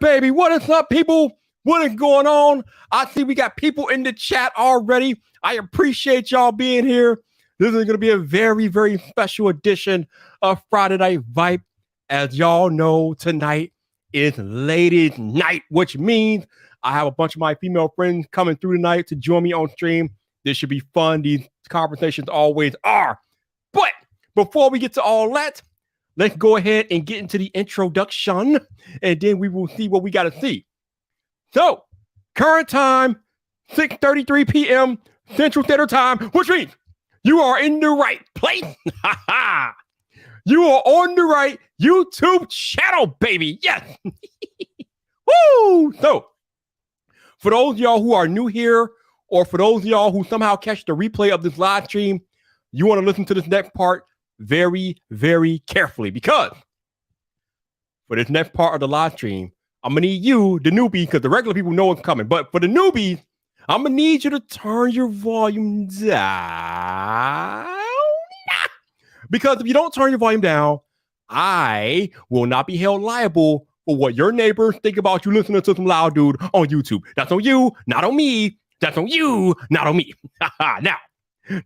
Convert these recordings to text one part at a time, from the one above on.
baby. What is up, people? What is going on? I see we got people in the chat already. I appreciate y'all being here. This is going to be a very, very special edition of Friday Night Vibe. As y'all know, tonight is ladies' night, which means I have a bunch of my female friends coming through tonight to join me on stream. This should be fun. These conversations always are. But before we get to all that, let's go ahead and get into the introduction, and then we will see what we got to see. So, current time, 6:33 p.m. Central Standard Time, which means you are in the right place. You are on the right YouTube channel, baby. Yes. Woo! So, for those of y'all who are new here, or for those of y'all who somehow catch the replay of this live stream, you want to listen to this next part very, very carefully, because for this next part of the live stream, I'm going to need you, the newbie, because the regular people know what's coming. But for the newbies, I'm going to need you to turn your volume down. Because if you don't turn your volume down, I will not be held liable for what your neighbors think about you listening to some loud dude on YouTube. That's on you, not on me. That's on you, not on me.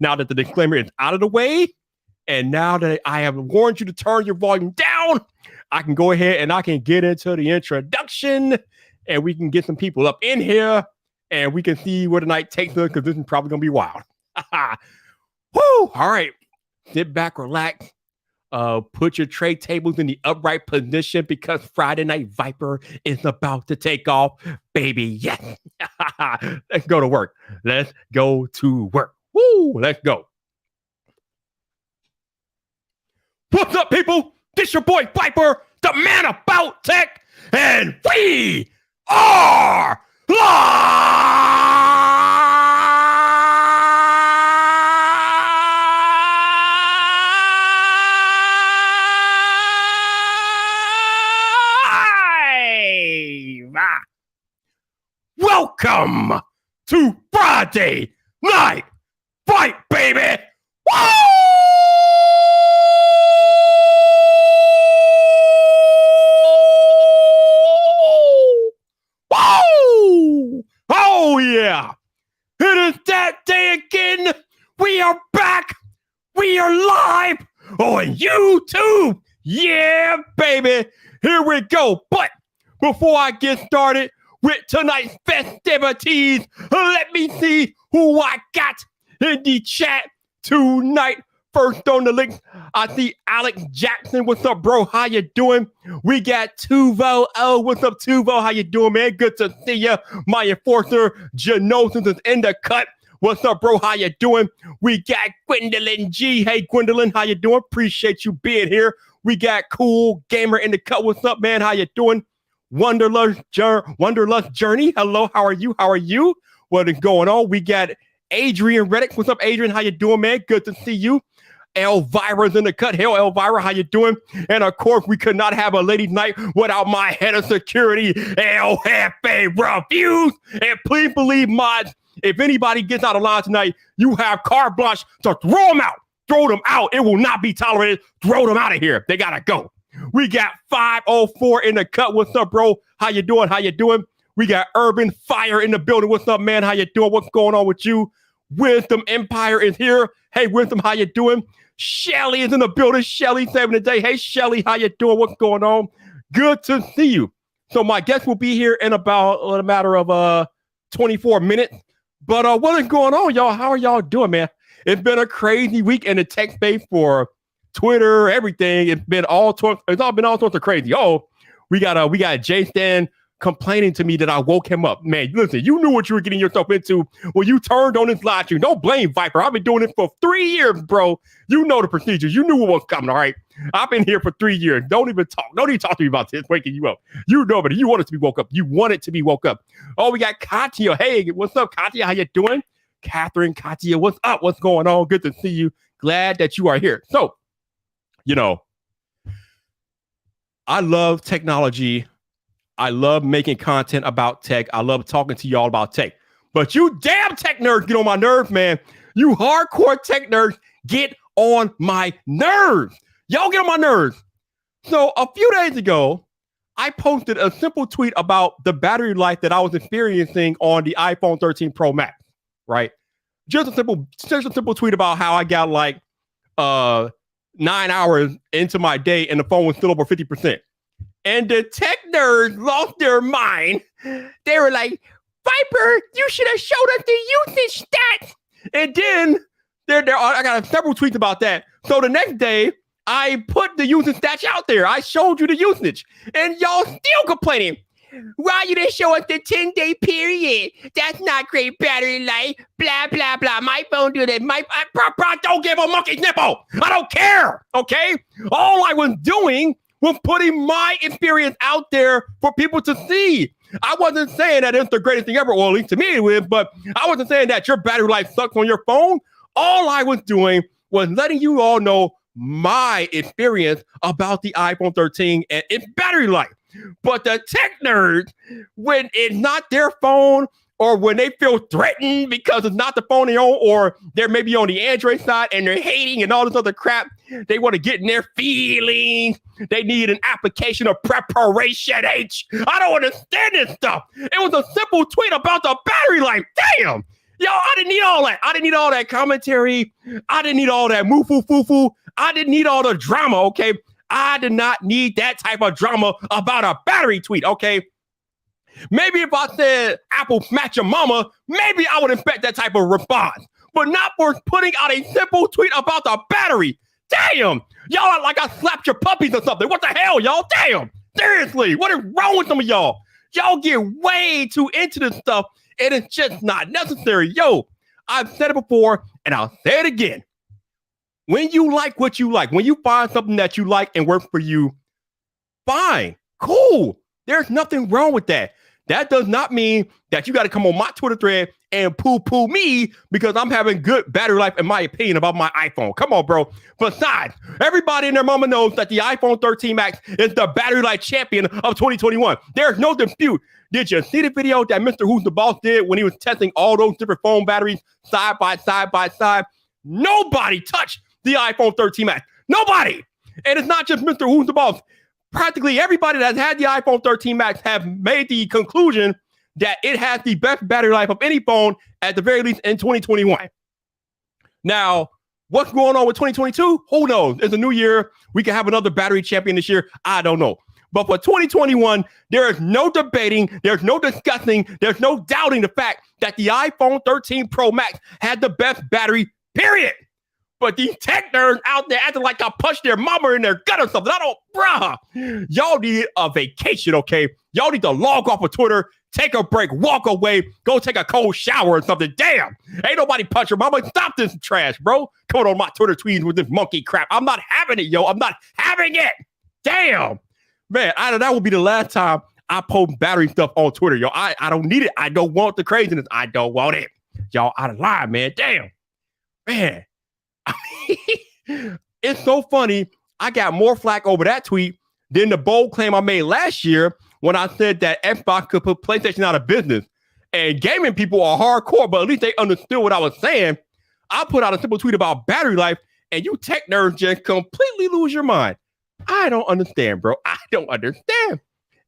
Now that the disclaimer is out of the way, and now that I have warned you to turn your volume down, I can go ahead and I can get into the introduction, and we can get some people up in here, and we can see where the night takes us, because this is probably going to be wild. Woo! All right. Sit back, relax. Put your tray tables in the upright position, because Friday Night Viper is about to take off, baby. Yes. Let's go to work. Let's go to work. Woo! Let's go. What's up, people? This your boy Viper, the man about tech, and we are live. Welcome to Friday Night Fight, baby. Woo! Oh, yeah. It is that day again. We are back. We are live on YouTube. Yeah, baby. Here we go. But before I get started with tonight's festivities, let me see who I got in the chat tonight. First on the link, I see Alex Jackson. What's up, bro? How you doing? We got Tuvo. Oh, what's up, Tuvo? How you doing, man? Good to see you. My enforcer, Janosis, is in the cut. What's up, bro? How you doing? We got Gwendolyn G. Hey, Gwendolyn, how you doing? Appreciate you being here. We got Cool Gamer in the cut. What's up, man? How you doing? Wanderlust Journey. Hello, how are you? How are you? What is going on? We got Adrian Reddick. What's up, Adrian? How you doing, man? Good to see you. Elvira's in the cut. Hell, Elvira, how you doing? And of course, we could not have a ladies' night without my head of security, El Jefe Reviews. And please believe, mods, if anybody gets out of line tonight, you have carte blanche to throw them out. Throw them out. It will not be tolerated. Throw them out of here. They gotta go. We got 504 in the cut. What's up, bro? How you doing? How you doing? We got Urban Fire in the building. What's up, man? How you doing? What's going on with you? Wisdom Empire is here. Hey, Wisdom, how you doing? Shelly is in the building. Shelly saving the day. Hey, Shelly, how you doing? What's going on? Good to see you. So my guest will be here in about a matter of 24 minutes. But what is going on, y'all? How are y'all doing, man? It's been a crazy week in the tech space for Twitter, everything. It's been all sorts of crazy. Oh, we got Jay Stan complaining to me that I woke him up. Man, listen, you knew what you were getting yourself into when you turned on this live stream. Don't blame Viper. I've been doing this for 3 years, bro. You know the procedures. You knew what was coming, all right? I've been here for 3 years. Don't even talk to me about this, waking you up. You know, but you want it to be woke up. You want it to be woke up. Oh, we got Katya. Hey, what's up, Katya? How you doing? Catherine, Katya, what's up? What's going on? Good to see you. Glad that you are here. So, you know, I love technology. I love making content about tech. I love talking to y'all about tech. But you damn tech nerds get on my nerves, man. You hardcore tech nerds get on my nerves. Y'all get on my nerves. So a few days ago, I posted a simple tweet about the battery life that I was experiencing on the iPhone 13 Pro Max, right? Just a simple tweet about how I got like 9 hours into my day and the phone was still over 50%. And the tech nerds lost their mind. They were like, Viper, you should have showed us the usage stats. And then I got several tweets about that. So the next day, I put the usage stats out there. I showed you the usage. And y'all still complaining. Why you didn't show us the 10-day period? That's not great battery life. Blah, blah, blah. My phone do that. I don't give a monkey's nipple. I don't care. Okay? All I was doing was putting my experience out there for people to see. I wasn't saying that it's the greatest thing ever, or at least to me it was, but I wasn't saying that your battery life sucks on your phone. All I was doing was letting you all know my experience about the iPhone 13 and its battery life. But the tech nerds, when it's not their phone, or when they feel threatened because it's not the phone they own, or they're maybe on the Android side and they're hating and all this other crap, they want to get in their feelings. They need an application of preparation. I don't understand this stuff. It was a simple tweet about the battery life. Damn. Yo, I didn't need all that. I didn't need all that commentary. I didn't need all that moo-foo-foo-foo. I didn't need all the drama, okay? I did not need that type of drama about a battery tweet, okay? Maybe if I said Apple smack your mama, maybe I would expect that type of response. But not for putting out a simple tweet about the battery. Damn! Y'all are like I slapped your puppies or something. What the hell, y'all? Damn! Seriously, what is wrong with some of y'all? Y'all get way too into this stuff, and it's just not necessary. Yo, I've said it before, and I'll say it again. When you like what you like, when you find something that you like and works for you, fine, cool. There's nothing wrong with that. That does not mean that you got to come on my Twitter thread and poo-poo me because I'm having good battery life, in my opinion, about my iPhone. Come on, bro. Besides, everybody and their mama knows that the iPhone 13 Max is the battery life champion of 2021. There's no dispute. Did you see the video that Mr. Who's the Boss did when he was testing all those different phone batteries side by side by side? Nobody touched the iPhone 13 Max. Nobody. And it's not just Mr. Who's the Boss. Practically everybody that's had the iPhone 13 Max have made the conclusion that it has the best battery life of any phone, at the very least in 2021. Now, what's going on with 2022? Who knows? It's a new year. We can have another battery champion this year. I don't know. But for 2021, there is no debating, there's no discussing, there's no doubting the fact that the iPhone 13 Pro Max had the best battery, period. But these tech nerds out there acting like I punched their mama in their gut or something. Y'all need a vacation, okay? Y'all need to log off of Twitter, take a break, walk away, go take a cold shower or something. Damn, ain't nobody punch your mama. Stop this trash, bro. Coming on my Twitter tweets with this monkey crap. I'm not having it, yo. I'm not having it. Damn. Man, that will be the last time I post battery stuff on Twitter, yo. I don't need it. I don't want the craziness. I don't want it. Y'all out of line, man. Damn. Man. It's so funny. I got more flack over that tweet than the bold claim I made last year when I said that Xbox could put PlayStation out of business. And gaming people are hardcore, but at least they understood what I was saying. I put out a simple tweet about battery life, and you tech nerds just completely lose your mind. I don't understand, bro. I don't understand.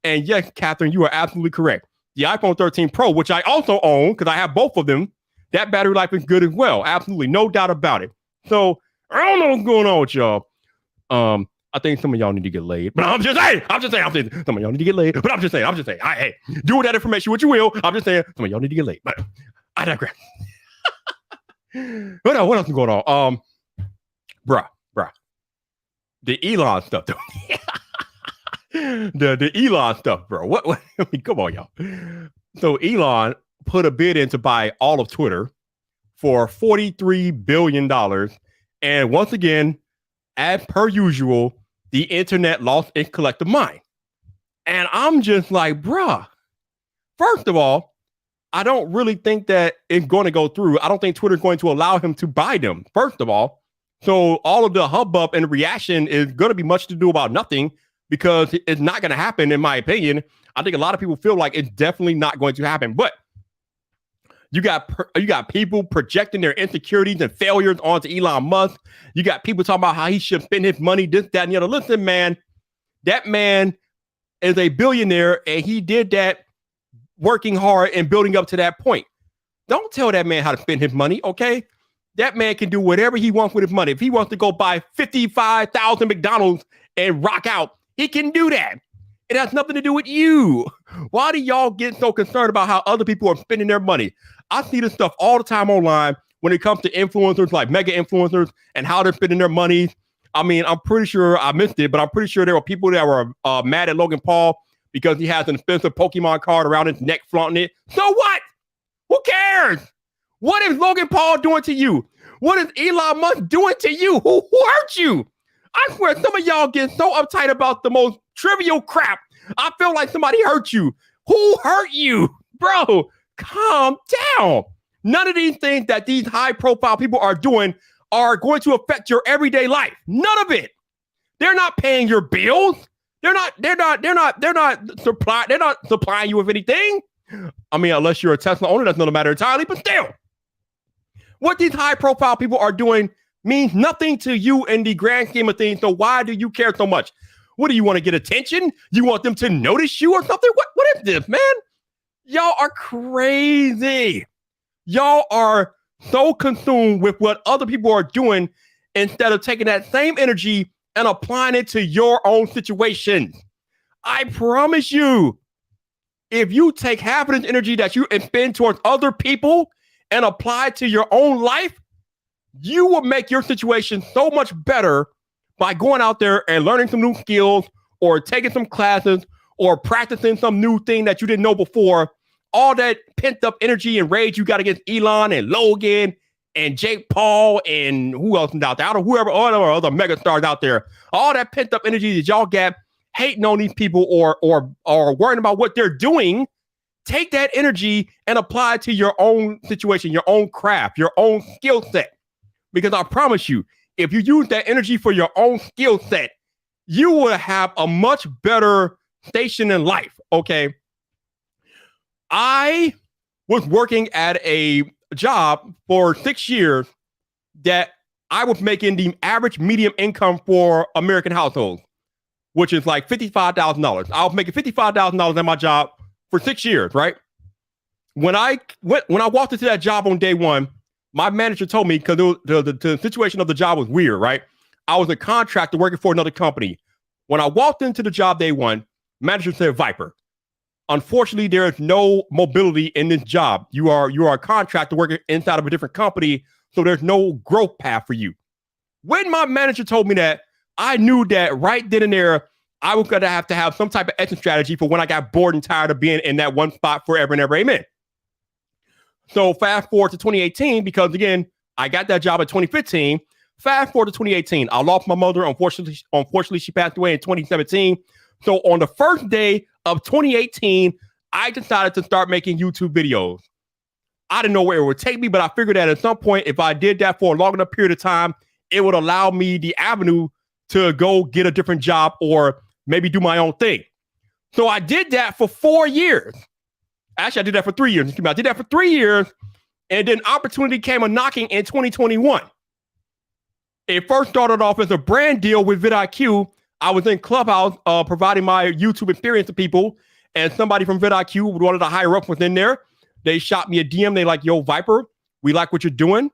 And yes, Catherine, you are absolutely correct. The iPhone 13 Pro, which I also own because I have both of them, that battery life is good as well. Absolutely, no doubt about it. So I don't know what's going on with y'all. I think some of y'all need to get laid, but I'm just saying, some of y'all need to get laid, but I'm just saying, hey, do with that information what you will. I'm just saying, some of y'all need to get laid, but I digress. What else is going on? Bruh, the Elon stuff, though. the Elon stuff, bro. What? I mean, come on, y'all. So Elon put a bid in to buy all of Twitter for $43 billion. And once again, as per usual, the internet lost its collective mind. And I'm just like, bruh, first of all, I don't really think that it's going to go through. I don't think Twitter's going to allow him to buy them, first of all. So all of the hubbub and reaction is going to be much to do about nothing because it's not going to happen, in my opinion. I think a lot of people feel like it's definitely not going to happen. But you got people projecting their insecurities and failures onto Elon Musk. You got people talking about how he should spend his money, this, that, and the other. Listen, man, that man is a billionaire, and he did that working hard and building up to that point. Don't tell that man how to spend his money, okay? That man can do whatever he wants with his money. If he wants to go buy 55,000 McDonald's and rock out, he can do that. It has nothing to do with you. Why do y'all get so concerned about how other people are spending their money? I see this stuff all the time online when it comes to influencers, like mega influencers, and how they're spending their money. I mean, I'm pretty sure I missed it, but I'm pretty sure there were people that were mad at Logan Paul because he has an expensive Pokemon card around his neck flaunting it. So what? Who cares? What is Logan Paul doing to you? What is Elon Musk doing to you? Who hurt you? I swear some of y'all get so uptight about the most trivial crap. I feel like somebody hurt you. Who hurt you? Bro, calm down. None of these things that these high profile people are doing are going to affect your everyday life. None of it. They're not paying your bills. They're not supplying you with anything. I mean, unless you're a Tesla owner, that's another matter entirely, but still. What these high profile people are doing means nothing to you in the grand scheme of things. So why do you care so much? What do you want to get attention? You want them to notice you or something? What is this, man? Y'all are crazy. Y'all are so consumed with what other people are doing instead of taking that same energy and applying it to your own situations. I promise you, if you take half of this energy that you expend towards other people and apply it to your own life, you will make your situation so much better by going out there and learning some new skills or taking some classes or practicing some new thing that you didn't know before. All that pent up energy and rage you got against Elon and Logan and Jake Paul and who else is out there? I don't know, whoever, all the other mega stars out there. All that pent up energy that y'all got hating on these people or worrying about what they're doing. Take that energy and apply it to your own situation, your own craft, your own skill set. Because I promise you, if you use that energy for your own skill set, you will have a much better station in life, okay? I was working at a job for 6 years that I was making the average medium income for American households, which is like $55,000. I was making $55,000 at my job for 6 years, right? When I walked into that job on day one, my manager told me, because the situation of the job was weird, right? I was a contractor working for another company. When I walked into the job day one, manager said, Viper, unfortunately, there is no mobility in this job. You are a contractor working inside of a different company, so there's no growth path for you. When my manager told me that, I knew that right then and there, I was going to have some type of exit strategy for when I got bored and tired of being in that one spot forever and ever. Amen. So fast forward to 2018, because again, I got that job in 2015. Fast forward to 2018. I lost my mother. Unfortunately, she passed away in 2017. So on the first day of 2018, I decided to start making YouTube videos. I didn't know where it would take me, but I figured that at some point, if I did that for a long enough period of time, it would allow me the avenue to go get a different job or maybe do my own thing. So I did that for 4 years. Actually, I did that for 3 years. I did that for 3 years, and then opportunity came a knocking in 2021. It first started off as a brand deal with vidIQ. I was in Clubhouse providing my YouTube experience to people, and somebody from vidIQ, one of the higher ups within there, they shot me a DM. They like, yo, Viper, we like what you're doing.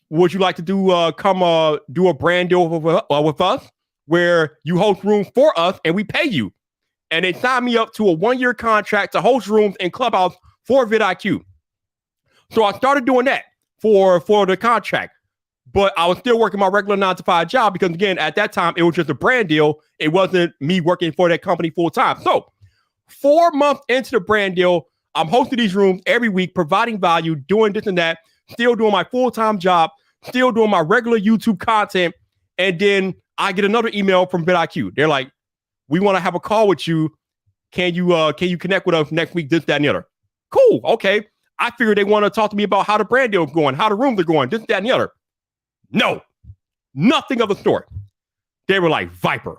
Would you like to do a brand deal with us where you host rooms for us and we pay you? And they signed me up to a 1-year contract to host rooms in Clubhouse for vidIQ. So I started doing that for the contract. But I was still working my regular 9-to-5 job because, again, at that time, it was just a brand deal. It wasn't me working for that company full time. So 4 months into the brand deal, I'm hosting these rooms every week, providing value, doing this and that, still doing my full-time job, still doing my regular YouTube content. And then I get another email from vidIQ. They're like, we want to have a call with you. Can you connect with us next week, this, that, and the other? Cool. Okay. I figured they want to talk to me about how the brand deal is going, how the rooms are going, this, that, and the other. No, nothing of the sort. They were like, Viper,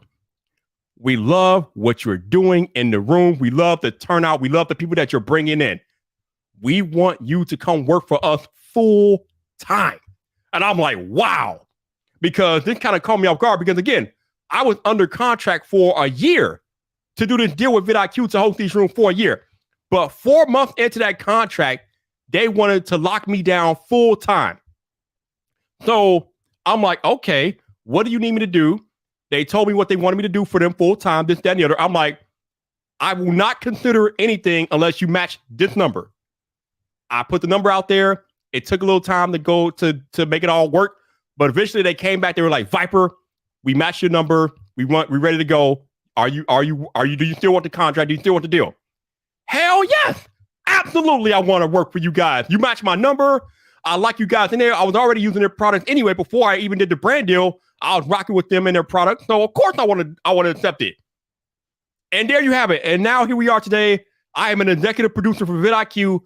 we love what you're doing in the room. We love the turnout. We love the people that you're bringing in. We want you to come work for us full time. And I'm like, wow, because this kind of caught me off guard because, again, I was under contract for a year to do this deal with vidIQ to host these rooms for a year. But 4 months into that contract, they wanted to lock me down full time. So I'm like, okay, what do you need me to do? They told me what they wanted me to do for them full time, this, that, and the other. I'm like, I will not consider anything unless you match this number. I put the number out there. It took a little time to go to make it all work. But eventually they came back. They were like, Viper, we matched your number. We're ready to go. Do you still want the contract? Do you still want the deal? Hell yes. Absolutely. I want to work for you guys. You match my number. I like you guys in there. I was already using their products anyway. Before I even did the brand deal, I was rocking with them and their products. So of course I want to accept it. And there you have it. And now here we are today. I am an executive producer for vidIQ,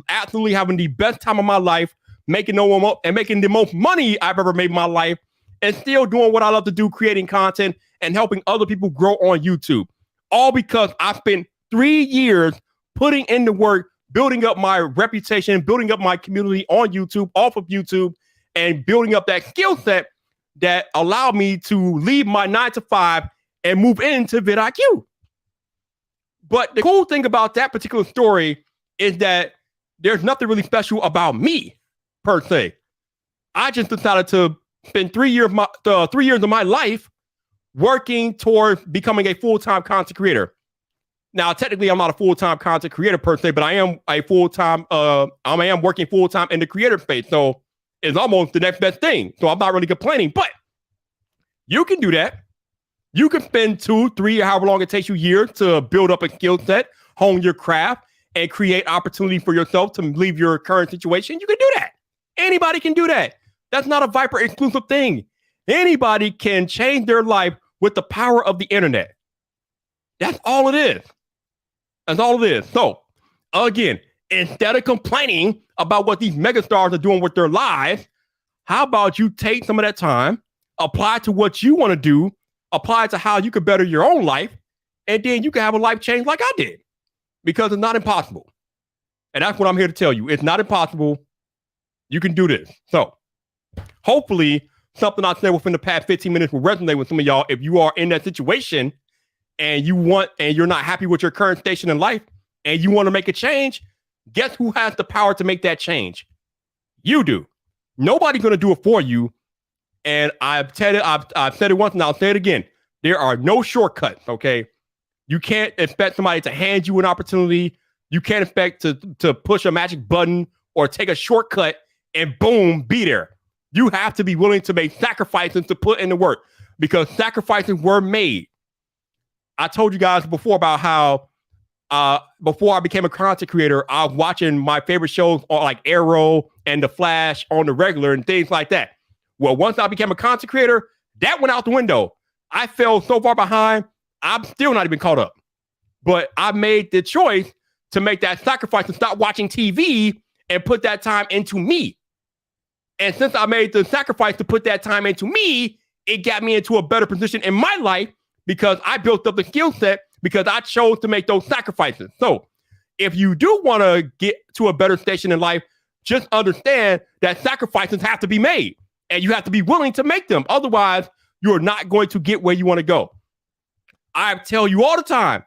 absolutely having the best time of my life, making the most money I've ever made in my life, and still doing what I love to do, creating content and helping other people grow on YouTube. All because I spent 3 years putting in the work, building up my reputation, building up my community on YouTube, off of YouTube, and building up that skill set that allowed me to leave my 9-to-5 and move into vidIQ. But the cool thing about that particular story is that there's nothing really special about me, per se. I just decided to spend 3 years of my life working towards becoming a full-time content creator. Now, technically, I'm not a full-time content creator per se, but I am working full-time in the creator space. So it's almost the next best thing. So I'm not really complaining, but you can do that. You can spend 2, 3, or however long it takes you years to build up a skill set, hone your craft, and create opportunity for yourself to leave your current situation. You can do that. Anybody can do that. That's not a Viper exclusive thing. Anybody can change their life with the power of the internet. That's all it is. That's all it is. So, again, instead of complaining about what these megastars are doing with their lives, how about you take some of that time, apply to what you want to do, apply to how you could better your own life, and then you can have a life change like I did. Because it's not impossible. And that's what I'm here to tell you. It's not impossible. You can do this. So, hopefully, something I said within the past 15 minutes will resonate with some of y'all. If you are in that situation and you're not happy with your current station in life and you want to make a change, guess who has the power to make that change? You do. Nobody's going to do it for you. And I've said it once and I'll say it again. There are no shortcuts, okay? You can't expect somebody to hand you an opportunity. You can't expect to push a magic button or take a shortcut and boom, be there. You have to be willing to make sacrifices to put in the work because sacrifices were made. I told you guys before about how before I became a content creator, I was watching my favorite shows on like Arrow and The Flash on the regular and things like that. Well, once I became a content creator, that went out the window. I fell so far behind. I'm still not even caught up. But I made the choice to make that sacrifice and stop watching TV and put that time into me. And since I made the sacrifice to put that time into me, it got me into a better position in my life because I built up the skill set because I chose to make those sacrifices. So if you do want to get to a better station in life, just understand that sacrifices have to be made and you have to be willing to make them. Otherwise, you're not going to get where you want to go. I tell you all the time,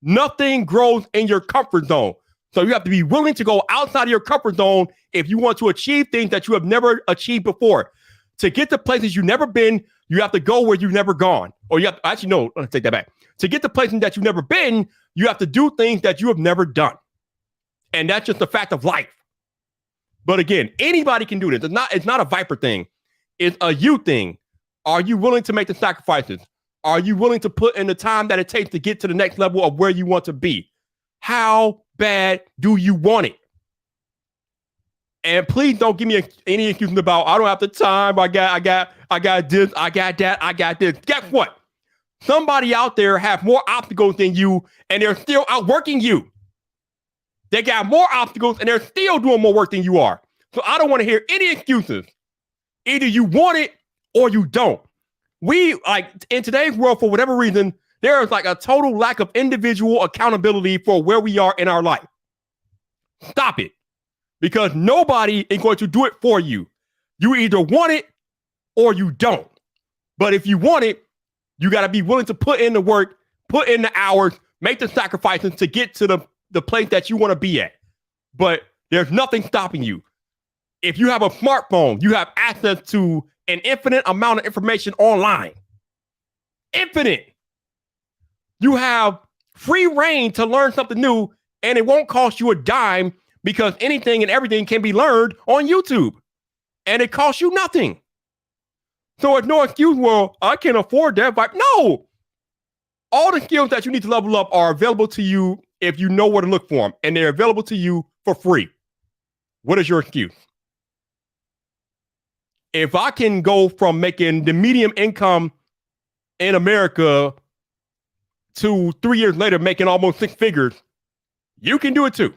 nothing grows in your comfort zone. So you have to be willing to go outside of your comfort zone if you want to achieve things that you have never achieved before. To get to places you've never been, you have to go where you've never gone. Or you have to, actually, no, let's take that back. To get to places that you've never been, you have to do things that you have never done. And that's just a fact of life. But again, anybody can do this. It's not a Viper thing. It's a you thing. Are you willing to make the sacrifices? Are you willing to put in the time that it takes to get to the next level of where you want to be? How bad do you want it? And please don't give me any excuses about I don't have the time. I got this. I got that. I got this. Guess what? Somebody out there have more obstacles than you, and they're still outworking you. They got more obstacles, and they're still doing more work than you are. So I don't want to hear any excuses. Either you want it or you don't. We, like, in today's world, for whatever reason, there is like a total lack of individual accountability for where we are in our life. Stop it. Because nobody is going to do it for you. You either want it or you don't. But if you want it, you got to be willing to put in the work, put in the hours, make the sacrifices to get to the place that you want to be at. But there's nothing stopping you. If you have a smartphone, you have access to an infinite amount of information online. Infinite. You have free reign to learn something new, and it won't cost you a dime because anything and everything can be learned on YouTube. And it costs you nothing. So it's no excuse, well, I can't afford that. But no. All the skills that you need to level up are available to you if you know where to look for them. And they're available to you for free. What is your excuse? If I can go from making the median income in America to 3 years later making almost 6 figures, you can do it too.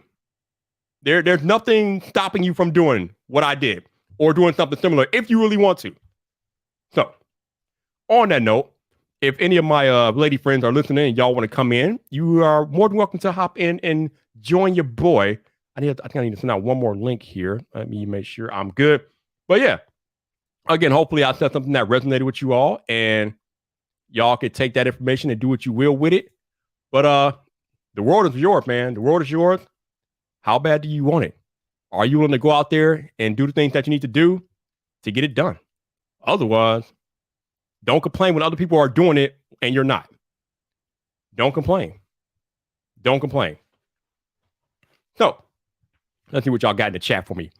There's nothing stopping you from doing what I did or doing something similar if you really want to. So, on that note, if any of my lady friends are listening and y'all want to come in, you are more than welcome to hop in and join your boy. I think I need to send out one more link here. Let me make sure I'm good. But yeah, again, hopefully I said something that resonated with you all and y'all can take that information and do what you will with it. But the world is yours, man. The world is yours. How bad do you want it? Are you willing to go out there and do the things that you need to do to get it done? Otherwise, don't complain when other people are doing it and you're not. Don't complain. Don't complain. So, let's see what y'all got in the chat for me.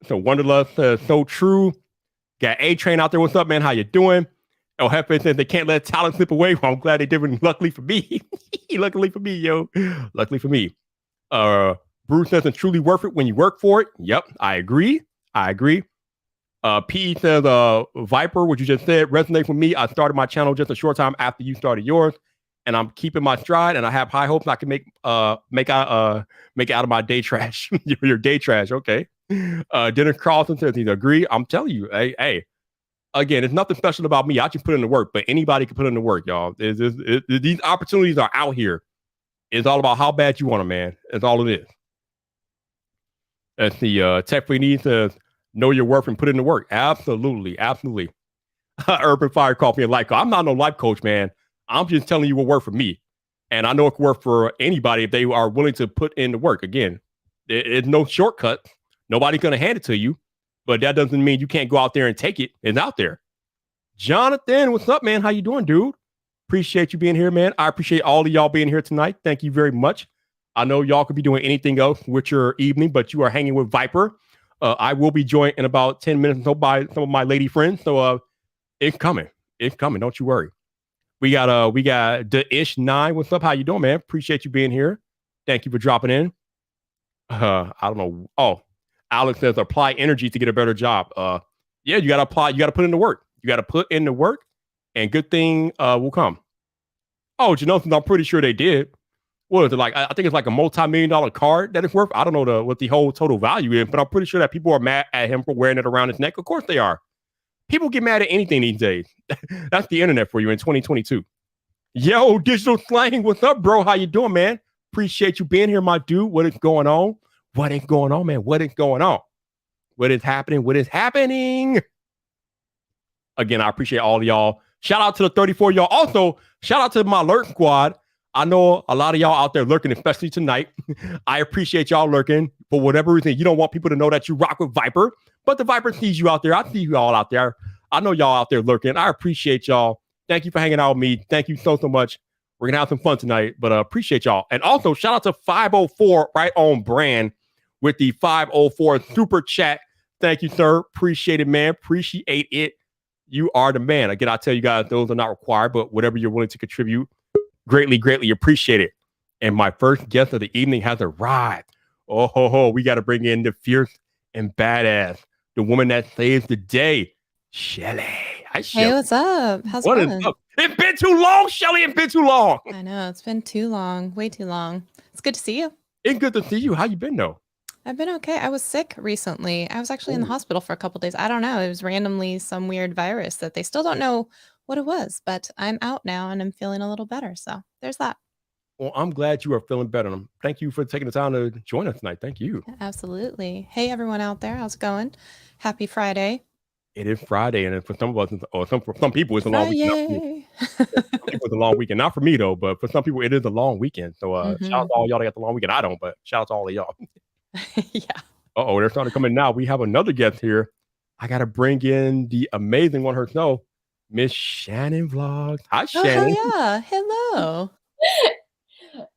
So, Wonderlust says, so true. Got A-Train out there. What's up, man? How you doing? El Jefe says they can't let talent slip away. Well, I'm glad they didn't. Luckily for me. Luckily for me, yo. Luckily for me. Bruce says it's truly worth it when you work for it. Yep, I agree. P says, Viper, what you just said, resonates with me. I started my channel just a short time after you started yours, and I'm keeping my stride, and I have high hopes I can make out of my day trash. Your day trash, okay. Dennis Carlson says he's agree. I'm telling you, hey. Again, it's nothing special about me. I just put in the work, but anybody can put in the work, y'all. These opportunities are out here. It's all about how bad you want them, man. That's all it is. That's the Tech Free Needs says, know your worth and put in the work. Absolutely. Urban Fire Coffee and Life Coach. I'm not no life coach, man. I'm just telling you what worked for me. And I know it can work for anybody if they are willing to put in the work. Again, it's no shortcut. Nobody's going to hand it to you. But that doesn't mean you can't go out there and take it. It's out there. Jonathan, what's up, man? How you doing, dude? Appreciate you being here, man. I appreciate all of y'all being here tonight. Thank you very much. I know y'all could be doing anything else with your evening, but you are hanging with Viper. I will be joined in about 10 minutes or so by some of my lady friends. So it's coming. It's coming. Don't you worry. We got the Ish 9. What's up? How you doing, man? Appreciate you being here. Thank you for dropping in. I don't know. Oh, Alex says apply energy to get a better job. Yeah, you got to apply. You got to put in the work. You got to put in the work, and good thing will come. Oh, I'm pretty sure they did. What is it like? I think it's like a multi-million-dollar card that it's worth. I don't know what the whole total value is, but I'm pretty sure that people are mad at him for wearing it around his neck. Of course they are. People get mad at anything these days. That's the internet for you in 2022. Yo, Digital Slang, what's up, bro? How you doing, man? Appreciate you being here, my dude. What is going on? What is going on, man? What is going on? What is happening? What is happening? Again, I appreciate all of y'all. Shout out to the 34 y'all. Also, shout out to my Lurk Squad. I know a lot of y'all out there lurking, especially tonight. I appreciate y'all lurking. For whatever reason, you don't want people to know that you rock with Viper, but the Viper sees you out there. I see you all out there. I know y'all out there lurking. I appreciate y'all. Thank you for hanging out with me. Thank you so much. We're going to have some fun tonight, but appreciate y'all. And also, shout out to 504, right on brand, with the 504 super chat. Thank you, sir. Appreciate it, man. Appreciate it. You are the man. Again, I tell you guys, those are not required, but whatever you're willing to contribute, greatly appreciate it. And my first guest of the evening has arrived. Oh, ho, ho. We got to bring in the fierce and badass, the woman that saves the day, Shelly. Hi, Shelly. Hey, what's up? How's it going? What is up? It's been too long, Shelly. It's been too long. I know. It's been too long. Way too long. It's good to see you. It's good to see you. How you been, though? I've been okay. I was sick recently. I was actually in the hospital for a couple days. I don't know. It was randomly some weird virus that they still don't know what it was, but I'm out now and I'm feeling a little better. So there's that. Well, I'm glad you are feeling better. Thank you for taking the time to join us tonight. Thank you. Yeah, absolutely. Hey, everyone out there. How's it going? Happy Friday. It is Friday, and for some of us, or for some people, it's a long weekend. Not for me. Friday. Some people, it's a long weekend. Not for me though, but for some people, it is a long weekend. So shout out Mhm. to all y'all that got the long weekend. I don't, but shout out to all of y'all. Yeah. Uh-oh, they're starting to come in now. We have another guest here. I gotta bring in the amazing one herself, Miss Shannon Vlogs. Hi, Oh, Shannon. hell yeah. Hello.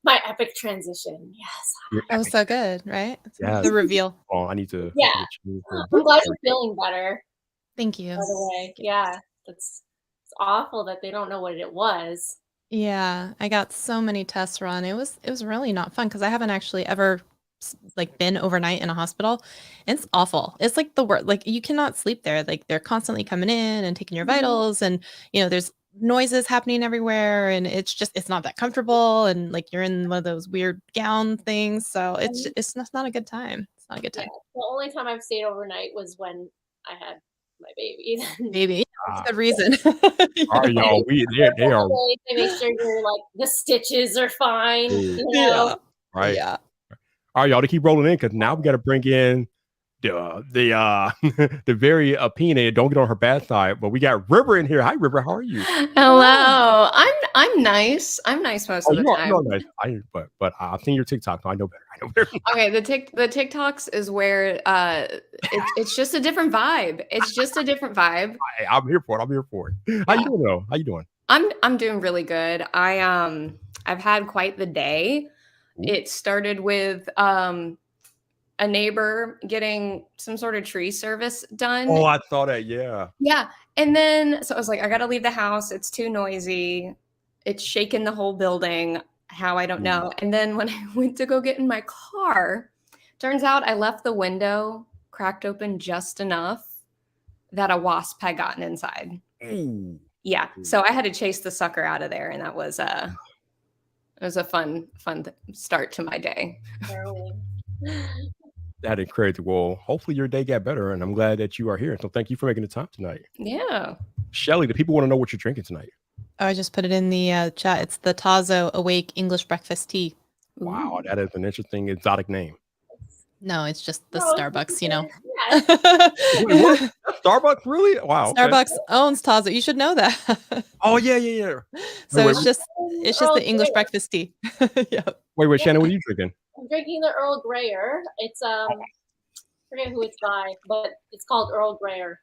My epic transition. Yes. You're That was epic. so good, right? Yes. The reveal. Oh, I need to Yeah. change her I'm glad voice. you're feeling better, Thank you. by the way. Yeah. It's awful that they don't know what it was. Yeah, I got so many tests run. It was really not fun because I haven't actually ever like been overnight in a hospital. It's awful. It's like the worst. Like you cannot sleep there. Like they're constantly coming in and taking your vitals, and there's noises happening everywhere, and it's not that comfortable, and like you're in one of those weird gown things. So it's not a good time. It's not a good Yeah. time. The only time I've stayed overnight was when I had my baby. Maybe that's Ah, a good reason. all right, y'all. They are They make sure you're like the stitches are fine. Ooh, Yeah. right. Yeah. All right, y'all, to keep rolling in because now we got to bring in the the very opinionated. Don't get on her bad side, but we got River in here. Hi, River. How are you? Hello. I'm nice. I'm nice most Oh, of the time. you are nice. But I've seen your TikTok, so I know better. I know better. Okay, the TikToks is where it's just a different vibe. It's just a different vibe. I'm here for it. I'm here for it. How you doing though? How you doing? I'm doing really good. I've had quite the day. Ooh. It started with a neighbor getting some sort of tree service done. Oh, I saw that. Yeah. Yeah. And then so I was like, I gotta leave the house. It's too noisy. It's shaking the whole building. How I don't know. And then when I went to go get in my car, turns out I left the window cracked open just enough that a wasp had gotten inside. Ooh. Yeah. So I had to chase the sucker out of there, and that was it was a fun start to my day. That is crazy. Well, hopefully your day got better, and I'm glad that you are here. So thank you for making the time tonight. Yeah. Shelly, the people want to know what you're drinking tonight. Oh, I just put it in the chat. It's the Tazo Awake English Breakfast Tea. Wow, that is an interesting exotic name. No, it's just the No, Starbucks, you know. Yeah. Wait, what? That's Starbucks, really? Wow. Okay. Starbucks owns Tazo. You should know that. Oh yeah. So Wait, it's just the English breakfast tea. Yep. Wait, Shannon, what are you drinking? I'm drinking the Earl Grayer. It's I forget who it's by, but it's called Earl Grayer.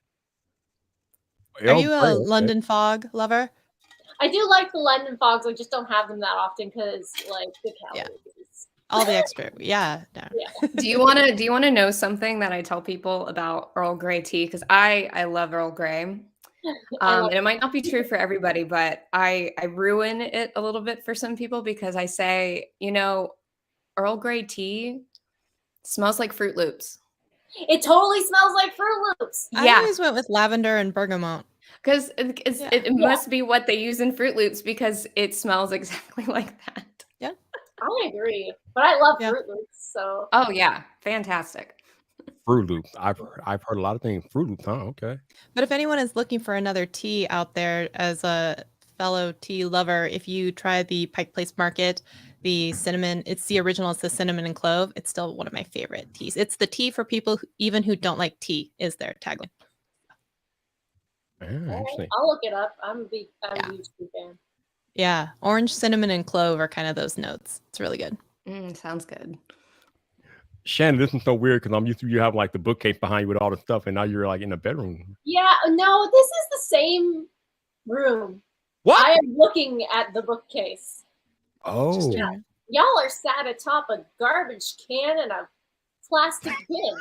Are you a London Fog lover? I do like the London Fogs. I just don't have them that often because like the calories. All the extra. Yeah. No. Yeah. Do you want to know something that I tell people about Earl Grey tea? Because I love Earl Grey. And it might not be true for everybody, but I ruin it a little bit for some people because I say, Earl Grey tea smells like Fruit Loops. It totally smells like Fruit Loops. I always went with lavender and bergamot. Because it must be what they use in Fruit Loops because it smells exactly like that. Yeah. I agree. But I love Fruit Loops, so. Oh, yeah. Fantastic. Fruit Loops. I've heard a lot of things. Fruit Loops, huh? Okay. But if anyone is looking for another tea out there as a fellow tea lover, if you try the Pike Place Market, the cinnamon, it's the original, it's the cinnamon and clove. It's still one of my favorite teas. It's the tea for people even who don't like tea is their tagline. I'll look it up. I'm a huge tea fan. Yeah. Orange, cinnamon, and clove are kind of those notes. It's really good. Sounds good. Shannon, this is so weird because I'm used to you having like the bookcase behind you with all the stuff, and now you're like in the bedroom. Yeah, no, this is the same room. What? I am looking at the bookcase. Oh. Yeah. Y'all are sat atop a garbage can and a plastic bin.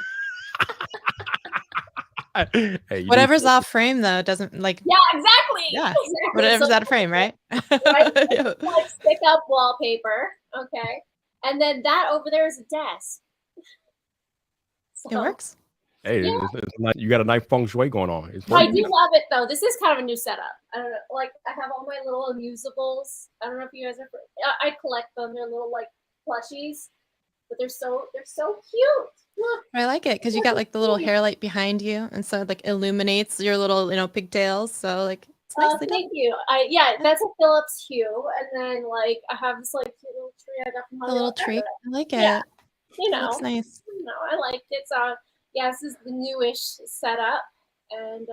Hey, whatever's off frame though doesn't like. Yeah, exactly. Yeah, exactly. Whatever's out of frame, right? Right? Like stick up wallpaper, okay, and then that over there is a desk. So, it works. Hey, it's nice. You got a nice feng shui going on. I do love it though. This is kind of a new setup. I don't know, like I have all my little usables. I don't know if you guys ever. I collect them. They're little like plushies, but they're so cute. Look. I like it because you got like the little hair light behind you, and so it like illuminates your little pigtails. So like it's nicely done. Thank you. That's a Phillips hue, and then like I have this like cute little tree I got from a little tree. I like it. Yeah. It looks nice. I liked it. So yeah, this is the newish setup, and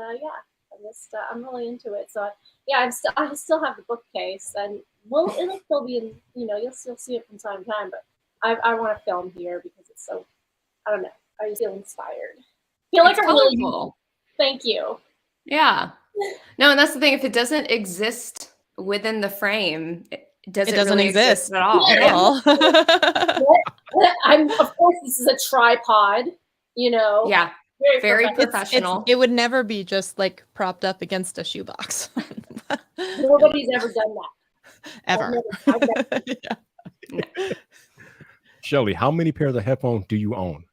I'm really into it. So I still have the bookcase, and it'll still be in, you'll still see it from time to time. But I want to film here because it's so, I don't know, I just feel inspired. I feel like It's I'm really colorful. Thank you. Yeah. No, and that's the thing. If it doesn't exist within the frame, does It it doesn't really exist at all? at Yeah. all. Of course, this is a tripod, Yeah. Very professional. It would never be just like propped up against a shoebox. Nobody's ever done that. Ever. I've never Yeah. Shelly, how many pairs of headphones do you own?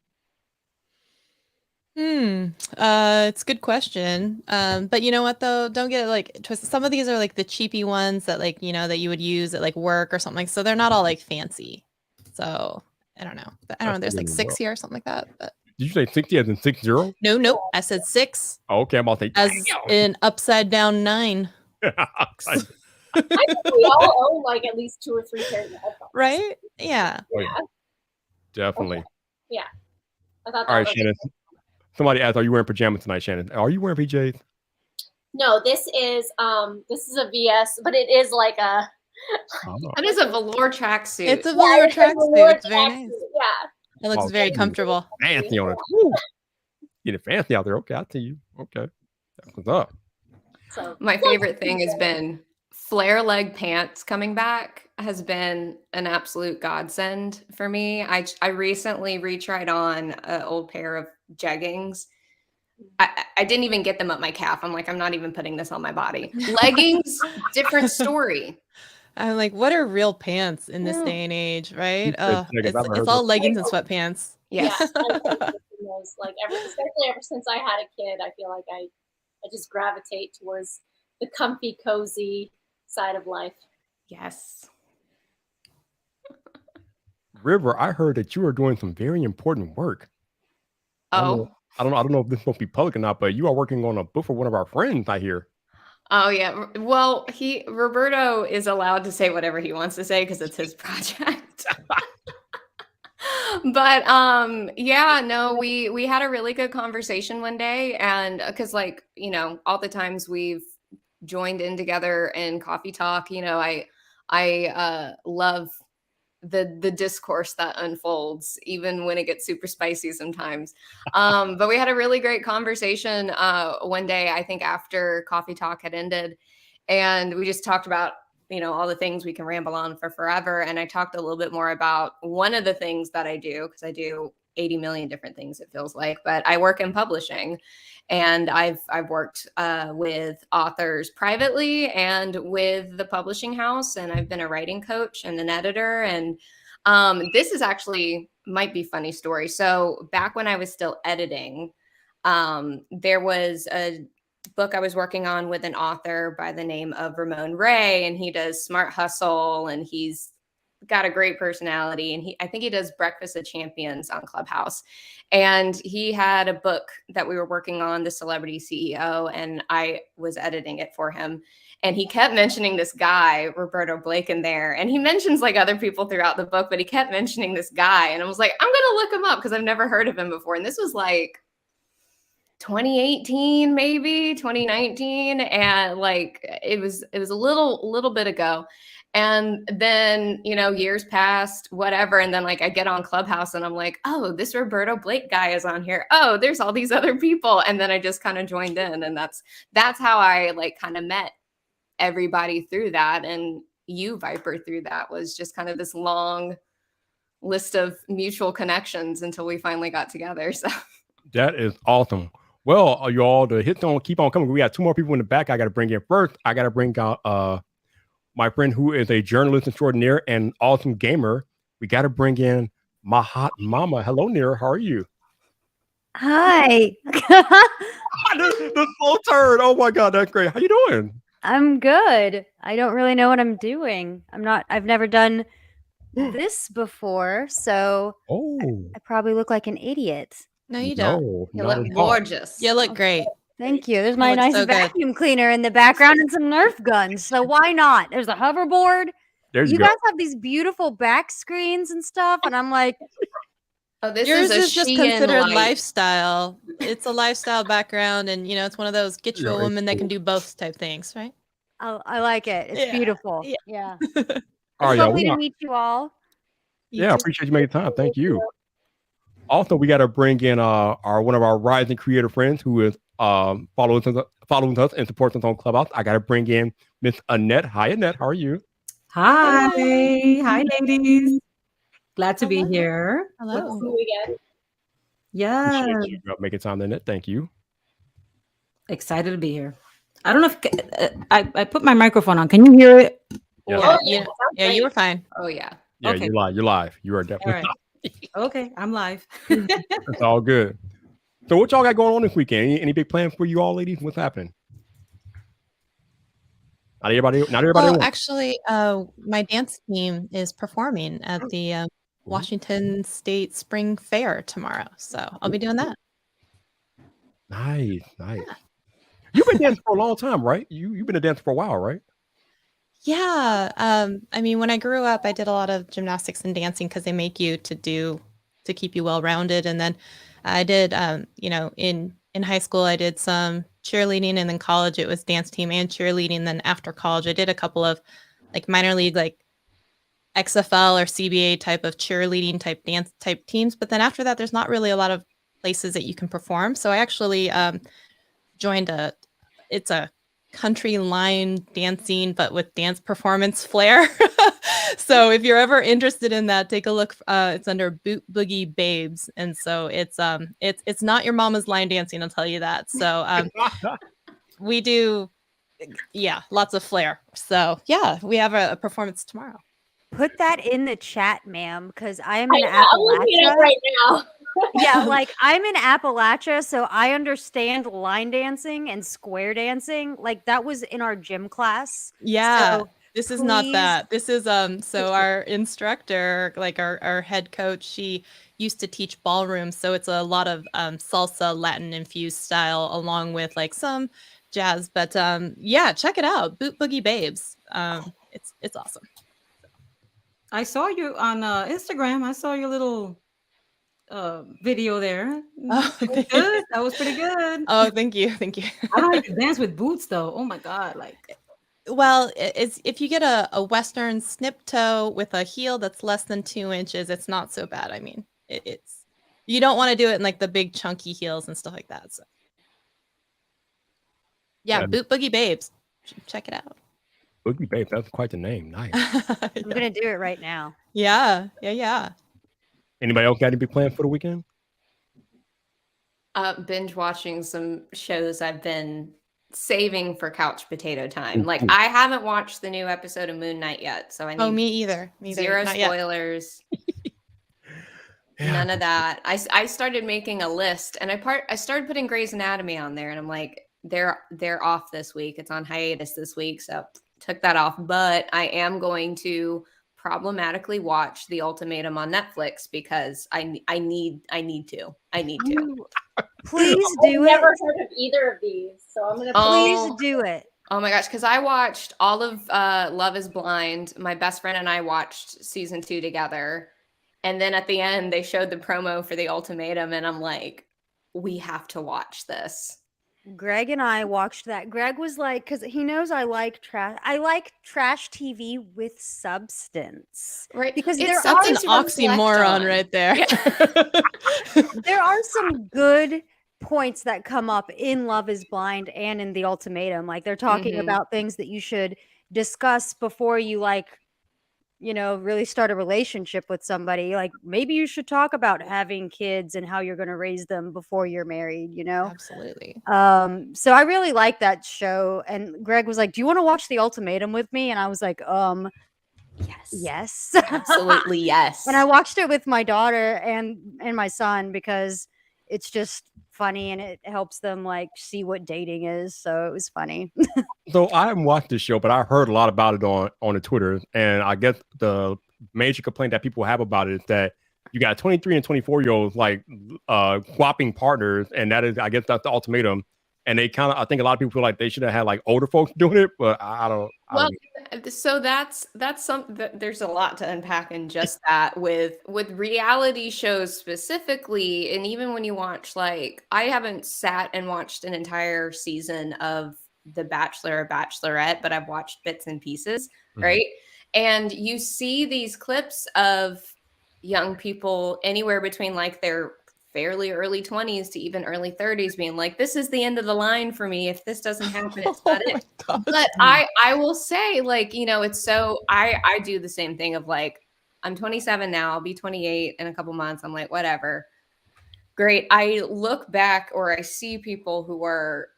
It's a good question. But you know what though? Don't get it like twisted. Some of these are like the cheapy ones that like, that you would use at like work or something. So they're not all like fancy. So I don't know. There's like 6 here or something like that. But Did you say 60 as in 60? no. I said 6 Oh, okay, I'm about to say as in upside down 9. I think we all own like at least 2 or 3 pairs of headphones. Right? Yeah. Definitely. Yeah. I thought that All right, was Shannon. Somebody asked, are you wearing pajamas tonight, Shannon? Are you wearing PJs? No, this is a VS, but it is like a That is a velour tracksuit. It's a velour tracksuit. It's very nice. Yeah. It looks very comfortable. Fancy on it. Woo. Getting fancy out there. Okay, I'll tell you. Okay. That's what's up. So My favorite thing has been flare leg pants coming back has been an absolute godsend for me. I recently retried on an old pair of jeggings. I didn't even get them up my calf. I'm like, I'm not even putting this on my body. Leggings, different story. I'm like, what are real pants in this day and age, right? It's all leggings and sweatpants. Yes. Like especially ever since I had a kid, I feel like I just gravitate towards the comfy, cozy side of life. Yes. River, I heard that you are doing some very important work. Oh. I don't know if this is supposed to be public or not, but you are working on a book for one of our friends, I hear. Oh yeah. Well, Roberto is allowed to say whatever he wants to say because it's his project. But yeah, no, we had a really good conversation one day, and because all the times we've joined in together in coffee talk, I love the discourse that unfolds even when it gets super spicy sometimes. But we had a really great conversation one day, I think after coffee talk had ended, and we just talked about all the things we can ramble on for forever. And I talked a little bit more about one of the things that I do, because I do 80 million different things, it feels like, but I work in publishing, and I've worked with authors privately and with the publishing house, and I've been a writing coach and an editor. And this is actually might be funny story. So back when I was still editing, there was a book I was working on with an author by the name of Ramon Ray, and he does Smart Hustle, and he's got a great personality, and I think he does Breakfast of Champions on Clubhouse. And he had a book that we were working on, The Celebrity CEO, and I was editing it for him. And he kept mentioning this guy, Roberto Blake, in there. And he mentions like other people throughout the book, but he kept mentioning this guy. And I was like, I'm going to look him up because I've never heard of him before. And this was like 2018, maybe 2019. And like, it was a little bit ago. And then, years passed, whatever. And then like I get on Clubhouse and I'm like, oh, this Roberto Blake guy is on here. Oh, there's all these other people. And then I just kind of joined in. And that's how I like kind of met everybody through that. And you, Viper, through that was just kind of this long list of mutual connections until we finally got together. So that is awesome. Well, you all, the hits don't keep on coming. We got 2 more people in the back I got to bring in first. I got to bring out my friend who is a journalist extraordinaire and awesome gamer. We got to bring in my hot mama. Hello, Nira. How are you? Hi. the full turn. Oh my God, that's great. How you doing? I'm good. I don't really know what I'm doing. I've never done this before, so I probably look like an idiot. No, you don't. You look gorgeous. You look great. Thank you. There's my nice so vacuum cleaner in the background and some Nerf guns. So why not? There's a hoverboard. There you You go. guys have these beautiful back screens and stuff, and I'm like, Oh, this Yours is a is just Shein considered light. lifestyle. It's a lifestyle background, and it's one of those get you Yeah, a it's woman that can cool. do both type things, right? I like it. It's Yeah, beautiful. yeah. Yeah. All It's right, y'all. lovely to meet you all. You Yeah, I too. appreciate you making time. Thank you. Also, we got to bring in our one of our rising creator friends who is following us and supports us on Clubhouse. I got to bring in Miss Annette. Hi, Annette. How are you? Hi. Hey. Hi, ladies. Glad to be Hello. here. Hello. See you again. Yeah. Appreciate you making time, Annette. Thank you. Excited to be here. I don't know if I put my microphone on. Can you hear it? Yes. Or- Yeah, yeah, yeah, yeah. You were fine. Oh yeah. Yeah, Okay. you're live. You're live. You are All definitely right. Okay, I'm live. It's all good. So, what y'all got going on this weekend? Any big plans for you all, ladies? What's happening? Not everybody. Not everybody. Well, Wants. actually, my dance team is performing at the Washington State Spring Fair tomorrow, so I'll be doing that. Nice, nice. You've been dancing for a long time, right? You've been a dancer for a while, right? Yeah, I mean, when I grew up, I did a lot of gymnastics and dancing because they make you to keep you well-rounded. And then I did, in high school, I did some cheerleading, and then college it was dance team and cheerleading. Then after college, I did a couple of like minor league, like XFL or CBA type of cheerleading type dance type teams. But then after that, there's not really a lot of places that you can perform. So I actually joined it's a country line dancing, but with dance performance flair. So if you're ever interested in that, take a look. It's under Boot Boogie Babes, and so it's not your mama's line dancing. I'll tell you that. So we do, yeah, lots of flair. So yeah, we have a performance tomorrow. Put that in the chat, ma'am, because I am I'm in looking it up Appalachia. right now. Yeah, like I'm in Appalachia, so I understand line dancing and square dancing. Like that was in our gym class. Yeah. So This is not please- that. This is so our instructor, like our head coach, she used to teach ballroom, so it's a lot of salsa Latin infused style along with like some jazz, but yeah, check it out. Boot Boogie Babes. It's awesome. I saw you on Instagram. I saw your little video there. Oh, That was good. That was pretty good. Oh, thank you. Thank you. I don't like to dance with boots though. Oh my god, like Well, it's if you get a Western snip toe with a heel that's less than 2 inches, it's not so bad. I mean, it's you don't want to do it in like the big chunky heels and stuff like that. So, yeah, Boot Boogie Babes, check it out. Boogie Babe, that's quite the name. Nice. I'm gonna do it right now. Yeah. Anybody else got any big plans for the weekend? Binge watching some shows I've been saving for couch potato time. Like Ooh. I haven't watched the new episode of Moon Knight yet, so I need Me either. zero Not yet. spoilers. Yeah. None of that. I started making a list, and I started putting Grey's Anatomy on there, and I'm like, they're off this week. It's on hiatus this week, so took that off. But I am going to problematically watch The Ultimatum on Netflix because I need to. Please I've do it. never heard of either of these, so I'm gonna. Please Oh. do it. Oh my gosh, because I watched all of Love is Blind. My best friend and I watched season 2 together. And then at the end, they showed the promo for The Ultimatum. And I'm like, we have to watch this. Greg and I watched that. Greg was like, because he knows I like trash. I like trash TV with substance. Right. Because It's there That's are an something to reflect oxymoron on. right there. there are some good points that come up in Love is Blind and in The Ultimatum. Like they're talking Mhm. about things that you should discuss before you really start a relationship with somebody. Like maybe you should talk about having kids and how you're going to raise them before you're married, Absolutely. So I really like that show. And Greg was like, "Do you want to watch The Ultimatum with me?" And I was like, yes. Absolutely, yes. And I watched it with my daughter and my son because it's just funny and it helps them like see what dating is. So it was funny. So I haven't watched this show, but I heard a lot about it on the Twitter, and I guess the major complaint that people have about it is that you got 23 and 24-year-olds like swapping partners, and that is, I guess, that's the ultimatum. and they kind of, I think a lot of people feel like they should have had like older folks doing it, but I don't. Well, so that's there's a lot to unpack in just that with reality shows specifically, and even when you watch, like, I haven't sat and watched an entire season of The Bachelor or Bachelorette, but I've watched bits and pieces, right? And you see these clips of young people anywhere between like their fairly early 20s to even early 30s being like, this is the end of the line for me. If this doesn't happen, it's not it. But I will say, like, you know, it's so I do the same thing of like, I'm 27 now, I'll be 28 in a couple months. I'm like, whatever. Great. I look back or I see people who are,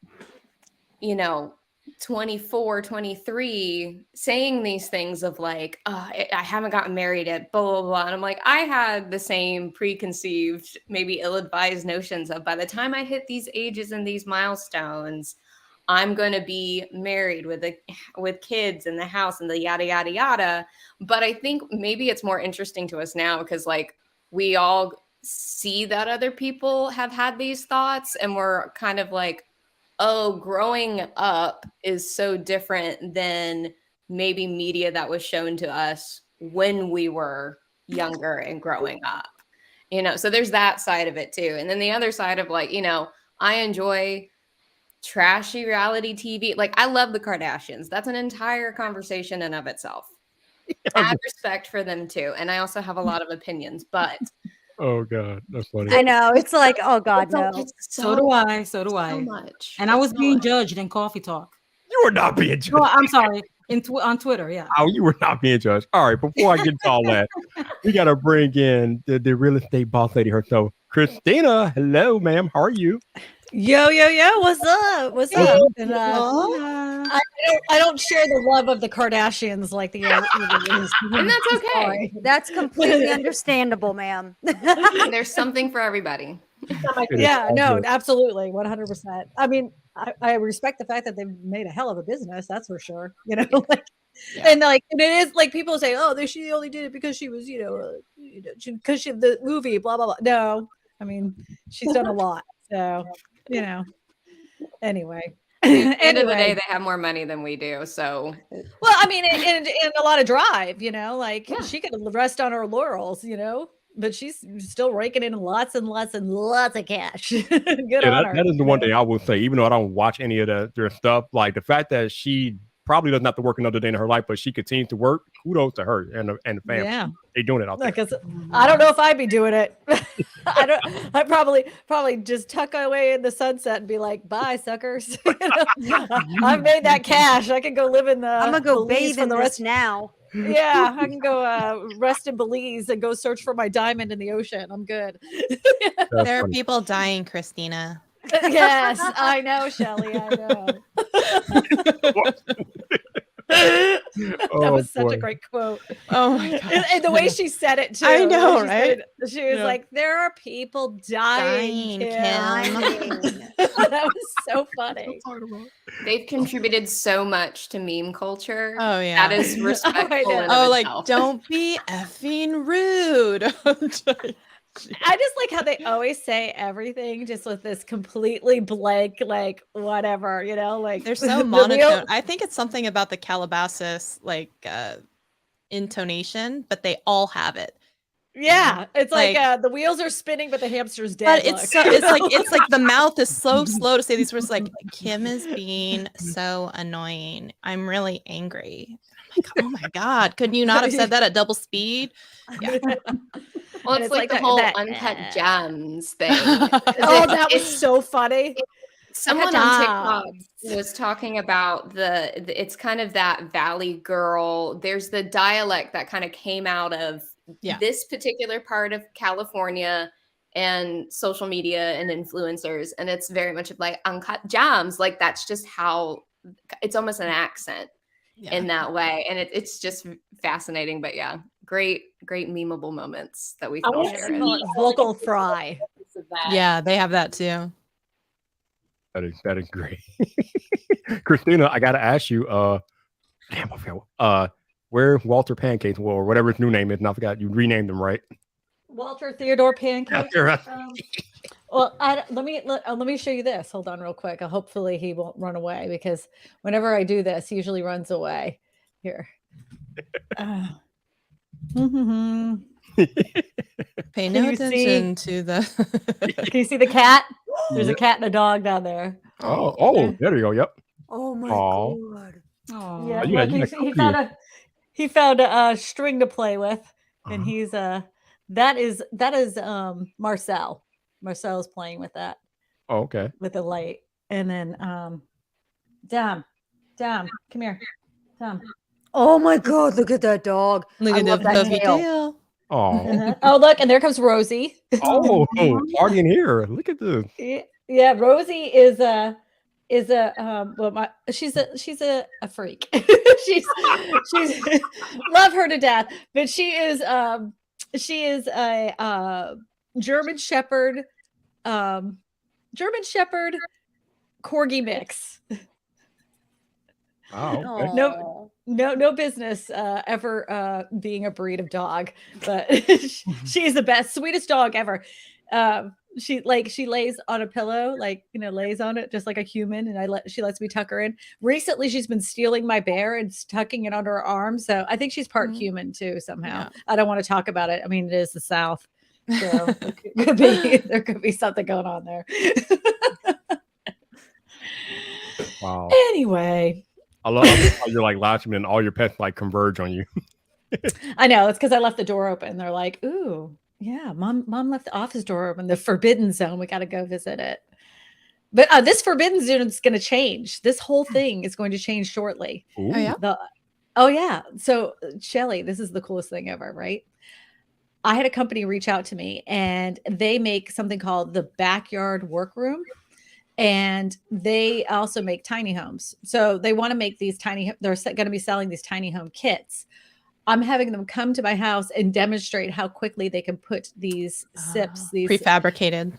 you know, 24, 23 saying these things of like, oh, I haven't gotten married yet, blah, blah, blah. And I'm like, I had the same preconceived, maybe ill-advised notions of by the time I hit these ages and these milestones, I'm going to be married with kids in the house and the yada, yada, yada. But I think maybe it's more interesting to us now because like we all see that other people have had these thoughts and we're kind of like, oh, growing up is so different than maybe media that was shown to us when we were younger and growing up, you know? So there's that side of it too. And then the other side of like, you know, I enjoy trashy reality TV. Like I love the Kardashians. That's an entire conversation in of itself. I have respect for them too. And I also have a lot of opinions, but Oh God, that's funny. I know. It's like, oh God, no. So do I. So do I. So much. And I was being judged in Coffee Talk. You were not being judged. No, I'm sorry. On Twitter, yeah. Oh, you were not being judged. All right, before I get into all that, we got to bring in the real estate boss lady herself, Christina. Hello, ma'am. How are you? Yo, what's up? What's up? And, I don't share the love of the Kardashians like the and that's okay. That's completely understandable, ma'am. There's something for everybody. Yeah, no, absolutely, 100%. I mean, I respect the fact that they've made a hell of a business. That's for sure. You know, like, and like, and it is like people say, oh, she only did it because she was, because she the movie, blah blah blah. No, I mean, she's done a lot. So, you know, anyway. At the end of the day, they have more money than we do. So, well, I mean, and a lot of drive, you know, like she could rest on her laurels, you know, but she's still raking in lots and lots and lots of cash. Good on her. That is the one thing I will say, even though I don't watch any of their stuff, like the fact that she probably doesn't have to work another day in her life, but she continues to work. Kudos to her and the family. Yeah, they're doing it out there. Because I don't know if I'd be doing it. I probably just tuck away in the sunset and be like, "Bye, suckers." I've made that cash. I can go live in the. I'm gonna go Belize bathe in the rest now. Yeah, I can go rest in Belize and go search for my diamond in the ocean. I'm good. There are people dying, Christina. Yes, I know, Shelly. I know. That was such a great quote. Oh my god! And the way she said it too. I know, right? She was like, "There are people dying, Kim." That was so funny. They've contributed so much to meme culture. Oh yeah, that is respectful. Like, don't be effing rude. I just like how they always say everything just with this completely blank, like whatever, you know, like they're so monotone. I think it's something about the Calabasas like intonation, but they all have it. Yeah, it's like the wheels are spinning, but the hamster's dead. But it's like the mouth is so slow to say these words. Like Kim is being so annoying. I'm really angry. I'm like, oh my god, could you not have said that at double speed? Yeah. Well, it's like the whole uncut gems thing. Oh, that was so funny. Someone on TikTok was talking about it's kind of that Valley Girl. There's the dialect that kind of came out of this particular part of California and social media and influencers. And it's very much like uncut gems. Like that's just how it's almost an accent in that way. And it's just fascinating. But yeah, great memeable moments that we can all share. Vocal fry. Yeah, they have that too. That is great. Christina, I gotta ask you, damn, I forgot, where Walter Pancakes or whatever his new name is, and I forgot you renamed him, right? Walter Theodore Pancakes. Well, let me show you this. Hold on, real quick. Hopefully, he won't run away because whenever I do this, he usually runs away. Here. Mhm. Pay Can no you attention to the. Can you see the cat? There's a Yep. cat and a dog down there. Oh, there you go. Yep. Oh my Aw. god. Oh, Yeah, you got- look, you got he company. found a string to play with, and Uh-huh. he's that is Marcel. Marcel's playing with that Oh, okay. with the light, and then Dom, come here, Dom. Oh my god, look at that dog. Look I at love the that puppy tail. tail. Oh, Oh, look, and there comes Rosie. oh, party in here. Look at this. Yeah, Rosie is a well, she's a freak. she's love her to death, but she is a German Shepherd corgi mix. Oh, okay. No, no business ever being a breed of dog, but she's the best, sweetest dog ever. She lays on a pillow, like, lays on it just like a human, and she lets me tuck her in. Recently, she's been stealing my bear and tucking it under her arm, so I think she's part human too somehow. Yeah. I don't want to talk about it. I mean, it is the South, so there could be something going on there. Wow. Anyway. I love how you're like latching and all your pets like converge on you. I know, it's because I left the door open. They're like, "Ooh, yeah, mom left the office door open, the forbidden zone. We got to go visit it." But this forbidden zone is going to change. This whole thing is going to change shortly. Ooh. Oh yeah. Oh yeah. So Shelly, this is the coolest thing ever, right? I had a company reach out to me, and they make something called the backyard workroom. And they also make tiny homes. So they want to make these they're going to be selling these tiny home kits. I'm having them come to my house and demonstrate how quickly they can put these sips, these prefabricated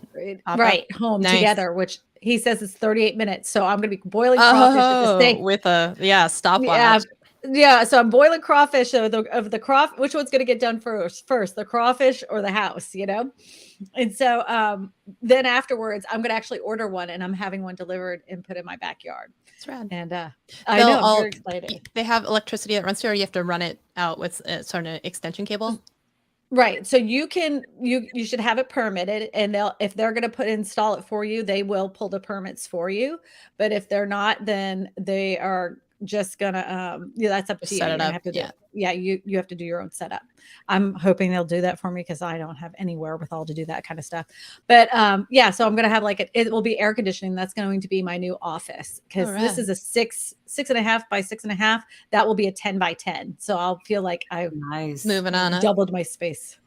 right home Nice. together, which he says is 38 minutes. So I'm going to be boiling crawfish at this thing with a stopwatch. Yeah. Yeah, so I'm boiling crawfish of the crawfish. Which one's going to get done first, the crawfish or the house, And so then afterwards, I'm going to actually order one, and I'm having one delivered and put in my backyard. That's rad. And I know, I'm very excited. They have electricity that runs through, or you have to run it out with sort of an extension cable. Right. So you should have it permitted, and if they're going to install it for you, they will pull the permits for you. But if they're not, then they are just gonna that's up to you. Set You're it gonna up. have to do you have to do your own setup. I'm hoping they'll do that for me because I don't have any wherewithal to do that kind of stuff. But so I'm gonna have it will be air conditioning. That's going to be my new office, because this is a 6.5 by 6.5. That will be a 10 by 10. So I'll feel like I moving on up. doubled my space.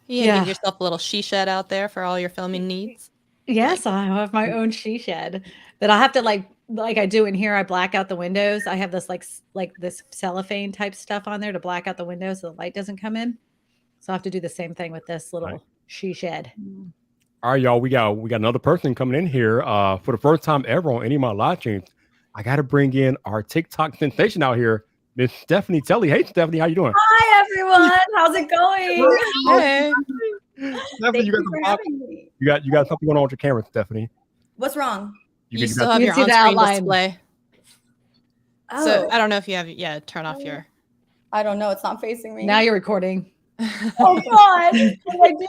Give yourself a little she shed out there for all your filming needs. Yes, I have my own she shed, but I'll have to like I do in here. I black out the windows. I have this like this cellophane type stuff on there to black out the windows so the light doesn't come in. So I have to do the same thing with this little she shed. All right, y'all. We got another person coming in here for the first time ever on any of my live streams. I got to bring in our TikTok sensation out here, Miss Stephanie Telly. Hey, Stephanie, how you doing? Hi, everyone. How's it going? Hey. Stephanie, you got something going on with your camera, Stephanie. What's wrong? You still have your on-screen display. Oh. So I don't know if you have turn off your. I don't know. It's not facing me. Now you're recording. Oh God! What do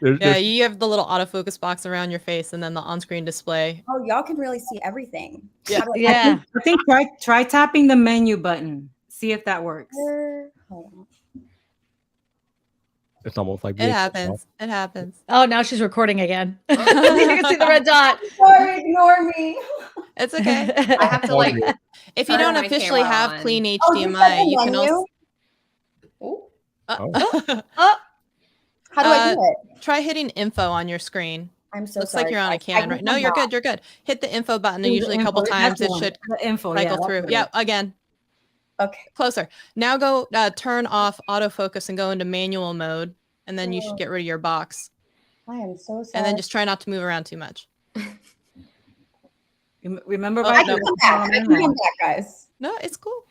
I do? You have the little autofocus box around your face, and then the on-screen display. Oh, y'all can really see everything. Yeah. I think try tapping the menu button. See if that works. It's almost like it happens. It happens. Oh, now she's recording again. You can see the red dot. Sorry, ignore me. It's okay. I have to if you don't officially have clean HDMI, you can also. How do I do it? Try hitting info on your screen. I'm so Looks sorry. like you're on a Canon right. No, you're good. You're good. Hit the info button, and usually a couple times it should cycle through. Yeah, again. Okay. Closer. Now go turn off autofocus and go into manual mode, and then you should get rid of your box. I am so sorry. And then just try not to move around too much. Remember, I can come back, guys. No, it's cool.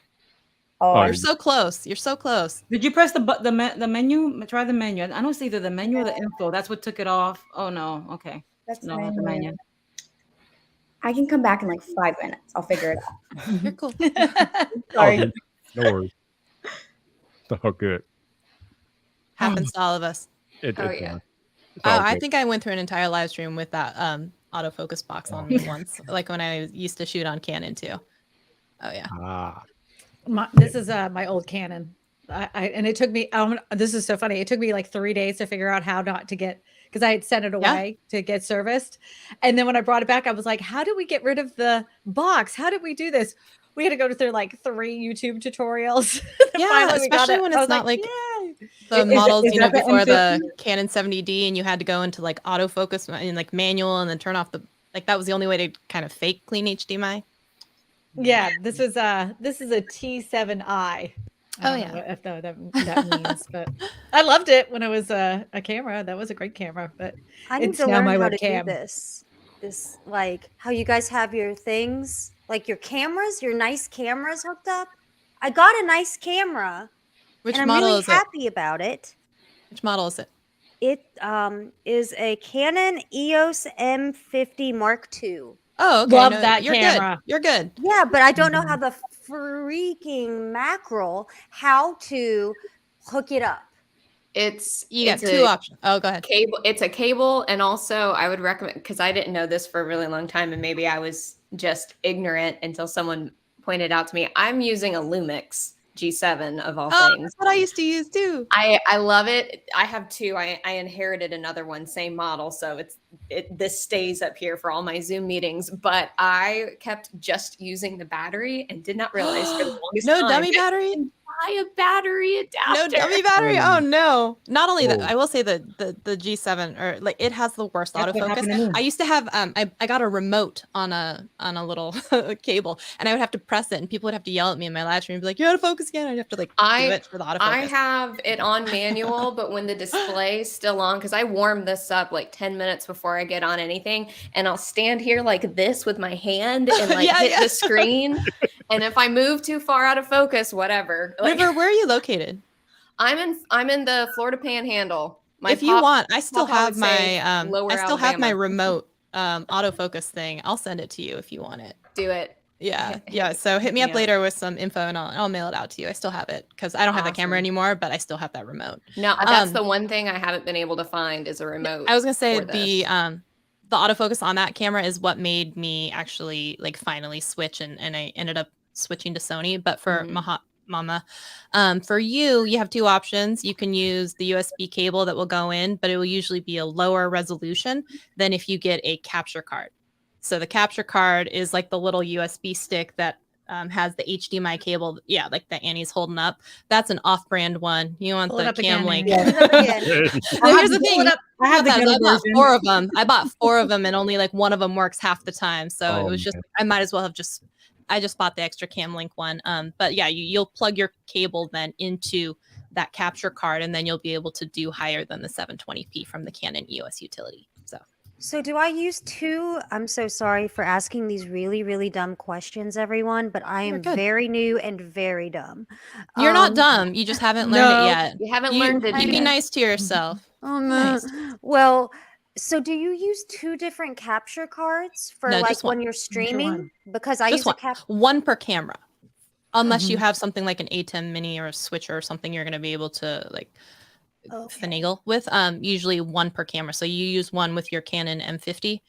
Oh, Oh, You're so close. You're so close. Did you press the menu? Try the menu. I don't see either the menu or the info. That's what took it off. Oh no. Okay. that's No, not the menu. I can come back in like 5 minutes. I'll figure it out. You're cool. Sorry. good. No worries. Oh, good. Happens to all of us. It's Oh, fine. yeah. It's all I good. think I went through an entire live stream with that autofocus box on me once, like when I used to shoot on Canon too. Oh yeah. Ah, This is my old Canon. And it took me. This is so funny. It took me like 3 days to figure out how not to get, because I had sent it away to get serviced, and then when I brought it back, I was like, "How do we get rid of the box? How did we do this?" We had to go through like 3 YouTube tutorials. Yeah, Finally we got especially it. when I it's was not like "Yay." the Is models, that you know, the before the M50? Canon 70D, and you had to go into like autofocus and like manual, and then turn off the like that was the only way to kind of fake clean HDMI. Yeah, this is a T7i. I Oh, don't yeah. know if that means, but I loved it when it was a camera. That was a great camera, but I need it's to now learn my how to do webcam. this. This, like, how you guys have your things, like your cameras, your nice cameras hooked up. I got a nice camera, Which and I'm model really is it? happy about it. Which model is it? It is a Canon EOS M50 Mark II. Oh, okay. Love no, that you're camera. Good. You're good. Yeah, but I don't know how the freaking mackerel how to hook it up. You got It's 2 a options. Oh, go ahead. cable. It's a cable, and also I would recommend, because I didn't know this for a really long time, and maybe I was just ignorant until someone pointed out to me. I'm using a Lumix G7 of all things. That's what I used to use too. I love it. I have 2. I inherited another one, same model, so this stays up here for all my Zoom meetings. But I kept just using the battery and did not realize for the longest No time dummy that you battery? can buy a battery adapter. No dummy battery. Oh no! Not only that, Oh. I will say the G7 or like it has the worst That's what happened to autofocus. me. I used to have I got a remote on a little cable, and I would have to press it, and people would have to yell at me in my live stream and be like, "You're out of focus again." I'd have to like do it for the autofocus. I have it on manual, but when the display's still on, because I warm this up like 10 minutes before I get on anything, and I'll stand here like this with my hand and like hit the screen. And if I move too far out of focus, whatever. Like, River, where are you located? I'm in the Florida Panhandle. If you want, I still Papa have would say my lower I still have my Alabama. remote autofocus thing. I'll send it to you if you want it. Do it. Yeah, yeah. So hit me up Yeah. later with some info, and I'll mail it out to you. I still have it because I don't have the camera Awesome. anymore, but I still have that remote. No, that's the one thing I haven't been able to find is a remote. I was gonna say for this. the autofocus on that camera is what made me actually like finally switch, and I ended up switching to Sony. But for Mama, for you have 2 options. You can use the USB cable that will go in, but it will usually be a lower resolution than if you get a capture card. So the capture card is like the little USB stick that has the HDMI cable. Yeah, like that Annie's holding up. That's an off-brand one. You want Pull it the up again, Cam Link. Annie. Pull it up again. Well, here's the thing. I have the I kettle bought version. 4 of them. I bought 4 of them, and only like one of them works half the time. So it Oh, was just man. I might as well have just I just bought the extra Cam Link one. But yeah, you'll plug your cable then into that capture card, and then you'll be able to do higher than the 720p from the Canon EOS utility. So do I use 2? I'm so sorry for asking these really, really dumb questions, everyone, but I You're am good. very new and very dumb. You're not dumb. You just haven't learned no. it yet. You haven't learned it You be yet. nice to yourself. Oh Be no. nice. Well, so do you use 2 different capture cards for No, like just when one. you're streaming? one. Because I Just use a cap. one per camera. Unless you Mhm. have something like an A10 mini or a switcher or something, you're going to be able to like Okay. finagle with. Usually one per camera. So you use one with your Canon M50,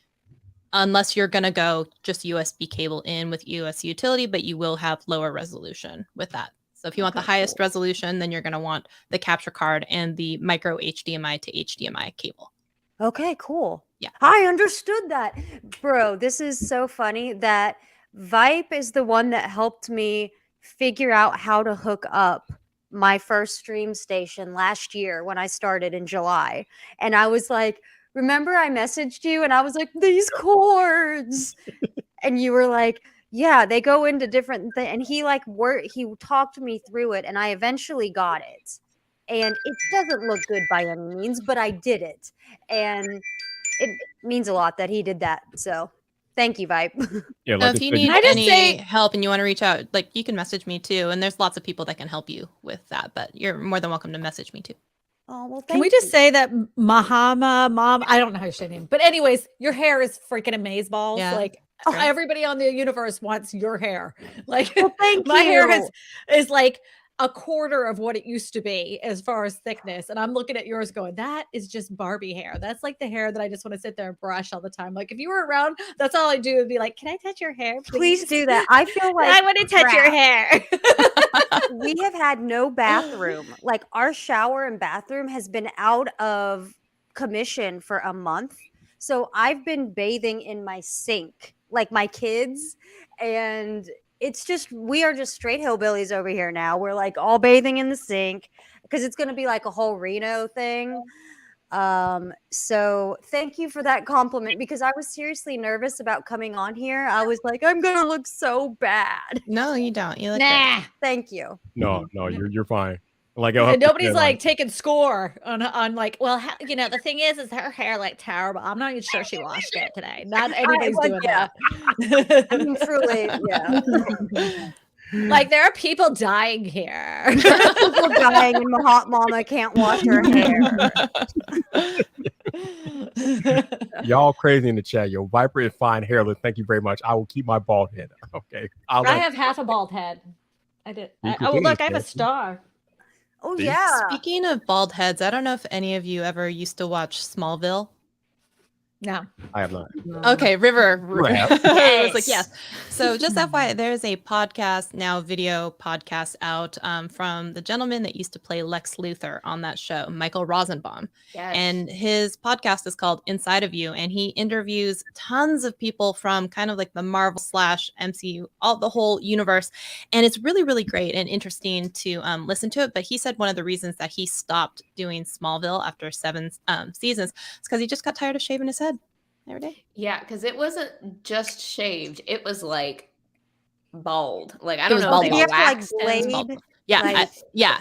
unless you're going to go just USB cable in with EOS utility, but you will have lower resolution with that. So if you want the Okay, highest cool. resolution, then you're going to want the capture card and the micro HDMI to HDMI cable. Okay, cool. Yeah. I understood that. Bro, this is so funny that Vipe is the one that helped me figure out how to hook up my first stream station last year when I started in July. And I was like, remember I messaged you and I was like, these cords. And you were like, yeah, they go into different things. And he like he talked me through it and I eventually got it. And it doesn't look good by any means, but I did it. And it means a lot that he did that. So Thank you, Vibe. Yeah, So like if you I said, need I just any say- help and you want to reach out, like you can message me too. And there's lots of people that can help you with that. But you're more than welcome to message me too. Oh well, Can we thank just you. say that Mahama Mom? I don't know how you say your name, but anyways, your hair is freaking amazeballs. Yeah, Like great. everybody on the universe wants your hair. Like Well, thank my hair you. is like a quarter of what it used to be as far as thickness, and I'm looking at yours going, that is just Barbie hair. That's like the hair that I just want to sit there and brush all the time. Like if you were around, that's all I do would be like, can I touch your hair, Please do that. I feel like I want to touch your crap. hair. We have had no bathroom. Like our shower and bathroom has been out of commission for a month. So I've been bathing in my sink, like my kids, and it's just we are just straight hillbillies over here now. We're like all bathing in the sink because it's going to be like a whole Reno thing. So thank you for that compliment because I was seriously nervous about coming on here. I was like, I'm gonna look so bad. No, you don't. You look great. Nah. Thank you. no, you're fine. Like And I'll have to nobody's say, like taking score on like, well, you know, the thing is her hair like terrible. I'm not even sure she washed it today. Not anybody's well, doing yeah. that. I mean, truly, yeah. Like there are people dying here. People dying and my hot mama can't wash her hair. y'all crazy in the chat. Yo, Viper is fine hairless. Thank you very much. I will keep my bald head. Okay. I'll I have half a bald head. I did. You Oh, can look, do I have a this, star. Oh See? yeah. Speaking of bald heads, I don't know if any of you ever used to watch Smallville. No. I have not. Okay, River. I have. I was like, yes. So just FYI, there's a podcast now, video podcast out from the gentleman that used to play Lex Luthor on that show, Michael Rosenbaum. Yes. And his podcast is called Inside of You. And he interviews tons of people from kind of like the Marvel / MCU, all the whole universe. And it's really, really great and interesting to listen to it. But he said one of the reasons that he stopped doing Smallville after 7 seasons is because he just got tired of shaving his head every day. Yeah, because it wasn't just shaved; it was like bald. Like I It don't was know bald. if Did they he have to like waxed him. blade? Yeah, Like- yeah.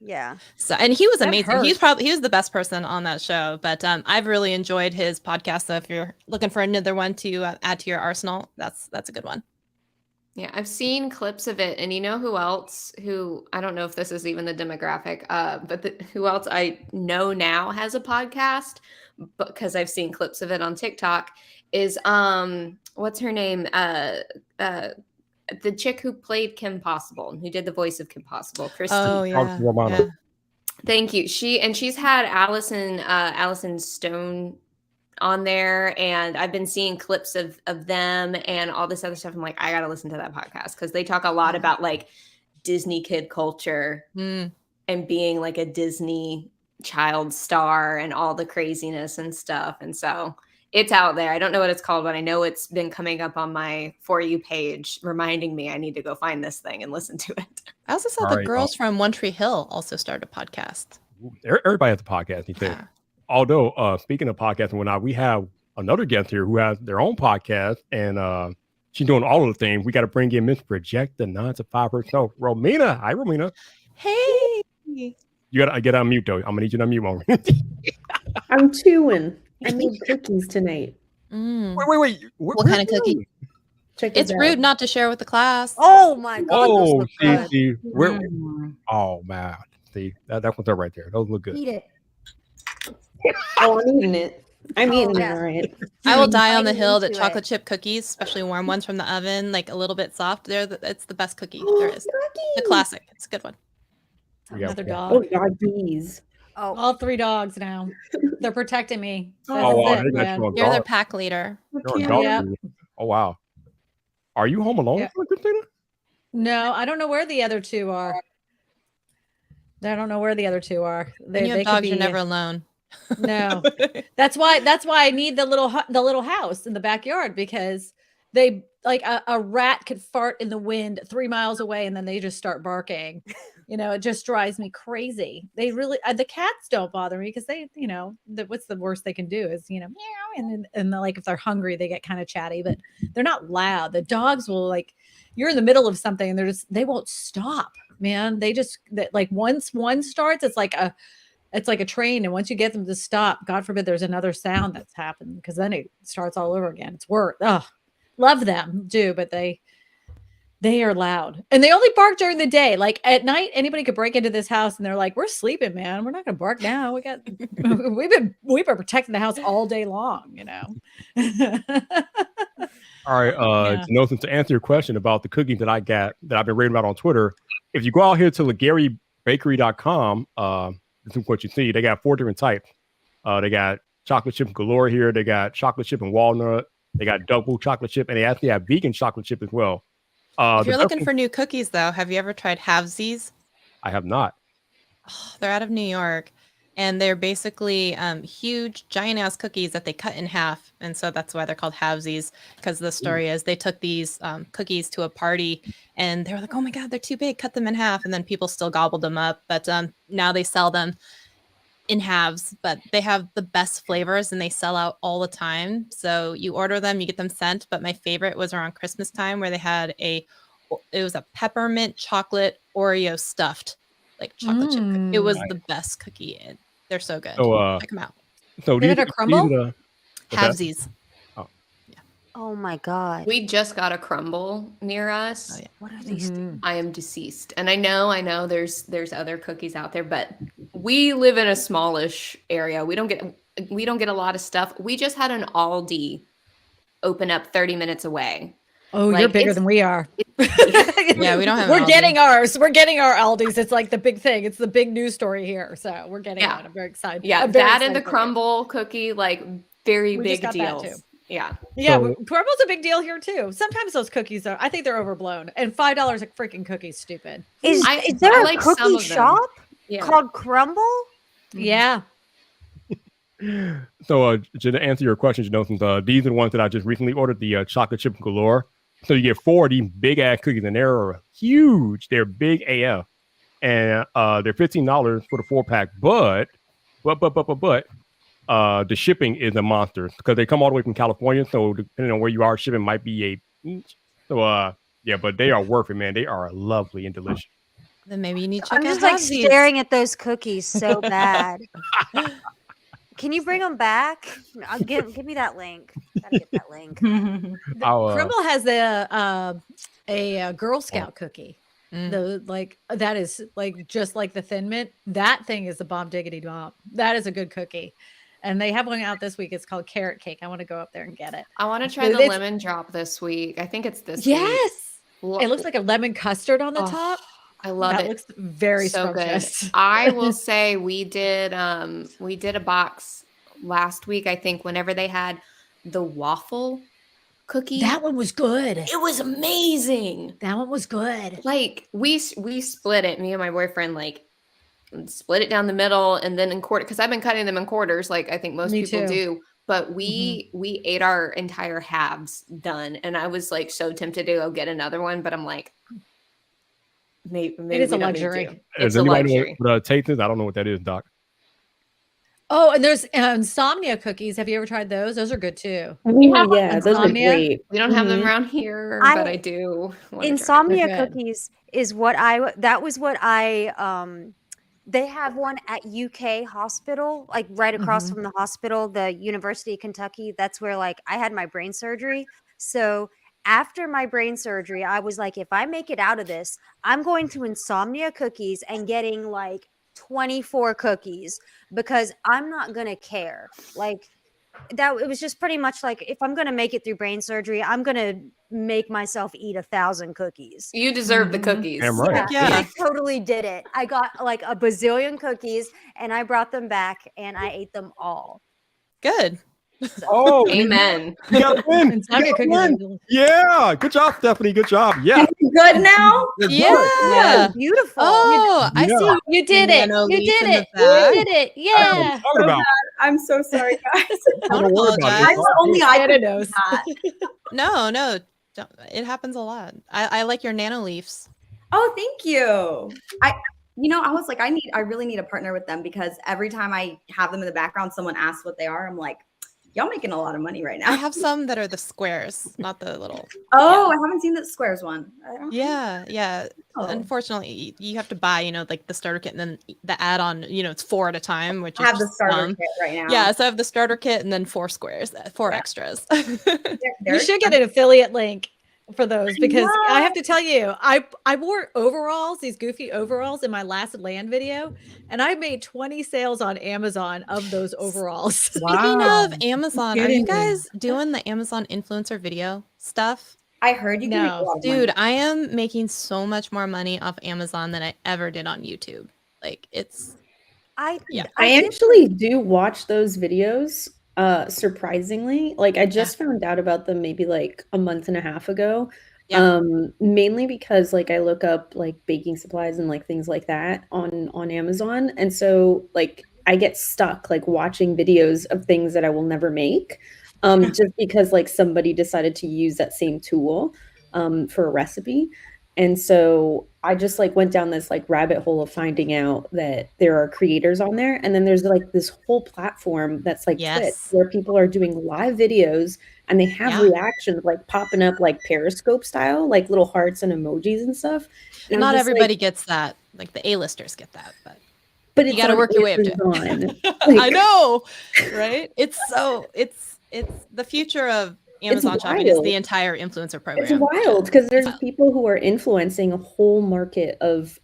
Yeah. So, and he was That amazing. He hurt. was the best person on that show. But I've really enjoyed his podcast. So if you're looking for another one to add to your arsenal, that's a good one. Yeah, I've seen clips of it, and you know who else? Who I don't know if this is even the demographic, but who else I know now has a podcast, because I've seen clips of it on TikTok. Is what's her name? The chick who played Kim Possible, who did the voice of Kim Possible, Christy. Oh yeah. Romano. Yeah. Thank you. She's had Allison Stone on there, and I've been seeing clips of them and all this other stuff. I'm like, I gotta listen to that podcast because they talk a lot about like Disney kid culture Mm. and being like a Disney child star and all the craziness and stuff. And so it's out there. I don't know what it's called, but I know it's been coming up on my For You page, reminding me I need to go find this thing and listen to it. I also saw All the right, girls from One Tree Hill also started a podcast. Everybody has a podcast, you think. Yeah. Although, speaking of podcasts and whatnot, we have another guest here who has their own podcast, and she's doing all of the things. We got to bring in Miss Project the 9 to 5 herself, Romina. Hi, Romina. Hey. You got to get on mute, though. I'm going to need you to unmute, Romina. I'm chewing. I made cookies tonight. Mm. Wait. What kind of cookie? Check It's this out. rude not to share with the class. Oh my god. those Oh, look good. see. Oh, man. See, that's what's up right there. Those look good. Eat it. Oh, I'm eating it. I'm eating yeah. it, all right. I will die on the biting hill that into chocolate it. chip cookies, especially warm ones from the oven, like a little bit soft. It's the best cookie there is. The classic. It's a good one. We got- Another yeah. Oh, dog. doggies. Oh, All 3 dogs now. They're protecting me. This Oh, is wow. it, They got man. you on You're their guard. pack leader. You're on Cute. guard. Yep. Oh, wow. Are you home alone, Yeah. Christina? No, I don't know where the other 2 are. I don't know where the other 2 are. When you have could dogs, you're be- never alone. No. That's why I need the little house in the backyard, because they like a rat could fart in the wind 3 miles away and then they just start barking. You know, it just drives me crazy. They really the cats don't bother me because they, you know, what's the worst they can do is, you know, meow, and like if they're hungry they get kind of chatty, but they're not loud. The dogs will, like, you're in the middle of something and they won't stop, man. They just like once one starts, it's like it's like a train, and once you get them to stop, God forbid there's another sound that's happened, because then it starts all over again. It's work. Oh, love them, do, but they are loud, and they only bark during the day. Like at night, anybody could break into this house, and they're like, "We're sleeping, man. We're not gonna bark now. We've been protecting the house all day long, you know." All right, Yeah. Jonathan, to answer your question about the cookies that I've been reading about on Twitter, if you go out here to LeGaryBakery.com, this is what you see. They got 4 different types. They got chocolate chip galore here. They got chocolate chip and walnut. They got double chocolate chip, and they actually have vegan chocolate chip as well. If you're looking for new cookies, though, have you ever tried Halvesies? I have not. Oh, they're out of New York, and they're basically huge, giant-ass cookies that they cut in half, and so that's why they're called Halvesies, because the story is they took these cookies to a party, and they were like, oh my God, they're too big, cut them in half, and then people still gobbled them up, but now they sell them in halves, but they have the best flavors, and they sell out all the time, so you order them, you get them sent, but my favorite was around Christmas time, where they had it was a peppermint chocolate Oreo stuffed, like chocolate chip. It was the best cookie. They're so good. So, check them out. So Is it a crumble? Halvesies. Oh my God. We just got a crumble near us. Oh, yeah. What are these things? I am deceased. And I know there's other cookies out there, but we live in a smallish area. We don't get a lot of stuff. We just had an Aldi open up 30 minutes away. Oh, you're bigger than we are. Yeah, we don't have. We're getting ours. We're getting our Aldis. It's like the big thing. It's the big news story here. So we're getting it. I'm very excited. Yeah, that and the crumble cookie, like very big got deals. that too. Yeah. Yeah, crumble's a big deal here too. Sometimes those cookies I think they're overblown. And $5 a freaking cookie's stupid. Is there a cookie shop called Crumble? Yeah. So to answer your question, Jonathan, these are the ones that I just recently ordered, the chocolate chip galore. So you get 4 of these big ass cookies, and they're huge. They're big AF, and they're $15 for the 4-pack. But the shipping is a monster because they come all the way from California. So depending on where you are, shipping might be yeah, but they are worth it, man. They are lovely and delicious. Then maybe you need to check I'm out just like Halvesies. staring at those cookies so bad. Can you bring them back? Give me that link. Gotta get that link. Crumble has a Girl Scout cookie. That is like just like the Thin Mint. That thing is a bomb diggity bomb. That is a good cookie. And they have one out this week. It's called Carrot Cake. I want to go up there and get it. I want to try the lemon drop this week. I think it's this week. Yes. It looks like a lemon custard on the top. I love it. That looks very so good. scrumptious. I will say we did a box last week, I think, whenever they had the waffle cookie. That one was good. It was amazing. That one was good. Like we split it, me and my boyfriend, like split it down the middle and then in quarter, because I've been cutting them in quarters like I think most people do. But we ate our entire halves done, and I was like so tempted to go get another one, but I'm like, maybe it is a luxury. It's a luxury. What taste is? I don't know what that is, Doc. Oh, and there's insomnia cookies. Have you ever tried those? Those are good too. Yeah, those are great. We don't have them around here, but I do. Insomnia cookies is what they have one at UK Hospital, like right across from the hospital, the University of Kentucky. That's where like I had my brain surgery. So after my brain surgery, I was like, if I make it out of this, I'm going to Insomnia Cookies and getting like 24 cookies because I'm not going to care. Like that, it was just pretty much like, if I'm going to make it through brain surgery, I'm going to make myself eat 1,000 cookies. You deserve the cookies. Damn right. Yeah, I totally did it. I got like a bazillion cookies and I brought them back and I ate them all. Good. Oh, amen. You got to win. Yeah. Good job, Stephanie. Good job. Yeah. Good now? Yeah. Beautiful. Oh, I Yeah. see. You did it. Nano You leaf did in the it. back. You did it. Yeah. Talking about. I'm so sorry, guys. Don't apologize. I'm only I could knows. No, don't. It happens a lot. I like your nano leaves. Oh, thank you. I was like, I really need a partner with them because every time I have them in the background, someone asks what they are. I'm like, Y'all making a lot of money right I now. have some that are the squares, not the little. Oh, yeah. I haven't seen the squares one. I don't Yeah. Oh. Unfortunately, you have to buy, the starter kit and then the add-on, it's 4 at a time, which I is have the just starter dumb. kit right now. Yeah, so I have the starter kit and then 4 squares, 4 Yeah. extras. You should get an affiliate link for those because I have know. to tell you, I wore overalls, these goofy overalls in my last land video, and I made 20 sales on Amazon of those overalls. Speaking of Amazon, are you kidding me. guys doing the Amazon influencer video stuff? I heard you can make a No. lot of Dude, money. I am making so much more money off Amazon than I ever did on YouTube. Like it's Yeah. I did actually do watch those videos, surprisingly. Like I just found out about them maybe like a month and a half ago. Yeah. Mainly because like I look up like baking supplies and like things like that on Amazon. And so like I get stuck like watching videos of things that I will never make. Just because like somebody decided to use that same tool for a recipe. And so I just like went down this like rabbit hole of finding out that there are creators on there. And then there's like this whole platform that's like Twitch Yes. where people are doing live videos and they have Yeah. reactions like popping up like Periscope style, like little hearts and emojis and stuff. And I'm Not just everybody like, gets that. Like the A-listers get that, but you it's got to on work your way up to Amazon. it. I Like, know, right? It's the future of Amazon shopping is the wild. entire influencer program. It's wild because there's people who are influencing a whole market of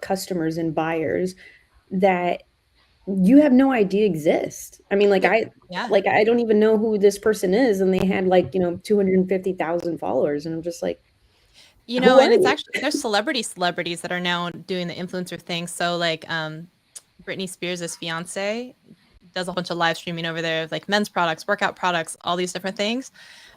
customers and buyers that you have no idea exist. I mean, like Yeah. I don't even know who this person is, and they had like 250,000 followers, and I'm just like, You who know, and are it's you? actually there's celebrities that are now doing the influencer thing. So like Britney Spears' fiance does a bunch of live streaming over there of like men's products, workout products, all these different things.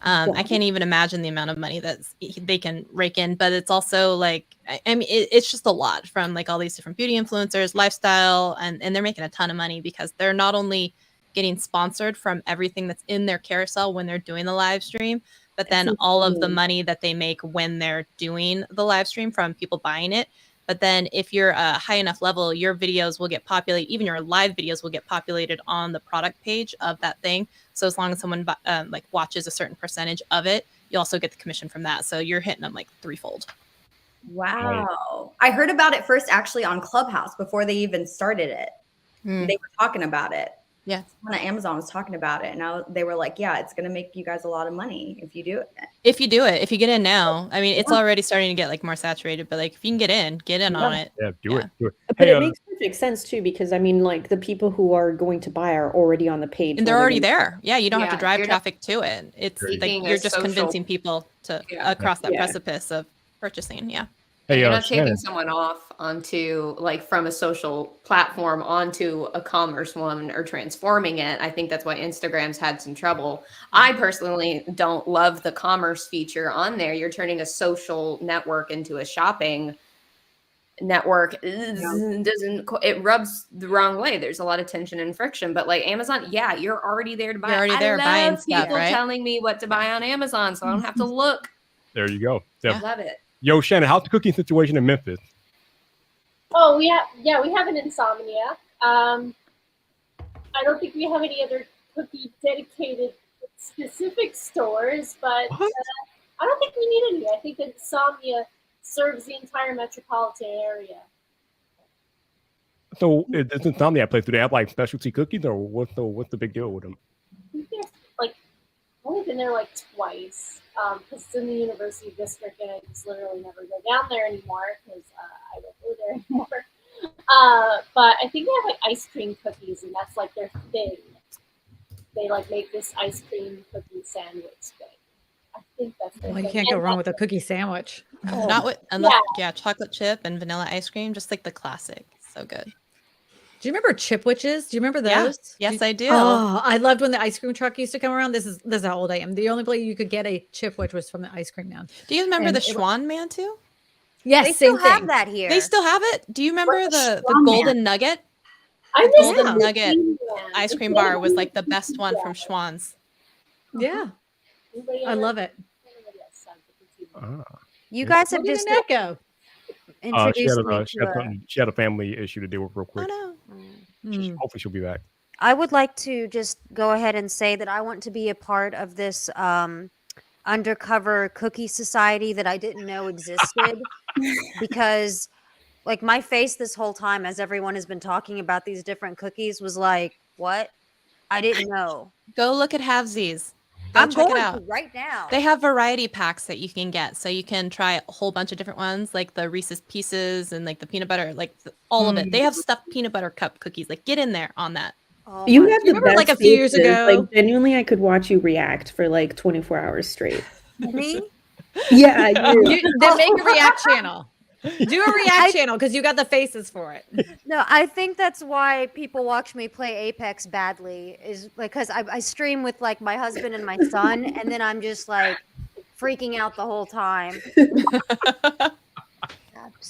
I can't even imagine the amount of money that they can rake in, but it's also like, I mean, it's just a lot from like all these different beauty influencers, lifestyle, and they're making a ton of money because they're not only getting sponsored from everything that's in their carousel when they're doing the live stream, but then all of the money that they make when they're doing the live stream from people buying it. But then if you're a high enough level, your videos will get populated, even your live videos will get populated on the product page of that thing. So as long as someone like watches a certain percentage of it, you also get the commission from that. So you're hitting them like threefold. Wow. I heard about it first actually on Clubhouse before they even started it. They were talking about it. Yeah. Someone at Amazon was talking about it. And they were like, yeah, it's going to make you guys a lot of money if you do it. If you do it, if you get in now, I mean, it's already starting to get like more saturated, but like if you can get in on it. Yeah, do it. But it makes perfect sense too, because I mean, like the people who are going to buy are already on the page. And they're where already gonna- there. Yeah, you don't have to drive you're not traffic to it. It's like seeking a you're just social- convincing people to across that precipice of purchasing. Yeah. Hey, you're not Shannon. taking someone off onto like from a social platform onto a commerce one or transforming it. I think that's why Instagram's had some trouble. I personally don't love the commerce feature on there. You're turning a social network into a shopping network. It rubs the wrong way. There's a lot of tension and friction. But like Amazon, yeah, you're already there to buy. You're already there buying stuff, people right? telling me what to buy on Amazon, so I don't have to look. There you go. Yeah. Love it. Yo, Shannon, how's the cooking situation in Memphis? Oh, we have an Insomnia. I don't think we have any other cookie dedicated specific stores, but I don't think we need any. I think Insomnia serves the entire metropolitan area. So it's Insomnia place. Do they have like specialty cookies, or what's the big deal with them? I think there's like I've only been there like twice because it's in the university district, and I just literally never go down there anymore because I don't go there anymore. But I think they have like ice cream cookies, and that's like their thing. They like make this ice cream cookie sandwich thing. I think that's their Well, you thing. can't go And wrong with a cookie sandwich. Not with unless chocolate chip and vanilla ice cream, just like the classic. So good. Do you remember Chipwiches? Do you remember Yeah. those? Yes, I do. Oh, I loved when the ice cream truck used to come around. This is how old I am. The only place you could get a Chipwich was from the ice cream man. Do you remember And the it Schwan man too? Yes, They same still have thing. that here. They still have it. Do you remember What's a the Schwan golden nugget? I The miss golden the nugget cookie man. ice It's cream like- bar was like the best one from Schwan's. Yeah, Anybody I ever- love it. anybody else have the cookie man? You guys have Where did just that go? introduced me She had a family issue to deal with real quick. Oh no. Mm. Hopefully she'll be back. I would like to just go ahead and say that I want to be a part of this undercover cookie society that I didn't know existed because like my face this whole time as everyone has been talking about these different cookies was like, what? I didn't know. Go look at Halvesies. Go I'm check it going out. to right now. They have variety packs that you can get, so you can try a whole bunch of different ones, like the Reese's Pieces and like the peanut butter, like all of it. They have stuffed peanut butter cup cookies. Like, get in there on that. Oh You my have Do you the remember, best like, a few years faces. ago? Like genuinely, I could watch you react for like 24 hours straight. Me? Yeah, you. Then make a react channel. Do a react channel because you got the faces for it. No, I think that's why people watch me play Apex badly is because I stream with like my husband and my son, and then I'm just like freaking out the whole time.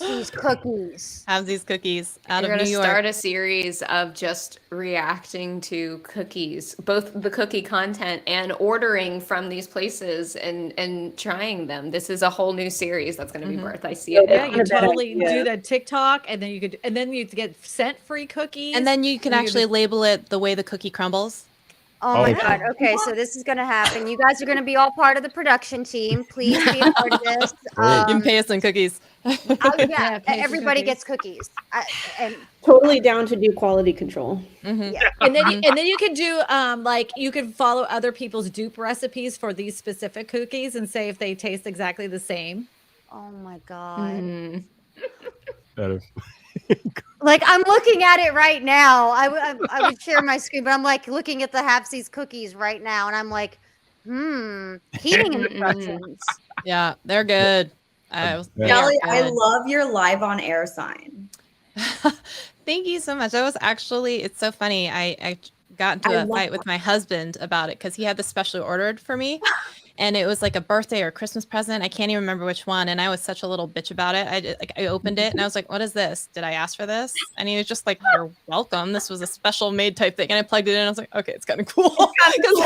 These cookies. Halvesies cookies out You're of gonna New York. start a series of just reacting to cookies, both the cookie content and ordering from these places and trying them. This is a whole new series that's gonna be birthed. I see it. Yeah, now. you Bad totally idea. do the TikTok, and then you get sent free cookies, And then you can and you actually just- label it the way the cookie crumbles. Oh my Oh. god. Okay, so this is gonna happen. You guys are gonna be all part of the production team. Please be a part of this. Great. You can pay us in cookies. Yeah, Yeah, pay for everybody cookies. gets cookies. And Totally down to do quality control. Mhm. yeah. and then you can do like you can follow other people's dupe recipes for these specific cookies and say if they taste exactly the same. Oh my god. Mm. That is- Like I'm looking at it right now. I would share my screen, but I'm like looking at the Hapsies cookies right now, and I'm like, heating instructions. Yeah, they're good. They are Kelly, I good. love your live on air sign. Thank you so much. It's so funny. I got into I a love fight with my husband about it because he had this specially ordered for me. And it was like a birthday or Christmas present. I can't even remember which one. And I was such a little bitch about it. I opened it and I was like, what is this? Did I ask for this? And he was just like, you're welcome. This was a special made type thing. And I plugged it in. And I was like, okay, it's kind of cool. Because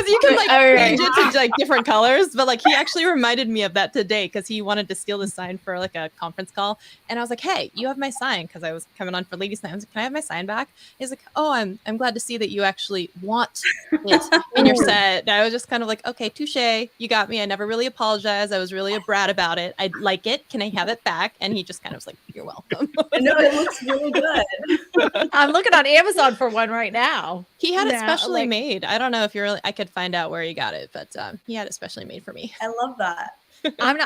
you can like change it to like different colors. But like he actually reminded me of that today because he wanted to steal the sign for like a conference call. And I was like, hey, you have my sign because I was coming on for ladies' night. I was like, can I have my sign back? He's like, oh, I'm glad to see that you actually want it in your set. And I was just kind of like, okay, touche, you got me. I never really apologized. I was really a brat about it. I like it. Can I have it back? And he just kind of was like, you're welcome. No, it looks really good. I'm looking on Amazon for one right now. He had it Yeah, specially like- made. I don't know if I could find out where he got it, but he had it specially made for me. I love that. I'm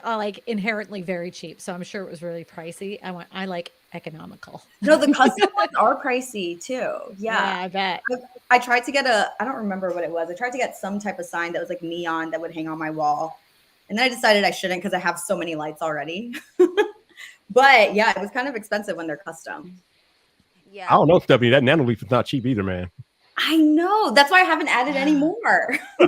like inherently very cheap, so I'm sure it was really pricey. I like economical. No, the custom ones are pricey too. Yeah. I bet. I tried to get I don't remember what it was. I tried to get some type of sign that was like neon that would hang on my wall. And then I decided I shouldn't because I have so many lights already. But yeah, it was kind of expensive when they're custom. Yeah. I don't know, Stephanie. That nanoleaf is not cheap either, man. I know. That's why I haven't added any more. Yeah,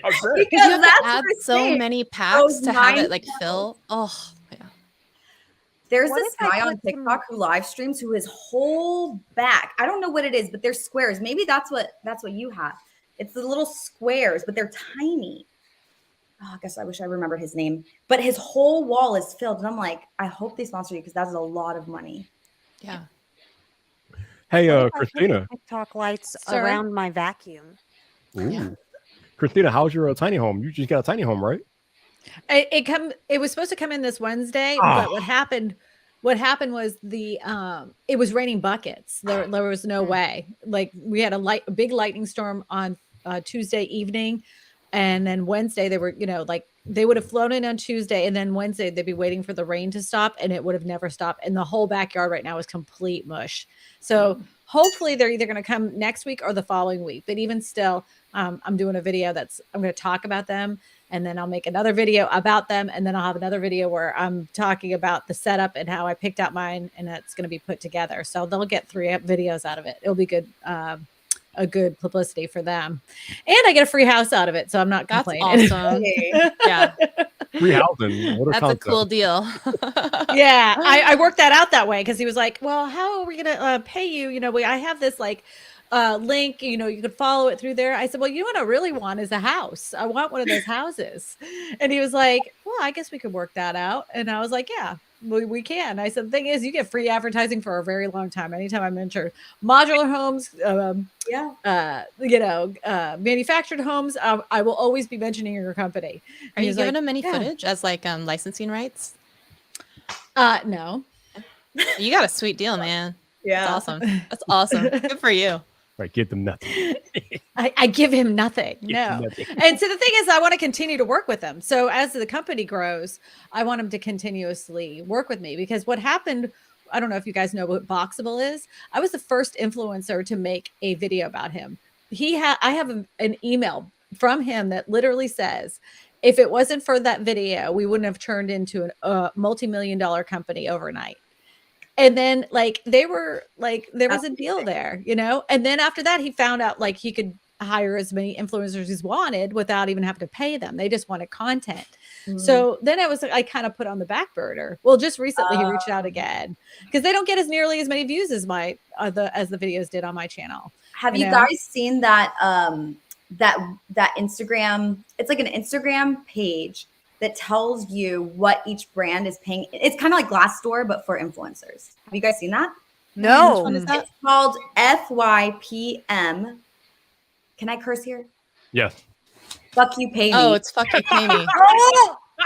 I bet. You Because have to that's add the so thing. many packs Those to have it nine like fill. Oh, yeah. There's What this if I guy on put some- TikTok who live streams who his whole back, I don't know what it is, but they're squares. Maybe that's what you have. It's the little squares, but they're tiny. Oh, I guess I wish I remembered his name. But his whole wall is filled. And I'm like, I hope they sponsor you because that's a lot of money. Yeah. Hey, What if I put Christina. TikTok lights Sorry? around my vacuum. Ooh. Yeah. Christina, how's your tiny home? You just got a tiny home, right? It was supposed to come in this Wednesday, but what happened was it was raining buckets. There was no way. Like we had a big lightning storm on Tuesday evening, and then Wednesday they were, like they would have flown in on Tuesday, and then Wednesday they'd be waiting for the rain to stop, and it would have never stopped. And the whole backyard right now is complete mush. So hopefully they're either going to come next week or the following week. But even still, I'm doing a video I'm going to talk about them, and then I'll make another video about them, and then I'll have another video where I'm talking about the setup and how I picked out mine, and that's going to be put together. So they'll get 3 videos out of it. It'll be good. A good publicity for them, and I get a free house out of it, so I'm not That's complaining. awesome. Hey. Yeah. Free housing. What a That's a concept. cool deal. Yeah, I worked that out that way because he was like, "Well, how are we gonna pay you? I have this like link. You could follow it through there." I said, "Well, what I really want is a house. I want one of those houses." And he was like, "Well, I guess we could work that out." And I was like, "Yeah." We can. I said, the thing is, you get free advertising for a very long time. Anytime I mention modular homes, manufactured homes, I will always be mentioning your company. Are And you he's giving like, him any "Yeah." footage as like licensing rights? No. You got a sweet deal, man. Yeah. That's awesome. That's awesome. Good for you. Right, give them nothing. I give him nothing. Give No. them nothing. And so the thing is, I want to continue to work with him. So as the company grows, I want him to continuously work with me, because what happened, I don't know if you guys know what Boxable is. I was the first influencer to make a video about him. I have an email from him that literally says, if it wasn't for that video, we wouldn't have turned into a multi-million-dollar company overnight. And then like there was a deal there, and then after that he found out like he could hire as many influencers as he wanted without even having to pay them. They just wanted content. So then I kind of put on the back burner. Well, just recently he reached out again, because they don't get as nearly as many views as as the videos did on my channel. Have you guys seen that that Instagram? It's like an Instagram page that tells you what each brand is paying. It's kind of like Glassdoor, but for influencers. Have you guys seen that? No. Which one is that? It's called FYPM. Can I curse here? Yes. Fuck you, pay me. Oh, it's fuck you, pay me.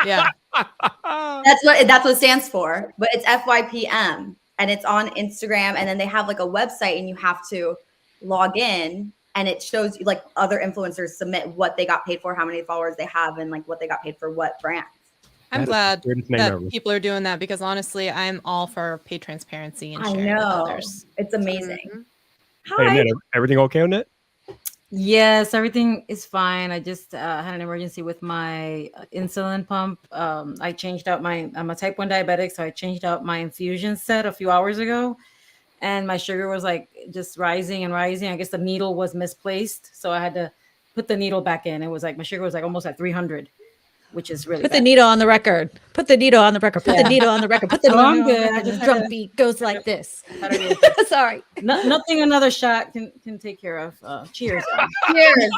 Yeah. That's what it stands for. But it's FYPM, and it's on Instagram. And then they have like a website, and you have to log in, and it shows you like other influencers submit what they got paid for, how many followers they have, and like what they got paid for what brands. I'm That is glad the weirdest name that ever. people are doing that, because honestly, I'm all for paid transparency and I sharing with know. others. It's amazing. Mhm. Hey, Hi. man, everything okay on that? Yes, everything is fine. I just had an emergency with my insulin pump. I changed out I'm a type 1 diabetic, so I changed out my infusion set a few hours ago, and my sugar was like just rising and rising. I guess the needle was misplaced, so I had to put the needle back in. It was like my sugar was like almost at 300, which is really Put the bad. needle on the record. Put the needle on the record. Put the needle on the record. Put the Oh, needle I'm on the good. record. I And just the had drum to- beat goes like this. Had to do it. Sorry. Nothing another shot can take care of. Cheers. Cheers.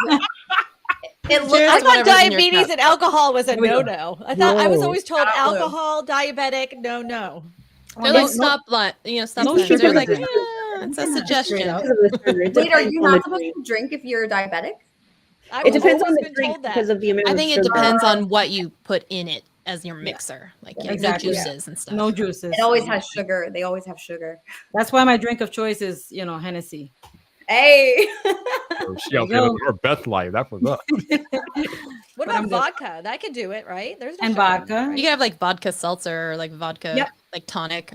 It looks Cheers I to thought whatever's in your diabetes cup. and alcohol was a Here we go. no-no. I thought I was No. always told Not blue. alcohol, diabetic, no. They're like stop signs. no They're sugar like, drink. it's a suggestion. up. Wait, are you not supposed to drink if you're diabetic? I've It depends on always the been drink told that. because of the amount I of think it sugar. depends on what you put in it as your mixer. Like Exactly. no juices and stuff. No juices. It always has sugar. They always have sugar. That's why my drink of choice is, Hennessy. Hey. Or she out there living her best life. That was up. What I'm about good. vodka? That could do it, right? There's no And sugar in vodka. it, You right? can have like vodka seltzer or like vodka, Yep. like tonic.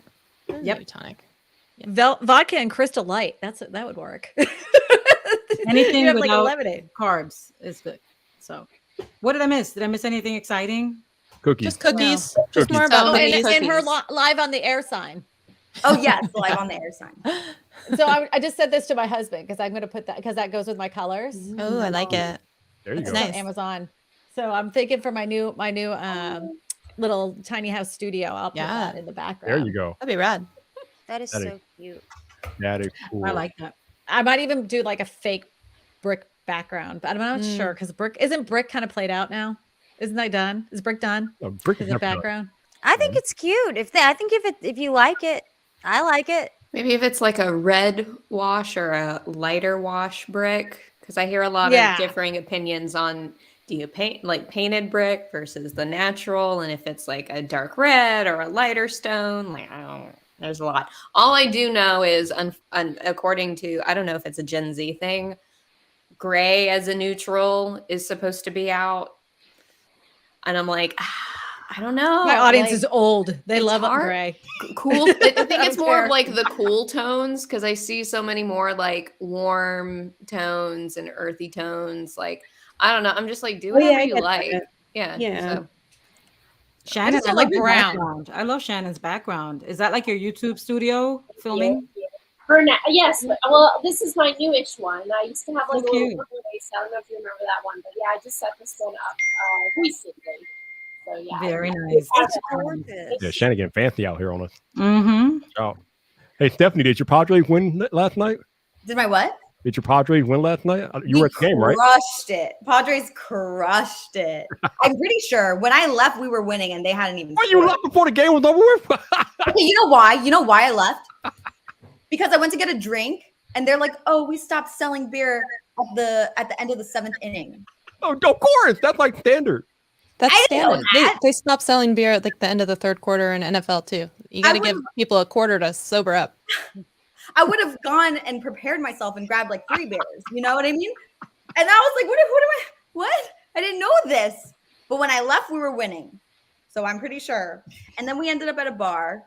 Yep. Maybe tonic. Vodka and Crystal Light. That would work. Anything you have like a without lemonade. carbs is good. So, what did I miss? Did I miss anything exciting? Cookies. Just cookies. No. Just more Cookies. about Oh, cookies. and her live on the air sign. Oh yes, live on the air sign. So I just said this to my husband because I'm going to put that because that goes with my colors. Oh, I like it. There you It's go. on Nice. Amazon. So I'm thinking for my new little tiny house studio, I'll put Yeah. that in the background. There you go. That'd be rad. That is That is- so cute. That is cool. I like that. I might even do like a fake brick background, but I'm not Mm. sure because isn't brick kind of played out now? Isn't that done? Is brick done? Brick Is is it never done. background? I think it's cute. I think if you like it, I like it. Maybe if it's like a red wash or a lighter wash brick, because I hear a lot Yeah. of differing opinions on do you paint like painted brick versus the natural, and if it's like a dark red or a lighter stone, like I don't. There's a lot. All I do know is, according to I don't know if it's a Gen Z thing, gray as a neutral is supposed to be out, and I'm like, I don't know. My audience like, is old. They it's love hard. gray. cool. I think I it's don't more care. of like the cool tones because I see so many more like warm tones and earthy tones. Like I don't know. I'm just like do Oh, yeah, whatever I you get like. that. Yeah. Yeah. So. Shannon, just don't like your brown. background. I love Shannon's background. Is that like your YouTube studio filming? For now, yes. Well, this is my newish one. I used to have like So a little cute. place. I don't know if you remember that one, but yeah, I just set this one up recently. So yeah. Very nice. It's gorgeous. Yeah, Shannon getting fancy out here on us. Mm-hmm. Oh. Hey, Stephanie, did your Padres win last night? Did my what? Did your Padres win last night? You We were at the game, right? crushed it. Padres crushed it. I'm pretty sure when I left, we were winning and they hadn't even. Why you left before the game was over with? Okay, you know why? You know why I left? Because I went to get a drink and they're like, "Oh, we stopped selling beer at the end of the 7th inning." Oh, of course. That's like standard. That's I didn't know standard. that. They stopped selling beer at like the end of the third quarter in NFL too. You got to give people a quarter to sober up. I would have gone and prepared myself and grabbed like 3 beers. You know what I mean? And I was like, what? I didn't know this. But when I left, we were winning. So I'm pretty sure. And then we ended up at a bar.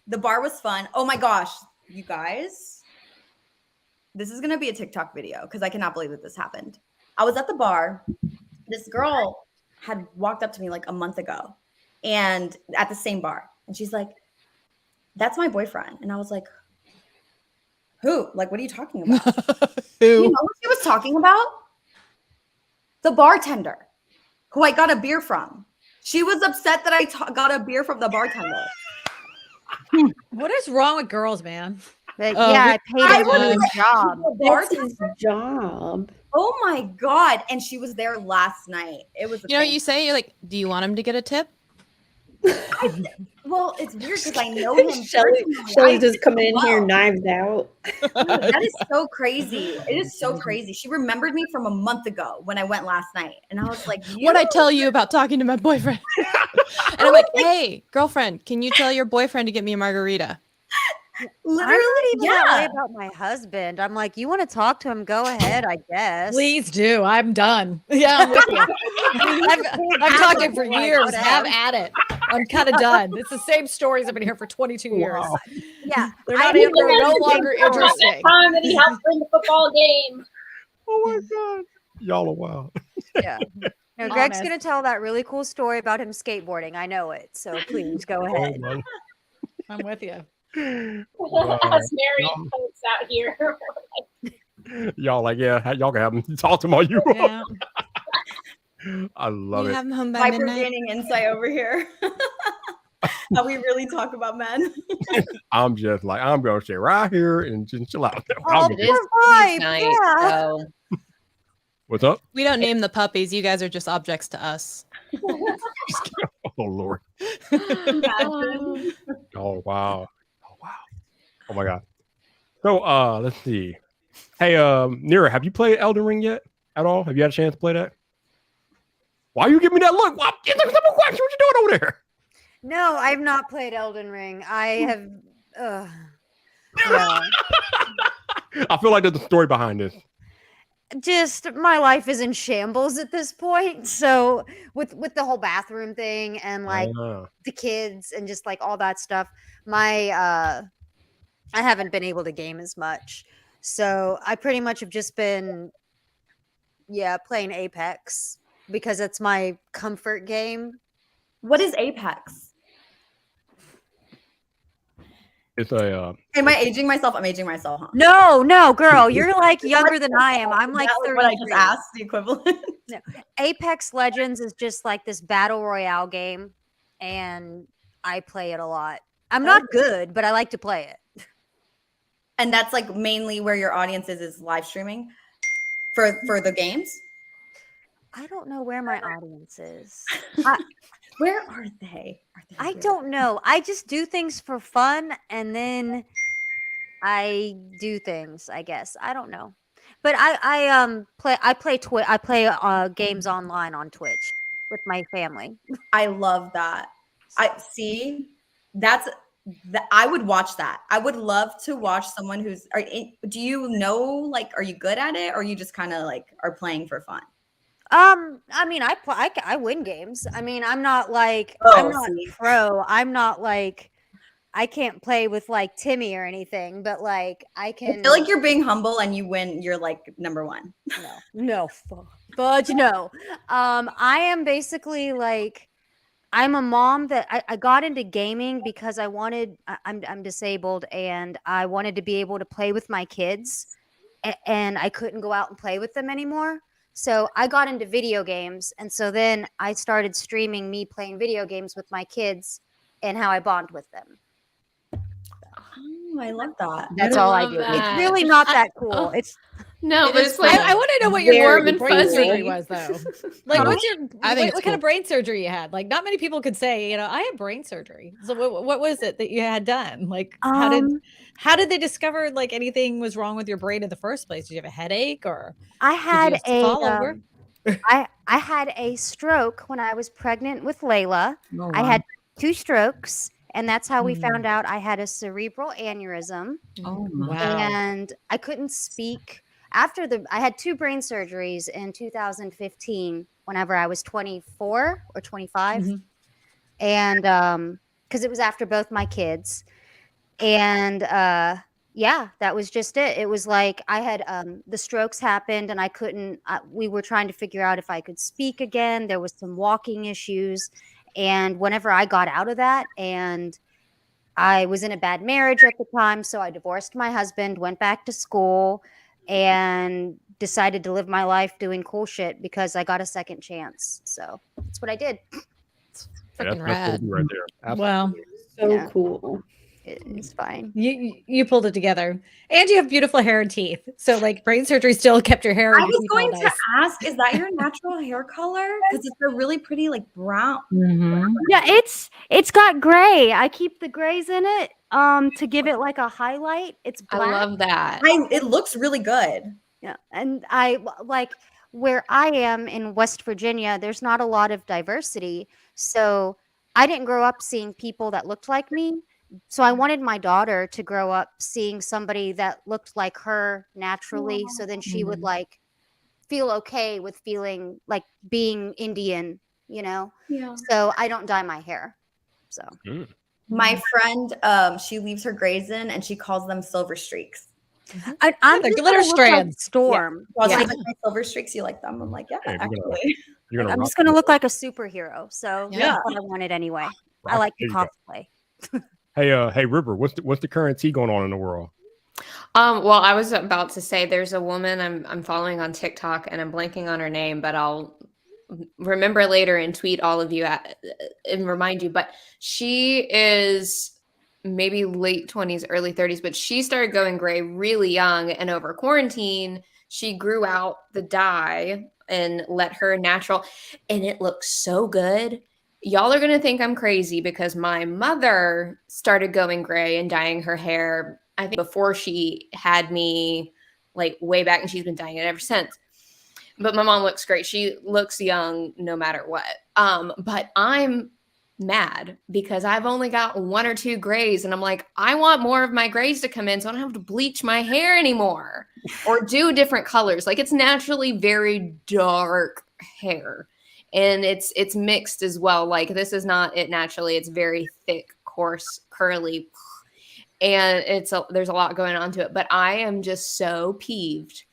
The bar was fun. Oh my gosh, you guys. This is going to be a TikTok video because I cannot believe that this happened. I was at the bar. This girl had walked up to me like a month ago and at the same bar. And she's like, "That's my boyfriend." And I was like, "Who? Like, what are you talking about?" Who? You know what she was talking about? The bartender who I got a beer from. She was upset that I got a beer from the bartender. What is wrong with girls, man? But Oh, yeah, we- I paid him for was his like, job. The That's bartender? his job. Oh my God. And she was there last night. It was, You know what you say? You're like, do you want him to get a tip? well, it's weird because I know him. Shelly personally. I just come do in here, well. knives out. Dude, that is so crazy. It is so crazy. She remembered me from a month ago when I went last night. And I was like, What'd I tell you about talking to my boyfriend? And I'm like, hey, girlfriend, can you tell your boyfriend to get me a margarita? Literally, I'm not even that way yeah. about my husband. I'm like, you want to talk to him? Go ahead, I guess. Please do. I'm done. Yeah, I'm with you. I've talked to him for Like, years. Have whatever. at it. I'm kind of done. It's the same stories. I've been here for 22 years. Wow. Yeah, They're I not mean, they're no longer About that interesting. time that he helped win the football game. Oh my God. Y'all are wild. yeah. No, Greg's Honest. gonna tell that really cool story about him skateboarding. I know it. So please go Oh, ahead. my. I'm with you. Wow. Us married folks out here. Y'all like, yeah, y'all can have them. Talk to them all you want. Yeah. I love You it. have him home by Viper midnight. gaining insight over here. How we really talk about men. I'm just like, I'm going to stay right here and just chill out. Oh, I'll poor be- Vibe, night. yeah. So What's up? We don't name the puppies. You guys are just objects to us. Oh, Lord. Imagine. Oh, wow. Oh, wow. Oh, my God. So, let's see. Hey, Nira, have you played Elden Ring yet at all? Have you had a chance to play that? Why are you giving me that look? Why, get the simple question. What you doing over there? No, I've not played Elden Ring. I have. No. I feel like there's a story behind this. Just my life is in shambles at this point. So with the whole bathroom thing and like the kids and just like all that stuff, my I haven't been able to game as much. So I pretty much have just been playing Apex because it's my comfort game. What is Apex? It's a Am I aging myself? I'm aging myself, huh? No, girl, you're like younger than I am. I'm like Is that what I just 33. asked, the equivalent. Apex Legends is just like this battle royale game, and I play it a lot. I'm not good, but I like to play it. And that's like mainly where your audience is live streaming for the games. I don't know where my audience is. Where are they? I don't know. I just do things for fun, and then I do things. I guess I don't know, but I play games online on Twitch with my family. I love that. I see. I would watch that. I would love to watch someone who's. Do you know? Like, are you good at it, or you just kind of like are playing for fun? I mean, I win games. I mean, I'm not like I'm not pro. I'm not like I can't play with like Timmy or anything, but like I can. I feel like you're being humble and you win. You're like number one. No, fudge, no. I am basically like I'm a mom that I got into gaming because I'm disabled and I wanted to be able to play with my kids, and I couldn't go out and play with them anymore. So I got into video games, and so then I started streaming me playing video games with my kids and how I bond with them. Oh, I love that. That's I all I love do. It's that. really not that cool. Oh. It's No, It but is it's like I want to know what your Very brain cool. surgery was, though. Like, Huh? what's your I think what it's kind of cool. brain surgery you had? Like, not many people could say, I had brain surgery. So, what was it that you had done? Like, how did they discover like anything was wrong with your brain in the first place? Did you have a headache, or I did you had just a fall over? I had a stroke when I was pregnant with Layla. Oh, I wow. had 2 strokes, and that's how we Mm. found out I had a cerebral aneurysm, Oh, my. Wow. and I couldn't speak after I had 2 brain surgeries in 2015 whenever I was 24 or 25. Mhm. And because it was after both my kids. And yeah, that was just it. It was like I had the strokes happened and I couldn't we were trying to figure out if I could speak again. There was some walking issues, and whenever I got out of that, and I was in a bad marriage at the time, so I divorced my husband, went back to school, and decided to live my life doing cool shit because I got a second chance. So that's what I did. Freaking That's rad. cool right there. Well, So Yeah. cool. It's fine. you pulled it together, and you have beautiful hair and teeth. So, like, brain surgery still kept your hair I and your was teeth all going to nice. ask, is that your natural hair color? Because it's a really pretty, like brown. Mhm. Yeah, it's got gray. I keep the grays in it to give it like a highlight. It's I black. love that. It looks really good. Yeah, and like where I am in West Virginia, there's not a lot of diversity. So I didn't grow up seeing people that looked like me. So I wanted my daughter to grow up seeing somebody that looked like her naturally. So then she would Mhm. like feel okay with feeling like being Indian, Yeah. So I don't dye my hair. So My friend, she leaves her grays in and she calls them silver streaks. I'm the just glitter gonna look like strands. Storm. So I was Yeah. like, my silver streaks, you like them? I'm like, yeah, Hey, actually. You're gonna I'm rock just gonna it. look like a superhero. So Yeah. that's what I wanted anyway. I Rock like it. to There you go. cosplay. Hey, River, what's the current tea going on in the world? Well, I was about to say there's a woman I'm following on TikTok and I'm blanking on her name, but I'll remember later and tweet all of you and remind you. But she is maybe late 20s, early 30s, but she started going gray really young, and over quarantine, she grew out the dye and let her natural, and it looks so good. Y'all are going to think I'm crazy because my mother started going gray and dyeing her hair, I think before she had me, like way back, and she's been dyeing it ever since. But my mom looks great. She looks young no matter what. But I'm mad because I've only got 1 or 2 grays, and I'm like, I want more of my grays to come in so I don't have to bleach my hair anymore or do different colors. Like, it's naturally very dark hair, and it's mixed as well. Like, this is not it naturally. It's very thick, coarse, curly, and there's a lot going on to it. But I am just so peeved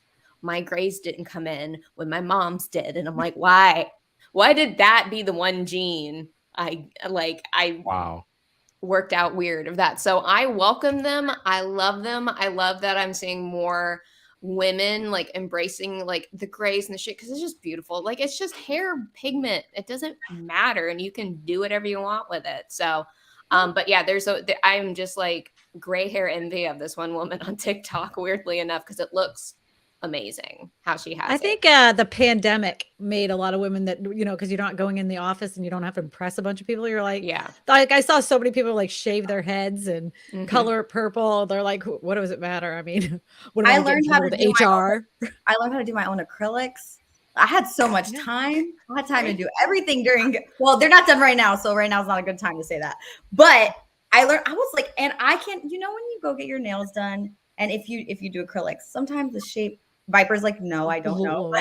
my grays didn't come in when my mom's did, and I'm like, why did that be the one gene I Wow. worked out weird of that? So I welcome them. I love them. I love that I'm seeing more women like embracing like the grays and the shit, because it's just beautiful. Like, it's just hair pigment. It doesn't matter, and you can do whatever you want with it. So but yeah, I'm just like gray hair envy of this one woman on TikTok, weirdly enough, because it looks amazing how she has I think the pandemic made a lot of women that, because you're not going in the office and you don't have to impress a bunch of people. You're like, Yeah. Like, I saw so many people like shave their heads and Mhm. color it purple. They're like, what does it matter? I mean, what am I I gonna get in learned how trouble to with do my HR? I learned how to do my own acrylics. I had so much time. I had time to do everything well, they're not done right now. So right now is not a good time to say that. But I was like, and I can, when you go get your nails done, and if you do acrylics, sometimes the shape, Viper's like, no, I don't know.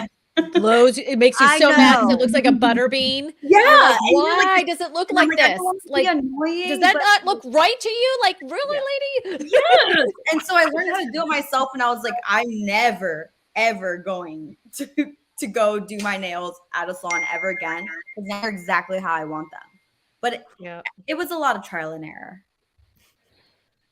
Blows. It makes you I so mad because know. it looks like a butter bean. Yeah. You're like, and you're why like, does it look and I'm like I this? don't want to be Like, annoying, does that but- not look right to you? Like, really, lady? Yes. And so I learned how to do it myself, and I was like, I'm never, ever going to go do my nails at a salon ever again, because they're exactly how I want them. But it was a lot of trial and error.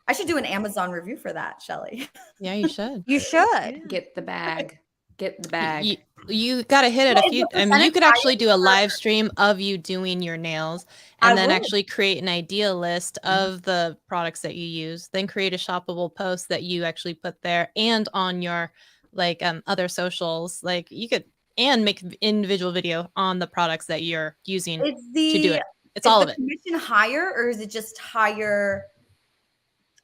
I should do an Amazon review for that, Shelly. Yeah, you should. You should. Get the bag. Get the bag. You got to hit it What a is few. the I mean, you percentage could actually do a higher? live stream of you doing your nails, I and then would. actually create an idea list of the products that you use. Then create a shoppable post that you actually put there, and on your like other socials. Like you could and make individual video on the products that you're using Is to do the it. It's is all the of it. commission higher or is it just higher?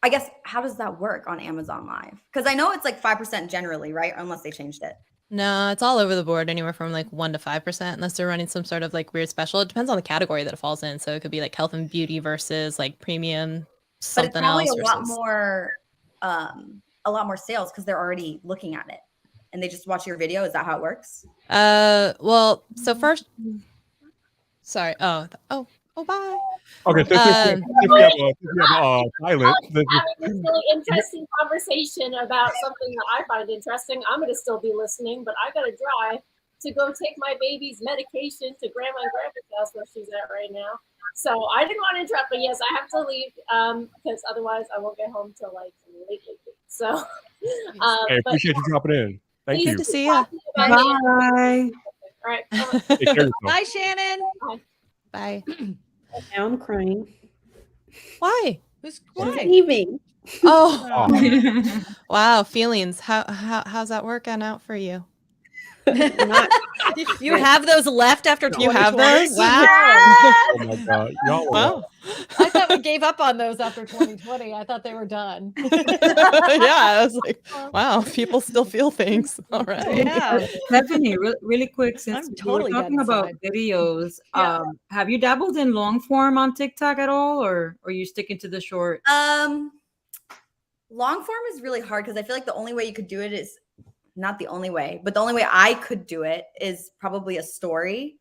I guess how does that work on Amazon Live? Because I know it's like 5% generally, right? Unless they changed it. No, it's all over the board, anywhere from like 1% to 5%, unless they're running some sort of like weird special. It depends on the category that it falls in. So it could be like health and beauty versus like premium But it's something probably else a lot versus. more sales because they're already looking at it and they just watch your video. Is that how it works? Well, so first, sorry. Oh, bye. Okay, since Um, we have a pilot, Having this really interesting conversation about something that I find interesting. I'm going to still be listening, but I got to drive to go take my baby's medication to Grandma and Grandpa's house where she's at right now. So I didn't want to interrupt, but yes, I have to leave because otherwise I won't get home till like late. So, I appreciate you dropping in. Thank you. Good to see you. Bye. All right. Take care of yourself. Bye, Shannon. Bye. Now I'm crying. Why? Who's She's why? leaving. Oh, wow. Feelings. How's that working out for you? Not You have those left after 2020? You have those? Wow. Oh my God, y'all are Wow. I thought we gave up on those after 2020. I thought they were done. Yeah, I was like, wow, people still feel things. All right. Yeah. Stephanie, really quick, since I'm we totally were dead talking about inside. videos, Yeah. have you dabbled in long form on TikTok at all, or are you sticking to the short? Long form is really hard because I feel like the only way you could do it is not the only way, but the only way I could do it is probably a story.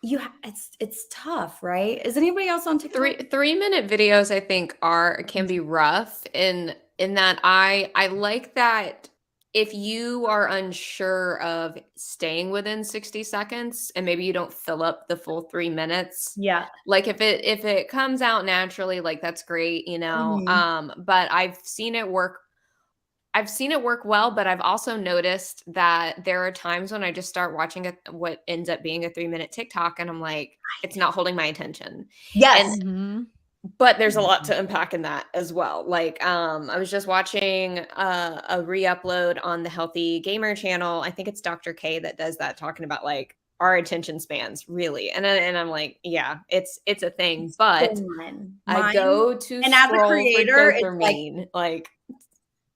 It's tough, right? Is anybody else on TikTok? 3 minute videos I think can be rough in that I like that if you are unsure of staying within 60 seconds and maybe you don't fill up the full 3 minutes. Yeah. Like if it comes out naturally, like that's great, you know. But I've seen it work well, but I've also noticed that there are times when I just start watching what ends up being a 3 minute TikTok and I'm like, it's not holding my attention. Yes. And but there's a lot to unpack in that as well. Like I was just watching a re-upload on the Healthy Gamer channel. I think it's Dr. K that does that, talking about like our attention spans really. And I'm like, yeah, it's a thing. But I go to and as a scroll creator, for dopamine, like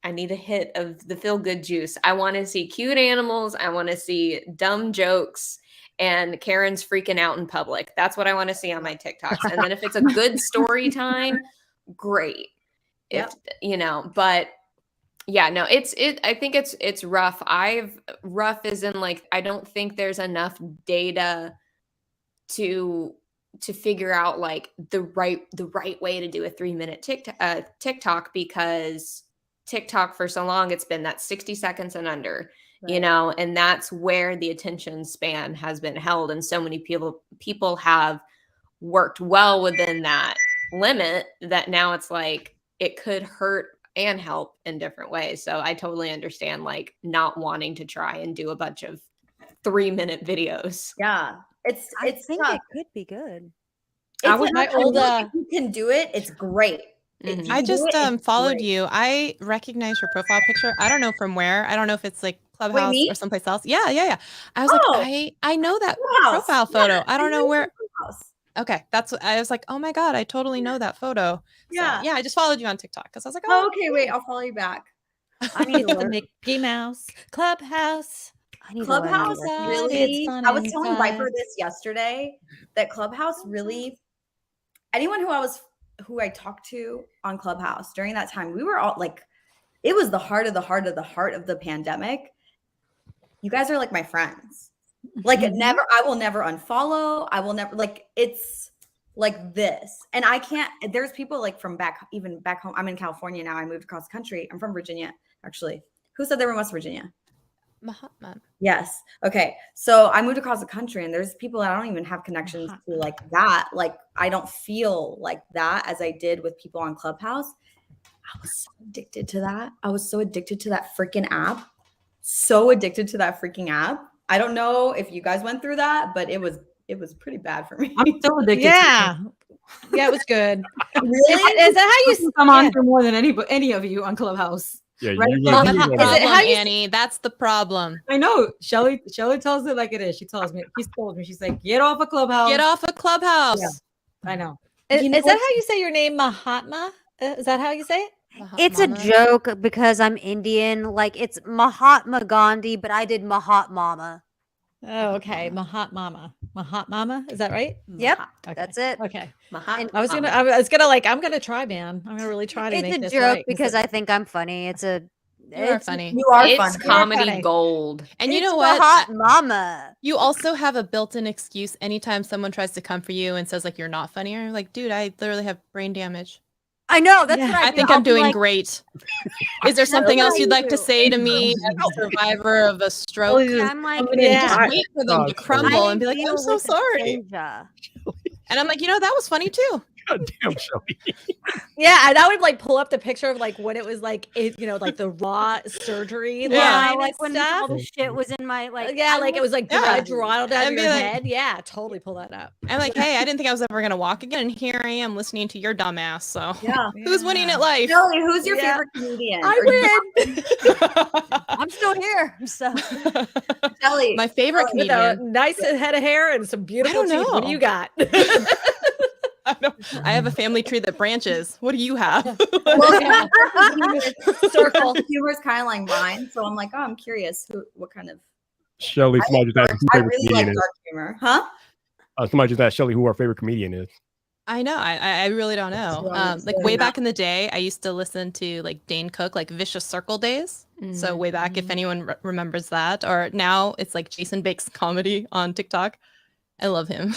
I need a hit of the feel good juice. I want to see cute animals. I want to see dumb jokes and Karen's freaking out in public. That's what I want to see on my TikToks. And then if it's a good story time, great. Yep. But yeah, no, I think it's rough. Rough is in like, I don't think there's enough data to figure out like the right way to do a 3 minute TikTok, because TikTok for so long, it's been that 60 seconds and under, and that's where the attention span has been held. And so many people have worked well within that limit that now it's like, it could hurt and help in different ways. So I totally understand like not wanting to try and do a bunch of 3 minute videos. Yeah. I think tough. it could be good. My old you can do it. It's great. Mhm. I just followed you. I recognize your profile picture. I don't know from where. I don't know if it's like Clubhouse me? or someplace else. Yeah. I was like, I know that Clubhouse. profile photo. Yeah, I don't know where. Clubhouse. Okay, that's what I was like. Oh my God, I totally know that photo. Yeah. So, yeah. I just followed you on TikTok because I was like, Oh, okay. Wait, I'll follow you back. I need to It's the learn. Mickey Mouse Clubhouse. I need to learn how to Clubhouse work it. really. It's fun I was telling inside. Viper this yesterday that Clubhouse really. Anyone who I talked to on Clubhouse during that time, we were all like, it was the heart of the pandemic. You guys are like my friends. Like I will never unfollow. I will never it's like this. And I can't, there's people like from even back home. I'm in California now. I moved across the country. I'm from Virginia, actually. Who said they were in West Virginia? Mahatma. Yes. Okay. So I moved across the country and there's people that I don't even have connections to like that. Like I don't feel like that as I did with people on Clubhouse. I was so addicted to that. I was so addicted to that freaking app. so addicted to that freaking app. I don't know if you guys went through that, but it was pretty bad for me. I'm still addicted. Yeah. Yeah, it was good. Really? Is that how you I'm on for more than any of you on Clubhouse. Yeah, Right? you That's were- the you were- Is it Problem, how you- Annie. That's the problem. I know. Shelly tells it like it is. She tells me. She's told me. She's like, get off of Clubhouse. Get off a Clubhouse. Yeah. I know. Is, You know is that how you say your name, Mahatma? Is that how you say it? It's a Mahatma. joke because I'm Indian. Like it's Mahatma Gandhi, but I did Mahat Mama. Oh, okay. Mahatma. Mahatma. Is that right? Yep, Okay. that's it. Okay. Mahat- I was gonna try, man. I'm gonna really try to It's make a this joke right, 'cause because it- I think I'm funny. It's a. You are It's funny. You are It's fun. comedy funny. gold. And you it's know what? Mahat Mama. You also have a built-in excuse anytime someone tries to come for you and says like you're not funny. You're like, dude, I literally have brain damage. I know. That's Yeah. what I, I do. think I'll I'm be doing like, great. Is there something else you'd like to do. say to me as a survivor of a stroke? I'm like, Yeah. Just wait for them to crumble I and be like, deal I'm so with sorry. aphasia. And I'm like, that was funny too. God damn, Shelly. Yeah, and I would like pull up the picture of like when it was like like the raw surgery. Yeah, line like and when stuff. all the shit was in my like. Yeah, I like it would- was like Yeah. blood drawn down And be your like- head. Yeah, totally pull that up. I'm like, hey, I didn't think I was ever gonna walk again, and here I am listening to your dumbass. So Yeah. who's winning at life? Shelly, who's your Yeah. favorite comedian? I Or win. I'm still here. So Shelly. My favorite With a comedian. nice head of hair and some beautiful don't teeth. What do know. you got? I have a family tree that branches. What do you have? Well, Circle. humor is kind of like mine, so I'm like, oh, I'm curious what kind of. Shelly, somebody just asked who I favorite really like comedian is. dark humor, huh? Somebody just asked Shelly who our favorite comedian is. I know. I really don't know. Like way back in the day, I used to listen to like Dane Cook, like Vicious Circle days. So way back, if anyone remembers that, or now it's like Jason Bakes comedy on TikTok. I love him.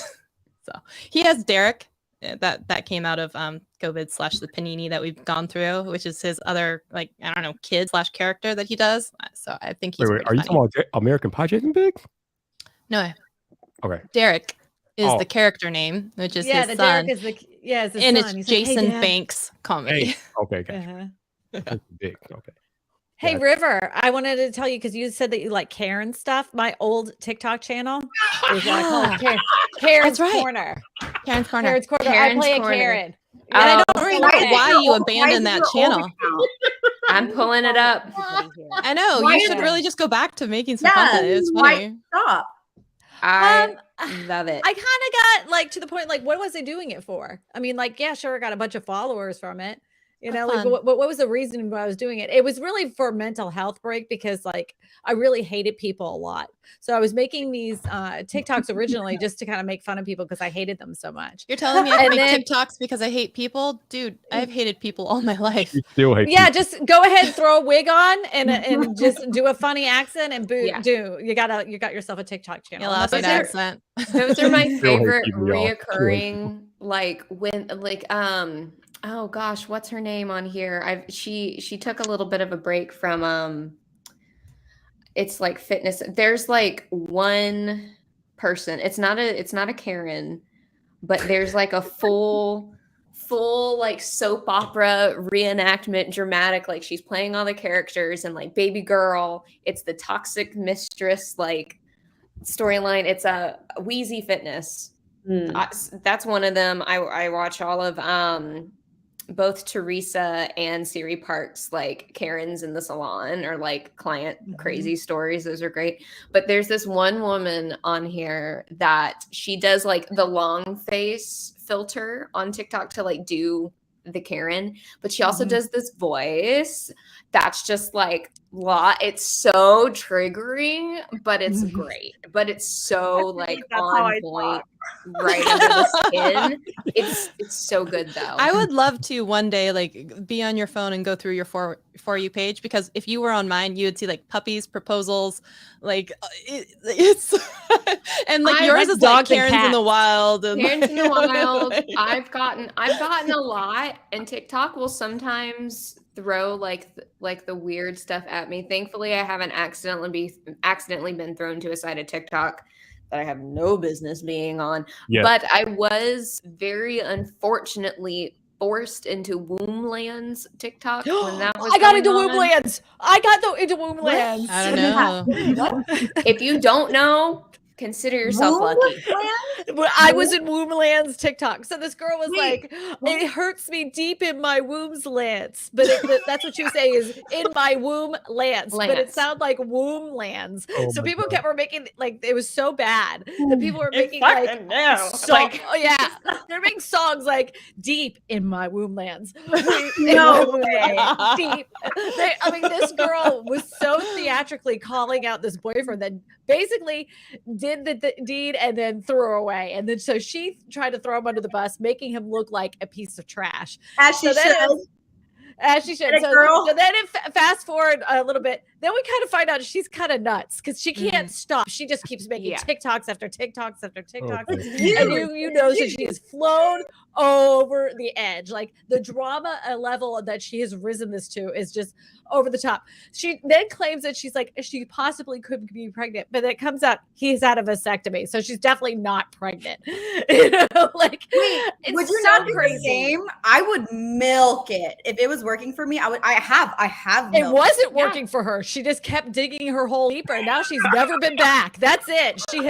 So he has Derek that came out of COVID / the panini that we've gone through, which is his other like I don't know kid / character that he does. So I think he's Wait, pretty are you funny. talking about American Pie Jason Biggs? No, Okay. Derek is Oh. the character name, which is Yeah, his the son, Derek is the his and son. it's He's like, "Hey, Jason Dad." Banks comedy. Hey. Okay. Gotcha. Uh-huh. Big. Okay. Hey Gotcha. River, I wanted to tell you because you said that you like Karen stuff. My old TikTok channel is called Karen's That's right. Corner. Karen's Corner. Karen's Corner. Karen's I play Corner. a Karen. And I Oh, don't really know Why is why your you old- abandoned why is that your old channel. account? I'm pulling it up. I know Why you is should it? really just go back to making some Yeah, content. It's why funny. stop? I love it. I kind of got like to the point like what was I doing it for? I mean, like yeah, sure, I got a bunch of followers from it. You know, like fun. what was the reason why I was doing it? It was really for mental health break because like I really hated people a lot. So I was making these TikToks originally just to kind of make fun of people because I hated them so much. You're telling me I can And make then- TikToks because I hate people, dude? I've hated people all my life. You still hate Yeah, people. just go ahead, throw a wig on, and just do a funny accent, and Yeah. you got yourself a TikTok channel. You lost Unless an it's your- accent. Those are my Still hate favorite people, y'all. Still hate reoccurring like when like oh gosh, what's her name on here? She took a little bit of a break from it's like fitness. There's like one person. It's not a Karen, but there's like a full like soap opera reenactment dramatic, like she's playing all the characters and like baby girl, it's the toxic mistress like storyline. It's a Wheezy Fitness. That's one of them. I watch all of both Teresa and Siri Parks, like Karen's in the salon or like client crazy stories. Those are great. But there's this one woman on here that she does like the long face filter on TikTok to like do the Karen, but she also does this voice that's just like it's so triggering, but it's great. But it's so like on point, right under the skin. It's so good though. I would love to one day like be on your phone and go through your for you page, because if you were on mine, you would see like puppies, proposals, like it's and like yours is like dogs and Karen's in the cats. wild. And Karen's in the wild. like- I've gotten a lot, and TikTok will sometimes throw like the weird stuff at me. Thankfully, I haven't accidentally been thrown to a side of TikTok that I have no business being on. Yes. But I was very unfortunately forced into Womblands TikTok when that was I got going into on. Womblands. I got into Womblands. I don't know. If you don't know, consider yourself lucky. I was in Womblands TikTok. So this girl was Wait, like, it hurts me deep in my womb's lands. But that's what she was saying is in my womb lands. But it Lance. sounded like womb lands. Oh So my people God. kept making like it was so bad that people were It's making like fucking now. like oh yeah. They're making songs like deep in my womb lands. No way. Deep. I mean, this girl was so theatrically calling out this boyfriend that basically did the deed and then threw her away. And then so she tried to throw him under the bus, making him look like a piece of trash. As she So then should. as she should. Get it, So, girl. so then fast forward a little bit, then we kind of find out she's kind of nuts because she can't stop. She just keeps making Yeah. TikToks after TikToks after TikToks. Okay. And you know that she has flown over the edge. Like the drama level that she has risen this to is just over the top. She then claims that she's like, she possibly could be pregnant, but it comes out he's had a vasectomy. So she's definitely not pregnant. You know, like it's Would you so not do the crazy. same? I would milk it. If it was working for me, I would. I have It milked wasn't working for her. She just kept digging her hole deeper, and now she's never been back. That's it. She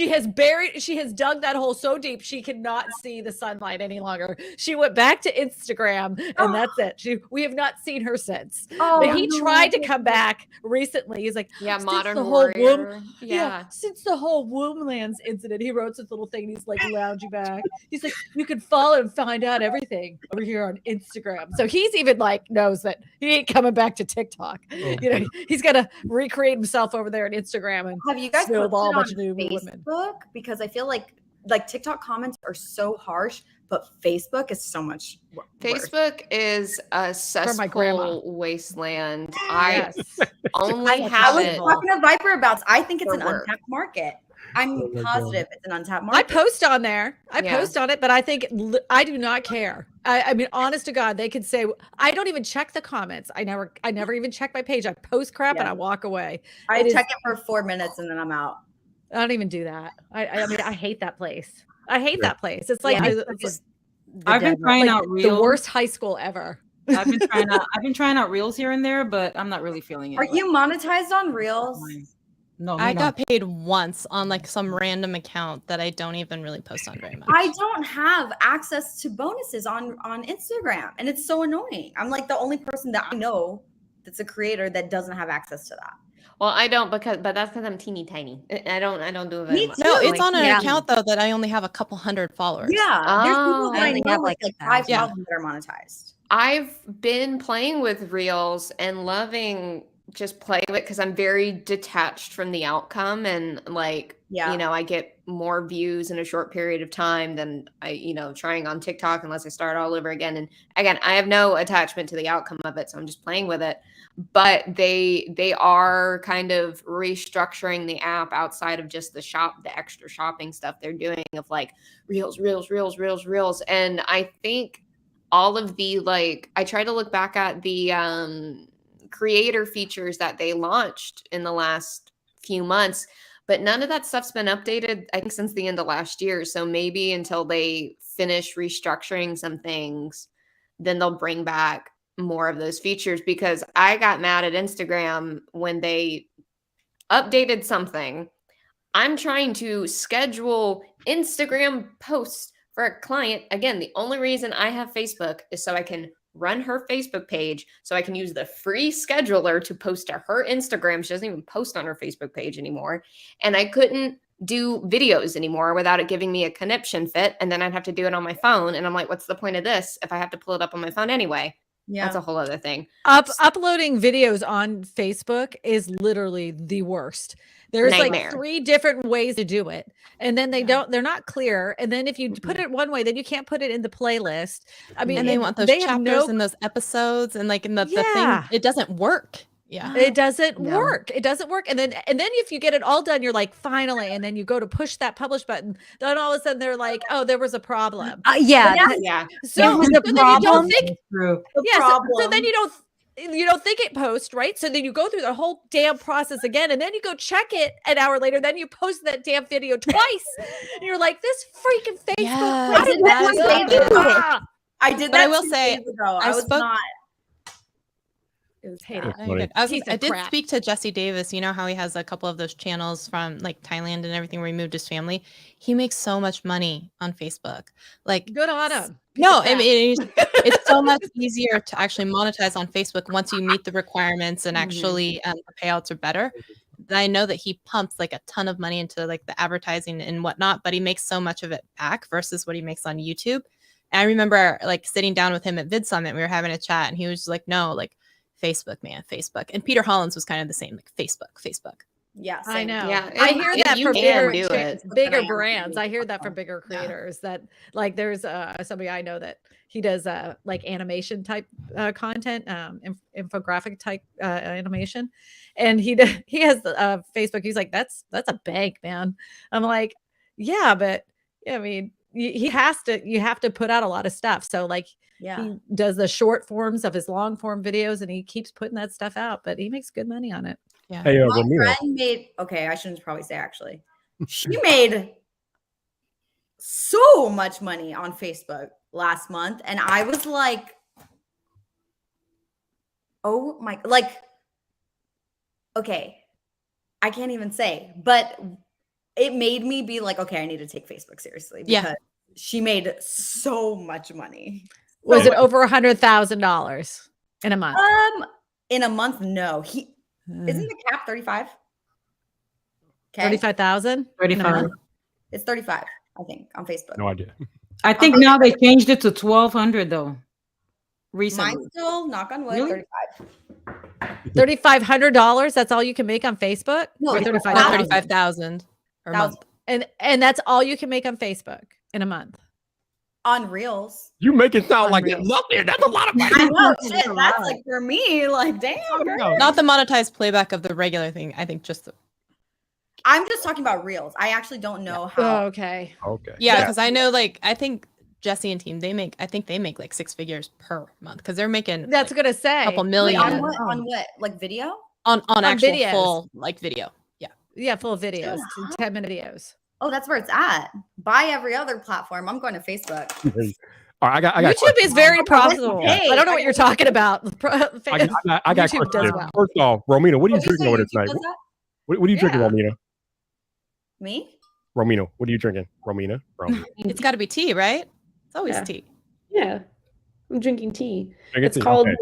has dug that hole so deep she cannot see the sunlight any longer. She went back to Instagram, and that's it. We have not seen her since. But he tried to come back recently. He's like, Yeah, since Modern the whole Warrior. yeah, since the whole Womblands incident, he wrote this little thing. And he's like lounging back. He's like, you can follow and find out everything over here on Instagram. So he's even like knows that he ain't coming back to TikTok. Oh, You know, he's got to recreate himself over there on Instagram and Have you guys posted snowball a bunch on of new women. Facebook? Because I feel like TikTok comments are so harsh, but Facebook is so much worse. Facebook is a my grandma. cesspool wasteland. I Yes. only I I have was it. talking to Viper about. I think it's For an work. untapped market. I'm Oh my positive it's an untapped I market. post on there. I Yeah. post on it, but I think I do not care. I mean, honest to God, they could say I don't even check the comments. I never even check my page. I post crap and Yeah. I walk away. I it is- check it for 4 minutes and then I'm out. I don't even do that. I mean, I hate that place. I hate Yeah. that place. It's like Yeah. it's I've been trying out the reels. worst high school ever. I've been trying out reels here and there, but I'm not really feeling it. Are you monetized on Reels? No, I no. got paid once on like some random account that I don't even really post on very much. I don't have access to bonuses on Instagram, and it's so annoying. I'm like the only person that I know that's a creator that doesn't have access to that. Well, I don't but that's because I'm teeny tiny. I don't do it very Me much. No, too. it's on an Yeah. account though that I only have a couple hundred followers. Yeah, there's people Oh. that I I only know have, with like, like 1,000. 5,000 that are monetized. I've been playing with Reels and loving just playing with it because I'm very detached from the outcome and like Yeah. you know, I get more views in a short period of time than trying on TikTok unless I start all over again. And again, I have no attachment to the outcome of it, so I'm just playing with it. But they are kind of restructuring the app outside of just the extra shopping stuff they're doing of like reels. And I think all of the I try to look back at the creator features that they launched in the last few months, but none of that stuff's been updated, I think, since the end of last year. So maybe until they finish restructuring some things, then they'll bring back more of those features, because I got mad at Instagram when they updated something. I'm trying to schedule Instagram posts for a client. Again, the only reason I have Facebook is so I can run her Facebook page, so I can use the free scheduler to post to her Instagram. She doesn't even post on her Facebook page anymore. And I couldn't do videos anymore without it giving me a conniption fit. And then I'd have to do it on my phone. And I'm like, what's the point of this if I have to pull it up on my phone anyway? Yeah. That's a whole other thing. Uploading videos on Facebook is literally the worst. There's Nightmare. like 3 different ways to do it. And then they're not clear. And then if you put it one way, then you can't put it in the playlist. I mean, and they want those have chapters and those episodes and like in the Yeah. thing, it doesn't work. Yeah. It doesn't No. work. It doesn't work. And then if you get it all done, you're like, finally, and then you go to push that publish button, then all of a sudden they're like, oh, there was a problem. Yeah, Yeah. So, was a so then you don't problem. think True. so then you don't think it posts, right? So then you go through the whole damn process again, and then you go check it an hour later, then you post that damn video twice. And you're like, this freaking Facebook Yeah. crazy How did that person. do it? I did that. But I will 2 say, days ago. I I was spoke- not. It was Hate bad. it. That's funny. I Piece of did crap. speak to Jesse Davis. You know how he has a couple of those channels from like Thailand and everything where he moved his family. He makes so much money on Facebook. Like, Good on him. no, I mean it's so much easier to actually monetize on Facebook once you meet the requirements and actually the payouts are better. I know that he pumps like a ton of money into like the advertising and whatnot, but he makes so much of it back versus what he makes on YouTube. And I remember like sitting down with him at Vid Summit, we were having a chat, and he was just like, "No, like Facebook, man, Facebook." And Peter Hollins was kind of the same, like Facebook. Yeah, I same. know. Yeah, I and hear if that you from can bigger, do it. bigger That's what I am brands. doing. I hear that from bigger creators that like there's somebody I know that he does like animation type content, infographic type animation, and he has Facebook. He's like, that's a bank, man. I'm like, yeah, but I mean, you have to put out a lot of stuff. So like Yeah. he does the short forms of his long form videos, and he keeps putting that stuff out, but he makes good money on it. Yeah. Hey, My Ramiro. friend made. Okay, I shouldn't probably say actually. She made so much money on Facebook last month, and I was like, "Oh my!" Like, okay, I can't even say, but it made me be like, "Okay, I need to take Facebook seriously," Yeah. because she made so much money. Was So it over $100,000 in a month? In a month, no. He isn't the cap 35. Okay, 35,000. 35. it's 35, I think, on Facebook. No idea. I think now they changed it to 1,200 though. Recently. Mine's still, knock on wood, Really? 35. $3,500. That's all you can make on Facebook. No, Or it's 35,000. 35,000 per month. And that's all you can make on Facebook in a month. On Reels. You make it sound like Unreal. it's nothing. That's a lot of money. I know, That's shit. a That's lot. like for me, like, damn, girl. No. Not the monetized playback of the regular thing. I think just the, I'm just talking about Reels. I actually don't know Oh, how. okay. Okay. yeah, because I know like I think Jesse and team they make like 6 figures per month because they're making That's like, gonna a say couple Wait, million on what? On what? Like video? on actual videos. full like video. Yeah. Yeah, full videos, Shut up. 10-minute videos. Oh, that's where it's at. Buy every other platform. I'm going to Facebook. All right, I got YouTube is questions. very Oh, profitable. hey, I don't know what you're talking about. I got YouTube does questions. well. First off, Romina, what are you Did you drinking say over YouTube tonight? does that? What are you drinking, Yeah. Romina? Me? Romina, what are you drinking? Romina? It's got to be tea, right? It's always Yeah. tea. Yeah, I'm drinking tea. Drinking It's tea, called okay.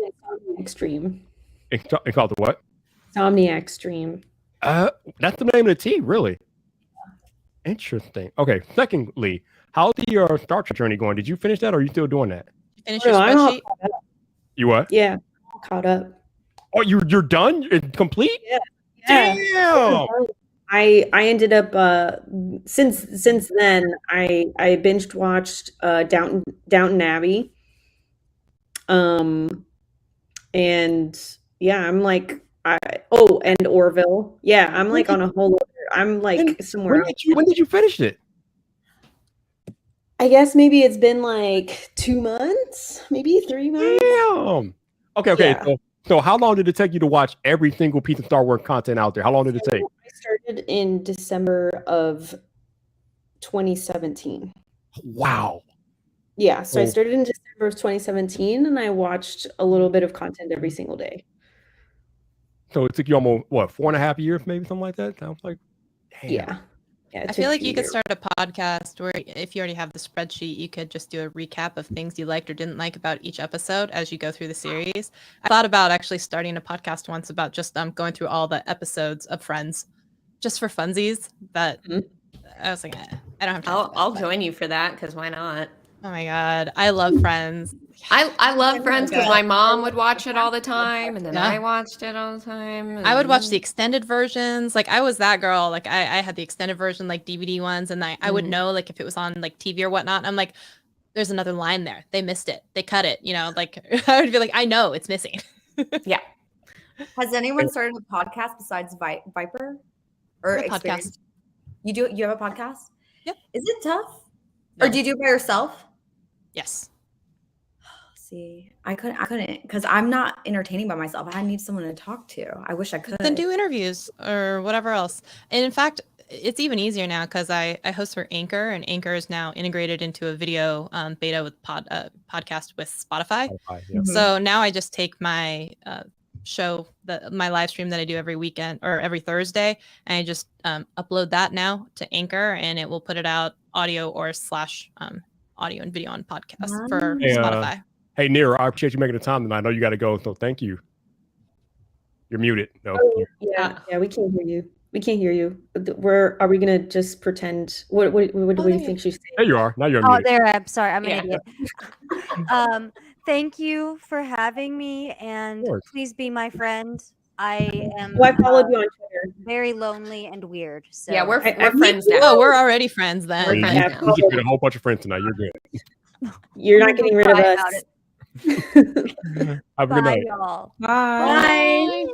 Insomniac Stream. It's called the what? Insomniac Stream. That's the name of the tea, really. Interesting. Okay. Secondly, how's your Star Trek journey going? Did you finish that, or are you still doing that? You finish No, your I'm all spreadsheet. caught up. You what? Yeah, all caught up. Oh, you're done? It's complete? Yeah. Damn. I ended up since then I binged watched Downton Abbey. And yeah, I'm like and Orville. Yeah, I'm like on a whole other, I'm like somewhere else. When did you finish it? I guess maybe it's been like 2 months, maybe 3 months. Damn. Okay. Yeah. So how long did it take you to watch every single piece of Star Wars content out there? How long did it take? I started in December of 2017. Wow. Yeah, so I Oh. started in December of 2017 and I watched a little bit of content every single day. So it took you almost, what, 4.5 years, maybe something like that? Sounds like, damn. Yeah. Yeah, it I took feel a like few you could years. start a podcast where if you already have the spreadsheet, you could just do a recap of things you liked or didn't like about each episode as you go through the series. I thought about actually starting a podcast once about just going through all the episodes of Friends just for funsies, but Mhm. I was like, I don't have time. for that, I'll but- join you for that because why not? Oh my God. I love Friends. I love Friends because Okay. my mom would watch it all the time, and then Yeah. I watched it all the time. I would watch and- the extended versions. Like I was that girl. Like I had the extended version, like DVD ones, and I would know like if it was on like TV or whatnot. I'm like, there's another line there. They missed it. They cut it. You know, like I would be like, I know it's missing. Has anyone started a podcast besides Viper? Or I have a podcast. experience? You have a podcast? Yep. Is it tough? No. Or do you do it by yourself? Yes. See, I couldn't because I'm not entertaining by myself. I need someone to talk to. I wish I could. Then do interviews or whatever else. And in fact, it's even easier now because I host for Anchor, and Anchor is now integrated into a video beta with podcast with Spotify. Yep. So now I just take my show, my live stream that I do every weekend or every Thursday, and I just upload that now to Anchor, and it will put it out audio or slash audio and video on podcast for Spotify. Hey, Nero, I appreciate you making the time tonight. I know you got to go, so thank you. You're muted. No. Oh, yeah, we can't hear you. We can't hear you. Are we gonna just pretend? What do you think she's saying? There you are. Now you're Oh, muted. there. I'm sorry. I'm an idiot. Thank you for having me, and please be my friend. I am. Well, I followed you on Twitter. Very lonely and weird. So Yeah, we're friends now. Oh, we're already friends then. We're friends now. You just get a whole bunch of friends tonight. You're good. You're not getting rid of Cry us. Have a good Bye, night. y'all. Bye.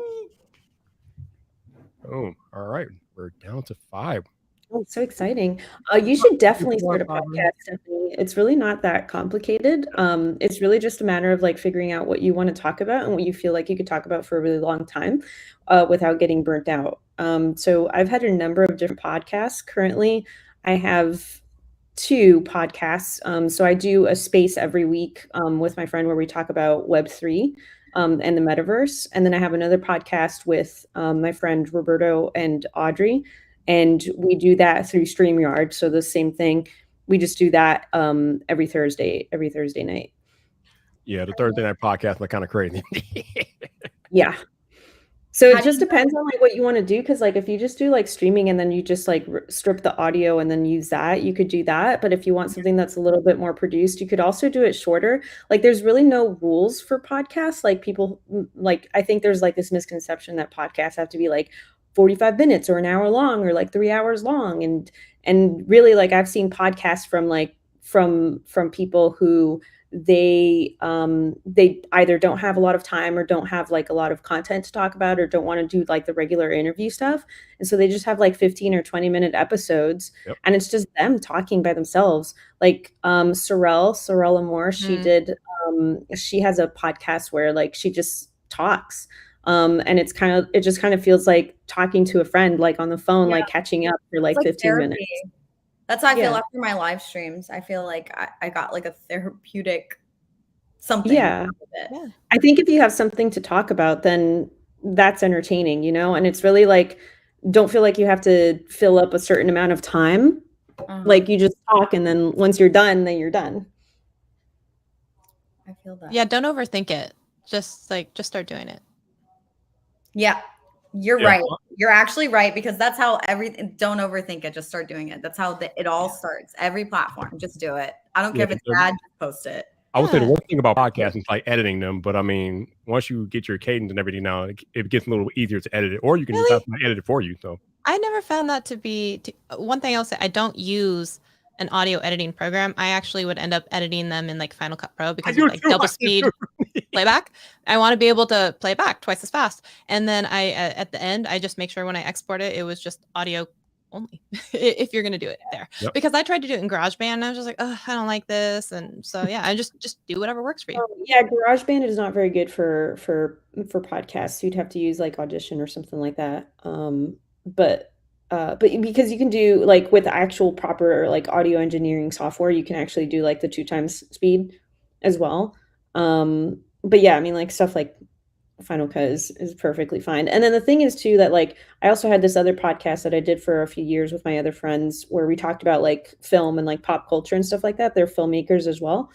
Oh, all right. We're down to 5. Oh, so exciting. You should definitely start a podcast, Stephanie. It's really not that complicated. It's really just a matter of like figuring out what you want to talk about and what you feel like you could talk about for a really long time without getting burnt out. So I've had a number of different podcasts. Currently, I have 2 podcasts. So I do a space every week with my friend where we talk about Web3 and the metaverse. And then I have another podcast with my friend Roberto and Audrey. And we do that through StreamYard. So the same thing. We just do that every Thursday night. Yeah, the Thursday night podcast is kind of crazy. Yeah. So it just depends on like what you want to do. Cause like if you just do like streaming and then you just like strip the audio and then use that, you could do that. But if you want something that's a little bit more produced, you could also do it shorter. Like there's really no rules for podcasts. Like people like, I think there's like this misconception that podcasts have to be like 45 minutes or an hour long or like 3 hours long. And really like I've seen podcasts from people who they either don't have a lot of time or don't have like a lot of content to talk about or don't want to do like the regular interview stuff. And so they just have like 15 or 20-minute episodes. Yep. And it's just them talking by themselves. Like Sorella Moore, she has a podcast where like she just talks. And it just kind of feels like talking to a friend, like on the phone, like catching up for like 15 minutes. That's how I feel after my live streams. I feel like I got like a therapeutic something. Yeah. I think if you have something to talk about, then that's entertaining, you know? And it's really like, don't feel like you have to fill up a certain amount of time. Like you just talk and then once you're done, then you're done. I feel that. Yeah, don't overthink it. Just start doing it. Yeah. You're right. You're actually right because that's how everything. Don't overthink it. Just start doing it. That's how it all starts. Every platform, just do it. I don't care if it's bad. Just post it. I would say the one thing about podcasting is like editing them, but I mean, once you get your cadence and everything now, it gets a little easier to edit it, or you can just have somebody edit it for you. So I never found that to be one thing. I'll say I don't use an audio editing program. I actually would end up editing them in like Final Cut Pro because of like double speed playback. I want to be able to play back twice as fast. And then I, at the end, I just make sure when I export it, it was just audio only if you're going to do it there. Yep. Because I tried to do it in GarageBand and I was just like, oh, I don't like this. And so, yeah, I just do whatever works for you. Yeah. GarageBand is not very good for podcasts. You'd have to use like Audition or something like that. But because you can do like with actual proper like audio engineering software, you can actually do like the 2 times speed as well. But yeah, I mean like stuff like Final Cut is perfectly fine. And then the thing is too that like I also had this other podcast that I did for a few years with my other friends where we talked about like film and like pop culture and stuff like that. They're filmmakers as well.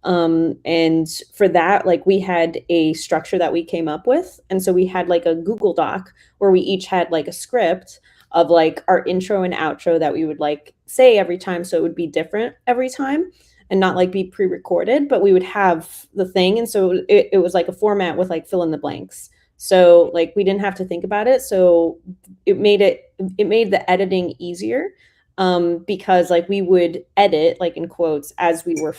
And for that, like we had a structure that we came up with. And so we had like a Google Doc where we each had like a script of like our intro and outro that we would like say every time. So it would be different every time and not like be pre-recorded, but we would have the thing. And so it was like a format with like fill in the blanks. So like we didn't have to think about it. So it made the editing easier because like we would edit like in quotes as we were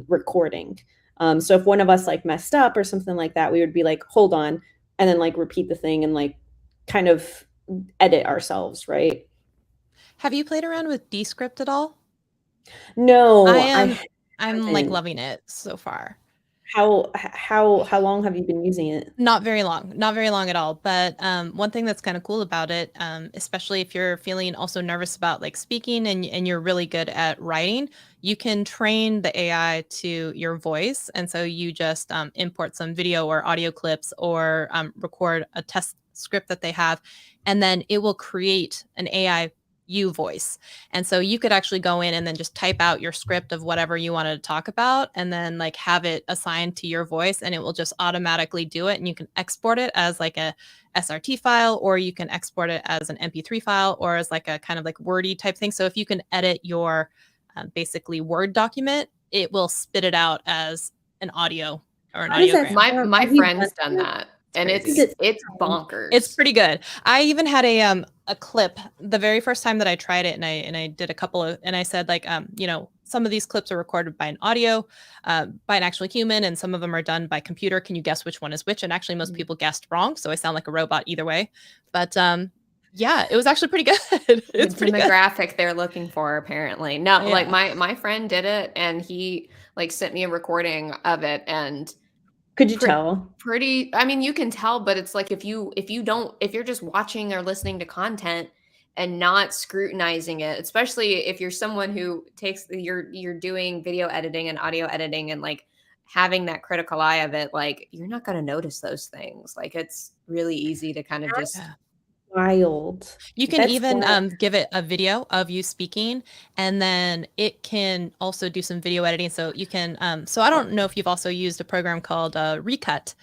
recording. So if one of us like messed up or something like that, we would be like, hold on, and then like repeat the thing and like kind of edit ourselves, right? Have you played around with Descript at all? No, I'm like loving it so far. How long have you been using it? Not very long at all. But one thing that's kind of cool about it, especially if you're feeling also nervous about like speaking and you're really good at writing, you can train the AI to your voice. And so you just import some video or audio clips or record a test script that they have, and then it will create an AI you voice. And so you could actually go in and then just type out your script of whatever you wanted to talk about and then like have it assigned to your voice, and it will just automatically do it. And you can export it as like a SRT file, or you can export it as an MP3 file, or as like a kind of like wordy type thing. So if you can edit your basically Word document, it will spit it out as an audio or an How does that audiogram. My Have you friend's done done that? that, and crazy. it's bonkers. It's pretty good. I even had a clip the very first time that I tried it, and I did a couple of, and I said like some of these clips are recorded by an audio, by an actual human, and some of them are done by computer. Can you guess which one is which? And actually, most people guessed wrong, so I sound like a robot either way. But yeah, it was actually pretty good. It's the pretty good. demographic they're looking for, apparently. No, like Yeah. my friend did it, and he like sent me a recording of it, and Could you tell? pretty, I mean, you can tell, but it's like if you're just watching or listening to content and not scrutinizing it, especially if you're someone who takes you're doing video editing and audio editing and like having that critical eye of it, like you're not going to notice those things. Like it's really easy to kind of just Yeah. Wild. You can That's even wild. give it a video of you speaking, and then it can also do some video editing. So you can, so I don't know if you've also used a program called Recut.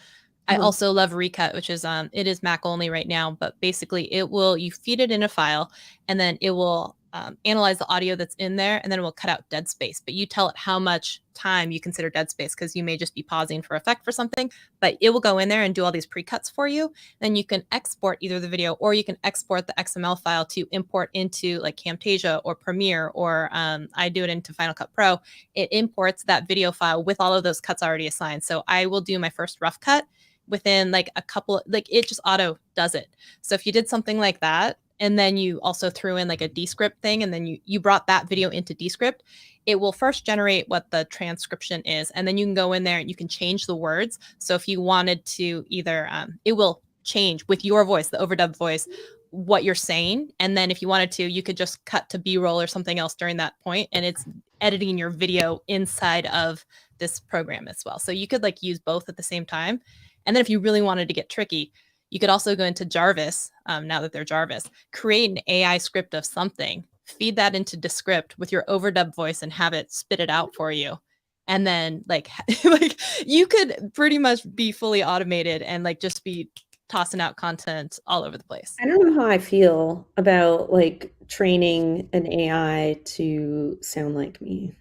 I Uh-huh. also love Recut, which is it is Mac only right now, but basically you feed it in a file, and then it will analyze the audio that's in there, and then it will cut out dead space. But you tell it how much time you consider dead space, because you may just be pausing for effect for something, but it will go in there and do all these pre-cuts for you. Then you can export either the video, or you can export the XML file to import into like Camtasia or Premiere, or I do it into Final Cut Pro. It imports that video file with all of those cuts already assigned. So I will do my first rough cut within like a couple, like it just auto does it. So if you did something like that, and then you also threw in like a Descript thing, and then you brought that video into Descript, it will first generate what the transcription is, and then you can go in there and you can change the words. So if you wanted to either it will change with your voice, the overdubbed voice, what you're saying, and then if you wanted to, you could just cut to B-roll or something else during that point, and it's editing your video inside of this program as well. So you could like use both at the same time. And then if you really wanted to get tricky, you could also go into Jarvis, now that they're Jarvis, create an AI script of something, feed that into Descript with your overdub voice, and have it spit it out for you. And then like like you could pretty much be fully automated and like just be tossing out content all over the place. I don't know how I feel about like training an AI to sound like me.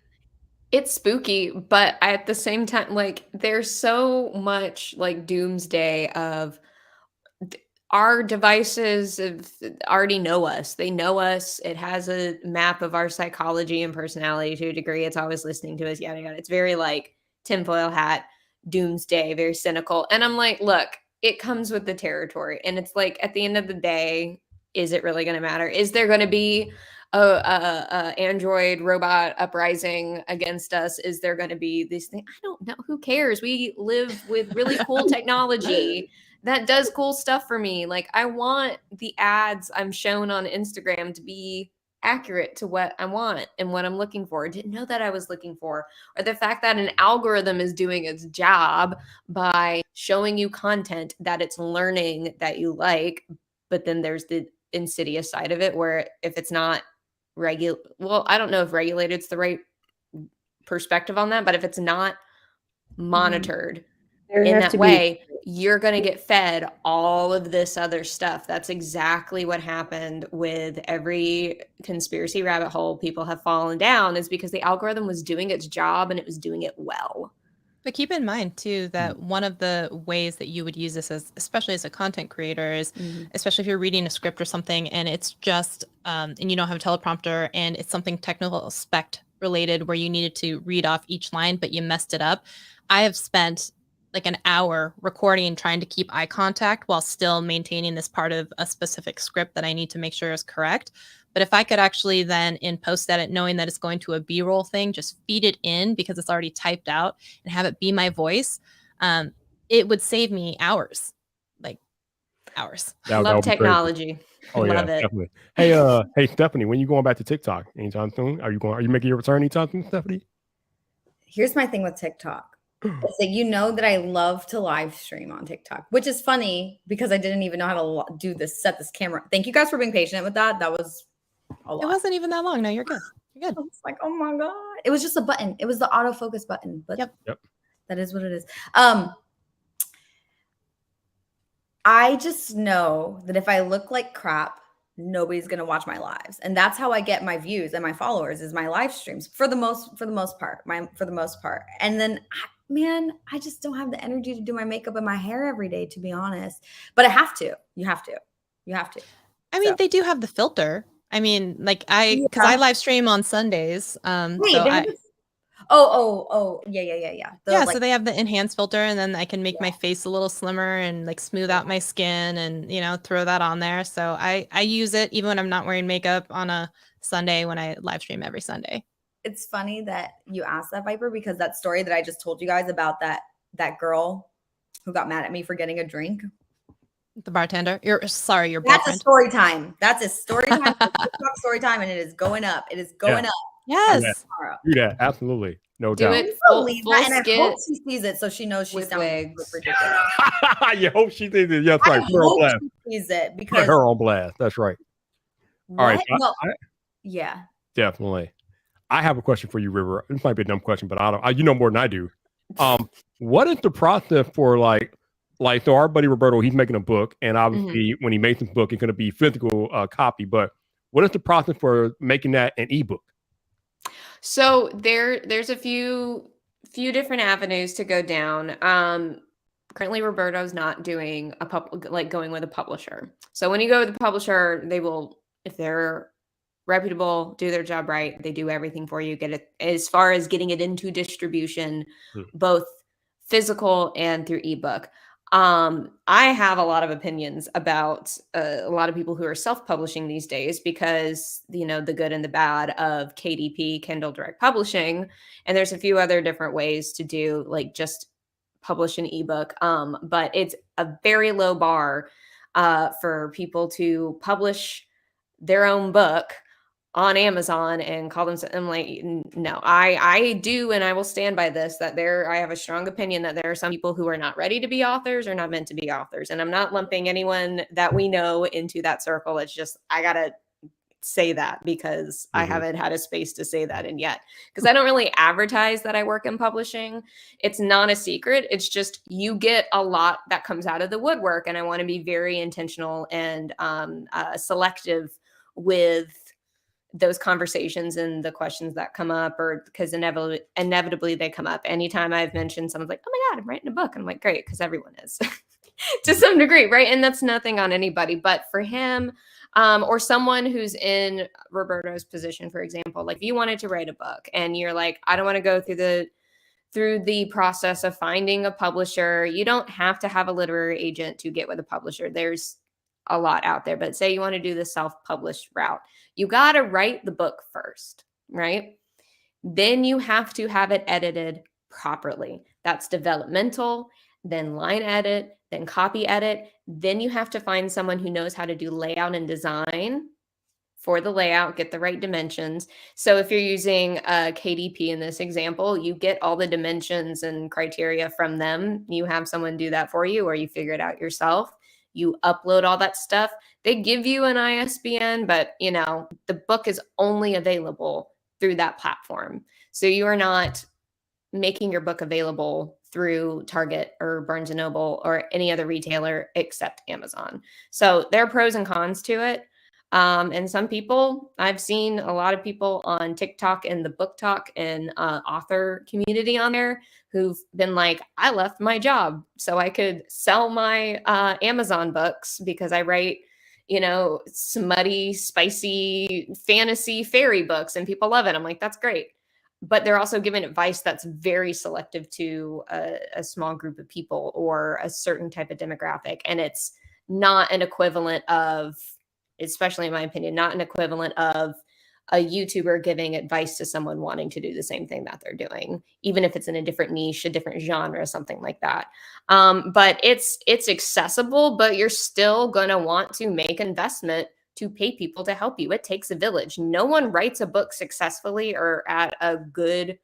it's spooky, but at the same time, like there's so much like doomsday of our devices already know us. They know us. It has a map of our psychology and personality to a degree. It's always listening to us, yada yada. It's very like tinfoil hat, doomsday, very cynical. And I'm like, look, it comes with the territory. And it's like at the end of the day, is it really going to matter? Is there going to be a android robot uprising against us? Is there going to be this thing? I don't know. Who cares? We live with really cool technology that does cool stuff for me. Like I want the ads I'm shown on Instagram to be accurate to what I want and what I'm looking for. I didn't know that I was looking for. Or the fact that an algorithm is doing its job by showing you content that it's learning that you like, but then there's the insidious side of it where if it's not well, I don't know if regulated's the right perspective on that, but if it's not monitored There in have that to be way, you're going to get fed all of this other stuff. That's exactly what happened with every conspiracy rabbit hole people have fallen down, is because the algorithm was doing its job and it was doing it well. But keep in mind too that one of the ways that you would use this, as especially as a content creator, is especially if you're reading a script or something and it's just and you don't have a teleprompter and it's something technical spec related where you needed to read off each line but you messed it up. I have spent like an hour recording, trying to keep eye contact while still maintaining this part of a specific script that I need to make sure is correct. But if I could actually then in post edit, knowing that it's going to a B-roll thing, just feed it in because it's already typed out and have it be my voice, it would save me hours, like hours. That Love would be crazy. technology. Oh yeah, Love it. definitely. Hey, Stephanie, when you going back to TikTok anytime soon? Are you making your return anytime soon, Stephanie? Here's my thing with TikTok. It's that you know that I love to live stream on TikTok, which is funny because I didn't even know how to do this, set this camera. Thank you guys for being patient with that. That was a lot. It wasn't even that long. No, you're good. You're good. I was like, oh my God. It was just a button. It was the autofocus button. But Yep. that is what it is. I just know that if I look like crap, nobody's gonna watch my lives, and that's how I get my views and my followers is my live streams for the most part. And then, man, I just don't have the energy to do my makeup and my hair every day, to be honest. But I have to. You have to. I mean, So- they do have the filter. I mean, like because I live stream on Sundays. Wait, So they I, have this- oh, yeah. yeah, so they have the enhanced filter, and then I can make my face a little slimmer and like smooth out my skin, and throw that on there. So I use it even when I'm not wearing makeup on a Sunday when I live stream every Sunday. It's funny that you asked that, Viper, because that story that I just told you guys about that girl who got mad at me for getting a drink. The bartender. Your That's boyfriend. a story time. That's a story time. TikTok story time, and it is going up. It is going up Yes. tomorrow. Do that, absolutely, no Do doubt. it I full, believe full that, and I skit. hope she sees it so she knows she's with sounding wigs. ridiculous. You hope she thinks it. Yes, I right. Put her on hope blast. she sees it Put because her on blast. That's right. All right. what? No, I- yeah. Definitely. I have a question for you, River. This might be a dumb question, but I don't. You know more than I do. What is the process for like so our buddy Roberto, he's making a book, and obviously when he makes this book, it's going to be physical copy. But what is the process for making that an ebook? So there's a few different avenues to go down. Currently Roberto's not doing going with a publisher. So when you go with the publisher, they will, if they're reputable, do their job right, they do everything for you, get it as far as getting it into distribution, both physical and through ebook. I have a lot of opinions about a lot of people who are self-publishing these days because, the good and the bad of KDP, Kindle Direct Publishing. And there's a few other different ways to do like just publish an ebook. But it's a very low bar for people to publish their own book on Amazon and call them. I'm like, no, I do, and I will stand by this, that I have a strong opinion that there are some people who are not ready to be authors or not meant to be authors. And I'm not lumping anyone that we know into that circle. It's just, I gotta say that because I haven't had a space to say that in yet. Because I don't really advertise that I work in publishing. It's not a secret. It's just you get a lot that comes out of the woodwork. And I want to be very intentional and selective with those conversations and the questions that come up, or because inevitably they come up. Anytime I've mentioned someone's like, oh my God, I'm writing a book. I'm like, great, because everyone is to some degree, right? And that's nothing on anybody, but for him, or someone who's in Roberto's position, for example, like if you wanted to write a book and you're like, I don't want to go through the process of finding a publisher. You don't have to have a literary agent to get with a publisher. There's a lot out there, but say you want to do the self-published route, you got to write the book first, right? Then you have to have it edited properly. That's developmental, then line edit, then copy edit. Then you have to find someone who knows how to do layout and design for the layout, get the right dimensions. So if you're using KDP in this example, you get all the dimensions and criteria from them. You have someone do that for you, or you figure it out yourself. You upload all that stuff. They give you an ISBN, but the book is only available through that platform. So you are not making your book available through Target or Barnes & Noble or any other retailer except Amazon. So there are pros and cons to it. And some people, I've seen a lot of people on TikTok and the book talk and author community on there who've been like, I left my job so I could sell my Amazon books because I write, smutty, spicy fantasy fairy books and people love it. I'm like, that's great. but they're also giving advice that's very selective to a small group of people or a certain type of demographic. And it's not an equivalent of, especially in my opinion, not an equivalent of a YouTuber giving advice to someone wanting to do the same thing that they're doing, even if it's in a different niche, a different genre, something like that. But it's accessible, but you're still going to want to make investment to pay people to help you. It takes a village. No one writes a book successfully or at a good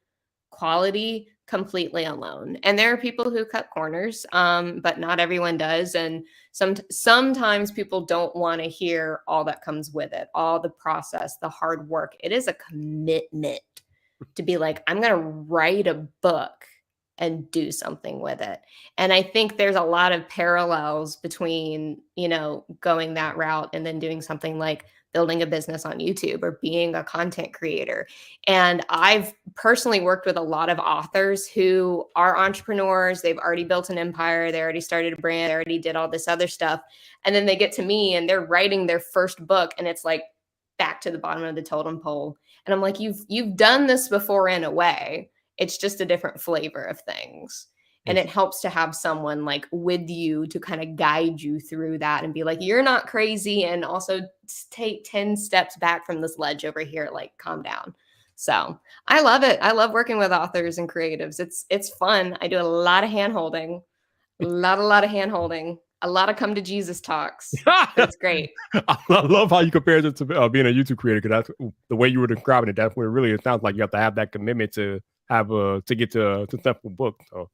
quality completely alone. And there are people who cut corners, but not everyone does. And sometimes people don't want to hear all that comes with it, all the process, the hard work. It is a commitment to be like, I'm going to write a book and do something with it. And I think there's a lot of parallels between, going that route and then doing something like building a business on YouTube or being a content creator. And I've personally worked with a lot of authors who are entrepreneurs. They've already built an empire. They already started a brand. They already did all this other stuff. And then they get to me and they're writing their first book and it's like back to the bottom of the totem pole. And I'm like, you've done this before in a way. It's just a different flavor of things. And it helps to have someone like with you to kind of guide you through that and be like, you're not crazy. And also take 10 steps back from this ledge over here, like calm down. So I love it. I love working with authors and creatives. It's fun. I do a lot of hand holding, a lot of hand holding, a lot of come to Jesus talks. It's great. I love how you compare it to being a YouTube creator, because that's the way you were describing it. That's where really it sounds like you have to have that commitment to have to get to successful book. So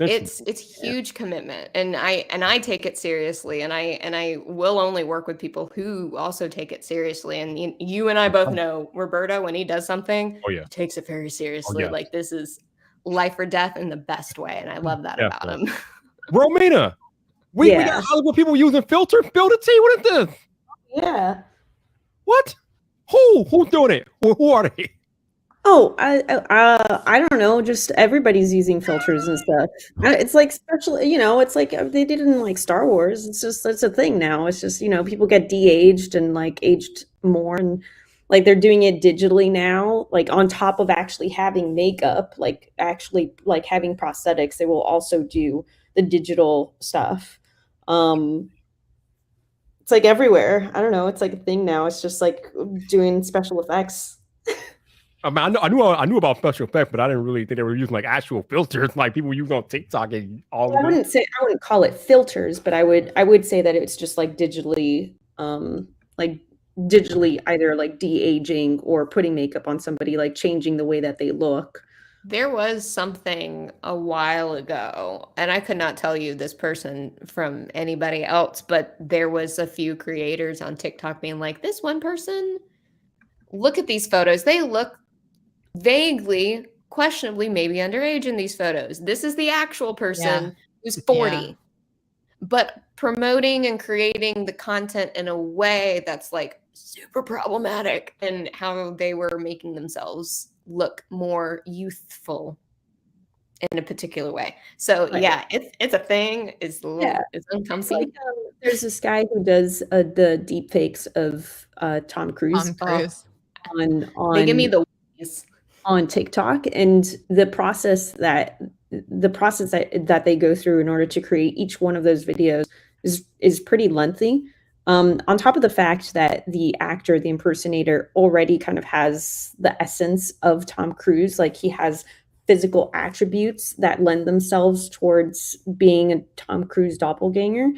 it's huge commitment, and I take it seriously, and I will only work with people who also take it seriously. And you and I both know Roberto, when he does something, he takes it very seriously. Like this is life or death in the best way, and I love that about him. Romina, we got Hollywood people using filter tea. What is this? Yeah. What? Who's doing it? Who are they? Oh, I don't know. Just everybody's using filters and stuff. It's like special, it's like they did in like Star Wars. It's a thing now. It's just, people get de-aged and like aged more, and like they're doing it digitally now, like on top of actually having makeup, like actually like having prosthetics, they will also do the digital stuff. It's like everywhere. I don't know. It's like a thing now. It's just like doing special effects. I mean, I knew about special effects, but I didn't really think they were using like actual filters, like people use on TikTok and all. I wouldn't call it filters, but I would say that it's just like digitally either like de-aging or putting makeup on somebody, like changing the way that they look. There was something a while ago, and I could not tell you this person from anybody else, but there was a few creators on TikTok being like, this one person, look at these photos. They look vaguely, questionably, maybe underage in these photos. This is the actual person who's 40, but promoting and creating the content in a way that's like super problematic, and how they were making themselves look more youthful in a particular way. So it's a thing. It's uncomfy. It's like, there's this guy who does the deep fakes of Tom Cruise. They give me the on TikTok, and the process that they go through in order to create each one of those videos is pretty lengthy. On top of the fact that the actor, the impersonator, already kind of has the essence of Tom Cruise, like he has physical attributes that lend themselves towards being a Tom Cruise doppelganger,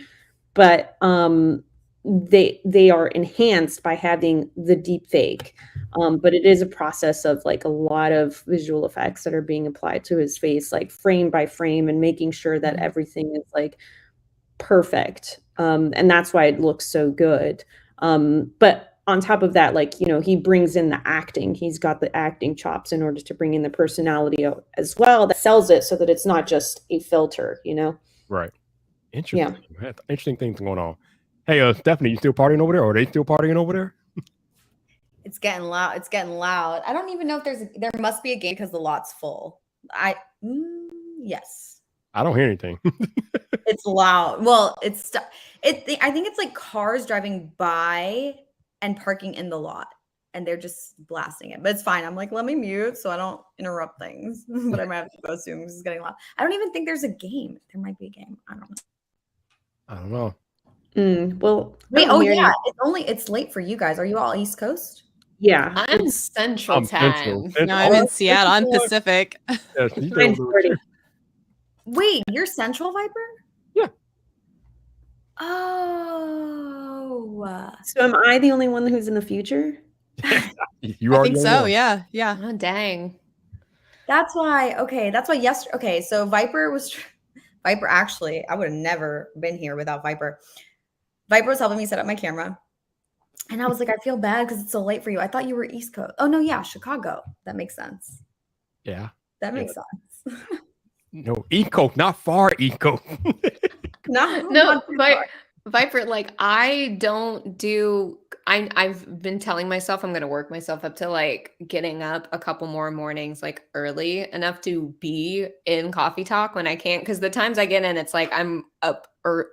but they are enhanced by having the deep fake. But it is a process of like a lot of visual effects that are being applied to his face, like frame by frame, and making sure that everything is like perfect. And that's why it looks so good. But on top of that, like, he brings in the acting. He's got the acting chops in order to bring in the personality as well, that sells it so that it's not just a filter, Right. Interesting. Yeah. Interesting things going on. Hey, Stephanie, you still partying over there? Or are they still partying over there? It's getting loud. It's getting loud. I don't even know if there must be a game because the lot's full. Yes. I don't hear anything. It's loud. Well, I think it's like cars driving by and parking in the lot. and they're just blasting it. But it's fine. I'm like, let me mute so I don't interrupt things. But I might have to go soon because it's getting loud. I don't even think there's a game. There might be a game. I don't know. I don't know. Well, Wait, I don't hear any- it's late for you guys. Are you all East Coast? Yeah. I'm Central I'm Central. Time. Central. No, I'm in Seattle. I'm Pacific. Yeah, she's 9:40. Wait, you're Central, Viper? Yeah. Oh. So am I the only one who's in the future? You I already think know. so. Yeah. Yeah. Oh, dang. That's why. Okay, that's why yesterday. Okay, so Viper actually, I would have never been here without Viper. Viper was helping me set up my camera. And I was like, I feel bad because it's so late for you. I thought you were East Coast. Oh no, yeah, Chicago. That makes sense. Yeah. That makes sense. No, eco, not far eco. No, No, but Viper, like I've been telling myself I'm gonna work myself up to like getting up a couple more mornings like early enough to be in coffee talk when I can't, because the times I get in it's like I'm up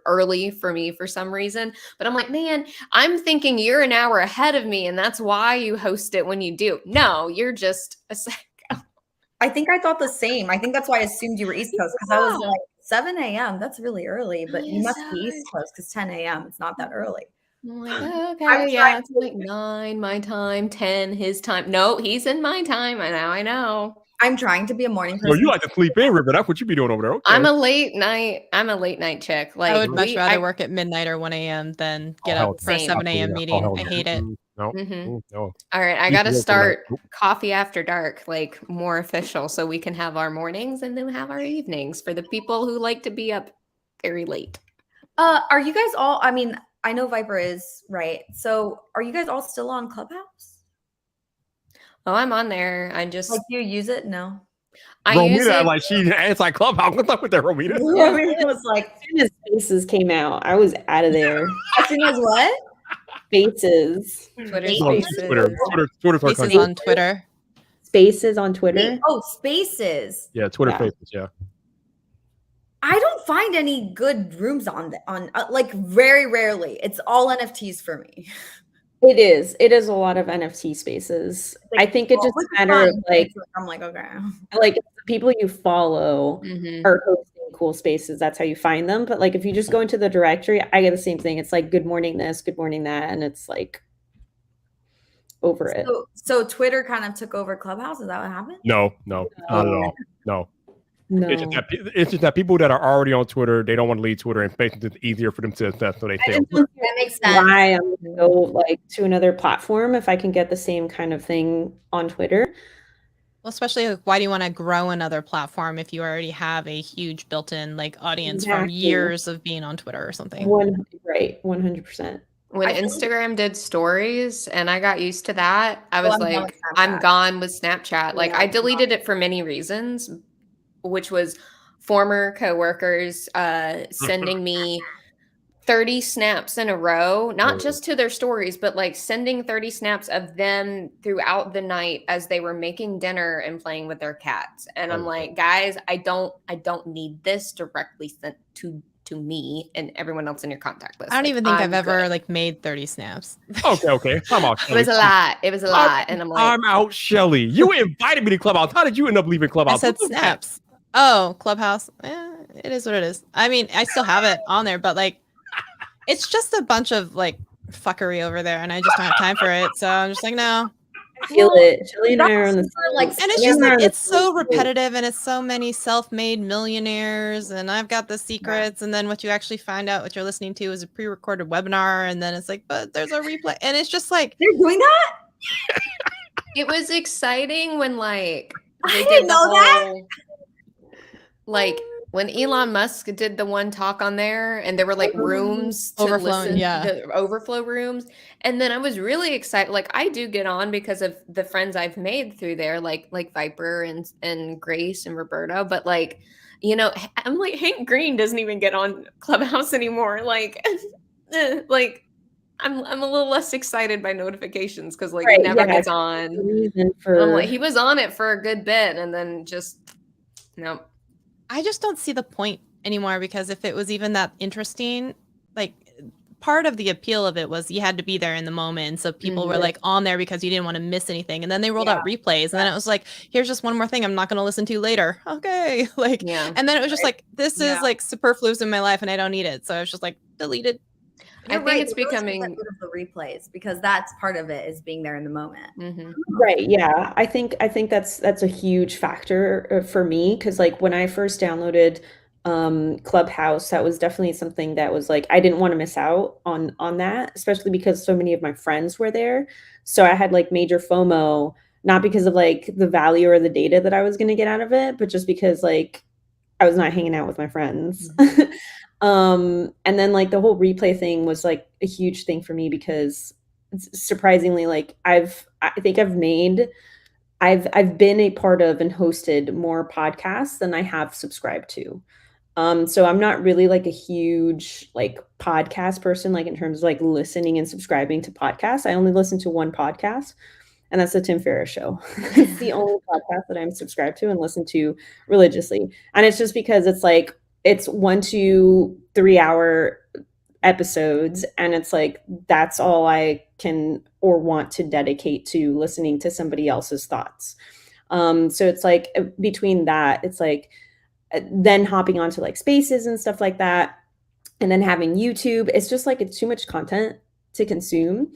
early for me for some reason. But I'm like, man, I'm thinking you're an hour ahead of me and that's why you host it when you do. No, you're just a sec. I think I thought the same. I think that's why I assumed you were East Coast because I was like 7 a.m. That's really early, but you must be East Coast because 10 a.m. It's not that early. I'm like, okay, yeah, it's like 9 my time, 10 his time. No, he's in my time, and now I know. I'm trying to be a morning person. Well, you like to sleep in, River. That's what you be doing over there. Okay. I'm a late night chick. Like I would much rather work at midnight or 1 a.m. than get up for a same. 7 a.m. meeting. I hate it. No, Mhm. no. All right, I You gotta can work start on that. coffee after dark, like more official, so we can have our mornings and then have our evenings for the people who like to be up very late. Are you guys all? I mean, I know Viper is right. So, are you guys all still on Clubhouse? Oh, I'm on there. I just Like, do you use it? No. I use Romita, it. like she anti-Clubhouse. What's up with that, Romita? It was like, As soon as Spaces came out, I was out of there. as soon as what? Spaces. Twitter It's on Spaces. Twitter's our Faces country. on Twitter. Spaces on Twitter. Oh, Spaces. Yeah, Twitter Yeah. Faces. Yeah. I don't find any good rooms on like very rarely. It's all NFTs for me. It is. It is a lot of NFT spaces. Like, I think it just which is matter of fine. like I'm like, okay. the people you follow Mhm. are hosting cool spaces. That's how you find them. But like if you just go into the directory, I get the same thing. It's like good morning this, good morning that, and it's like over it. So Twitter kind of took over Clubhouse. Is that what happened? No, not at all. No. No. It's just that people that are already on Twitter, they don't want to leave Twitter, and basically it's easier for them to assess, so they stay on Twitter. That makes sense. Why I'm gonna go like to another platform if I can get the same kind of thing on Twitter. Well, especially like, why do you want to grow another platform if you already have a huge built-in like audience from Exactly. years of being on Twitter or something? 100%. When Instagram did stories and I got used to that, I was I'm done like, with I'm Snapchat. gone with Snapchat. Like Yeah. I deleted it for many reasons, which was former coworkers sending me 30 snaps in a row, not just to their stories, but like sending 30 snaps of them throughout the night as they were making dinner and playing with their cats. And I'm like, guys, I don't need this directly sent to me and everyone else in your contact list. I don't Like, even think I'm I've ever good. like made 30 snaps. Okay. Come on. It was a lot. It was a lot. And I'm like, I'm out, Shelly. You invited me to Clubhouse. How did you end up leaving I Clubhouse? said What was that? snaps. Oh, Clubhouse. It is what it is. I mean, I still have it on there, but like, it's just a bunch of like fuckery over there, and I just don't have time for it. So I'm just like, no. I feel it. Shelly and I are on the like, And it's just like it's so repetitive, and it's so many self-made millionaires, and I've got the secrets, and then what you actually find out what you're listening to is a pre-recorded webinar, and then it's like, but there's a replay, and it's just like they're doing that. it was exciting when like I they didn't did the know that. whole, like when Elon Musk did the one talk on there and there were like rooms to Overflowing, listen, yeah. the overflow rooms. And then I was really excited. Like I do get on because of the friends I've made through there, like Viper and Grace and Roberta. But like, you know, I'm like Hank Green doesn't even get on Clubhouse anymore. Like, like I'm a little less excited by notifications because like he never gets on. The reason for I'm like, he was on it for a good bit and then just no. I just don't see the point anymore, because if it was even that interesting, like part of the appeal of it was you had to be there in the moment. So people were like on there because you didn't want to miss anything. And then they rolled out replays, and then it was like, here's just one more thing I'm not going to listen to later. Okay. Like, and then it was just like, this is like superfluous in my life and I don't need it. So I was just like, deleted. You're I think right. it's They really should becoming get rid of the replays because that's part of it is being there in the moment. Right. Yeah. I think that's a huge factor for me because like when I first downloaded Clubhouse, that was definitely something that was like I didn't want to miss out on that, especially because so many of my friends were there. So I had like major FOMO, not because of like the value or the data that I was going to get out of it, but just because like I was not hanging out with my friends. And then like the whole replay thing was like a huge thing for me because surprisingly, like I think I've been a part of and hosted more podcasts than I have subscribed to. So I'm not really like a huge like podcast person, like in terms of like listening and subscribing to podcasts. I only listen to one podcast, and that's the Tim Ferriss Show. It's the only podcast that I'm subscribed to and listen to religiously. And it's just because it's like it's 1 to 3 hour episodes, and it's like that's all I can or want to dedicate to listening to somebody else's thoughts. So it's like between that, it's like then hopping onto like spaces and stuff like that, and then having YouTube. It's just like it's too much content to consume,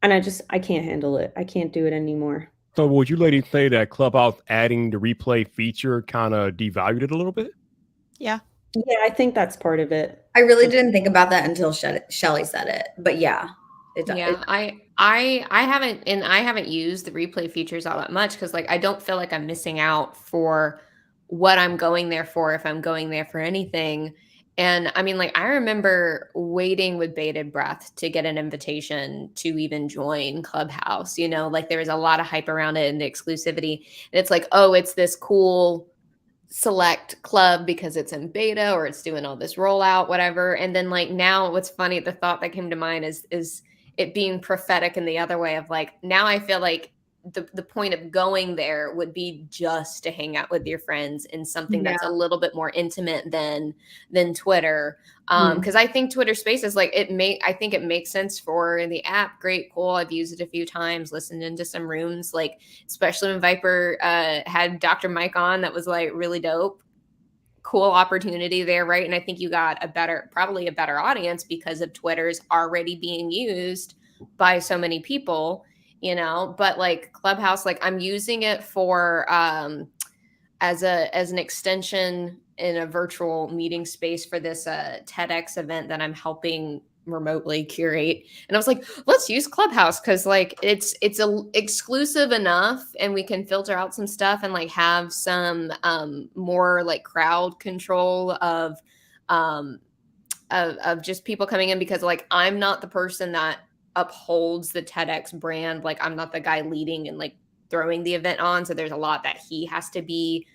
and I can't handle it. I can't do it anymore. So would you ladies say that Clubhouse adding the replay feature kind of devalued it a little bit? Yeah. Yeah, I think that's part of it. I really didn't think about that until Shelly said it, but yeah, I haven't used the replay features all that much because like I don't feel like I'm missing out for what I'm going there for if I'm going there for anything. And I mean, like I remember waiting with bated breath to get an invitation to even join Clubhouse. You know, like there was a lot of hype around it and the exclusivity, and it's like, oh, it's this cool select club because it's in beta or it's doing all this rollout, whatever. And then like now what's funny, the thought that came to mind is it being prophetic in the other way of like, now I feel like the point of going there would be just to hang out with your friends in something that's a little bit more intimate than Twitter. Because I think Twitter Spaces, like I think it makes sense for the app. Great, cool. I've used it a few times, listened into some rooms, like especially when Viper had Dr. Mike on, that was like really dope. Cool opportunity there, right? And I think you got probably a better audience because of Twitter's already being used by so many people, you know. But like Clubhouse, like I'm using it for as an extension in a virtual meeting space for this TEDx event that I'm helping remotely curate. And I was like, let's use Clubhouse because like it's exclusive enough and we can filter out some stuff and like have some more like crowd control of just people coming in, because like I'm not the person that upholds the TEDx brand. Like I'm not the guy leading and like throwing the event on. So there's a lot that he has to be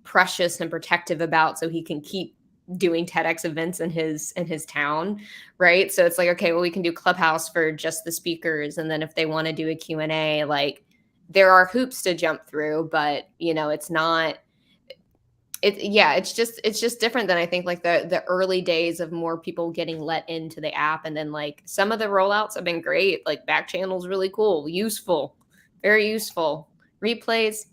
precious and protective about so he can keep doing TEDx events in his town, right? So it's like, okay, well, we can do Clubhouse for just the speakers, and then if they want to do a Q&A, like there are hoops to jump through, but you know, it's just different than I think like the early days of more people getting let into the app. And then like some of the rollouts have been great, like back channels really cool, useful, very useful. Replays,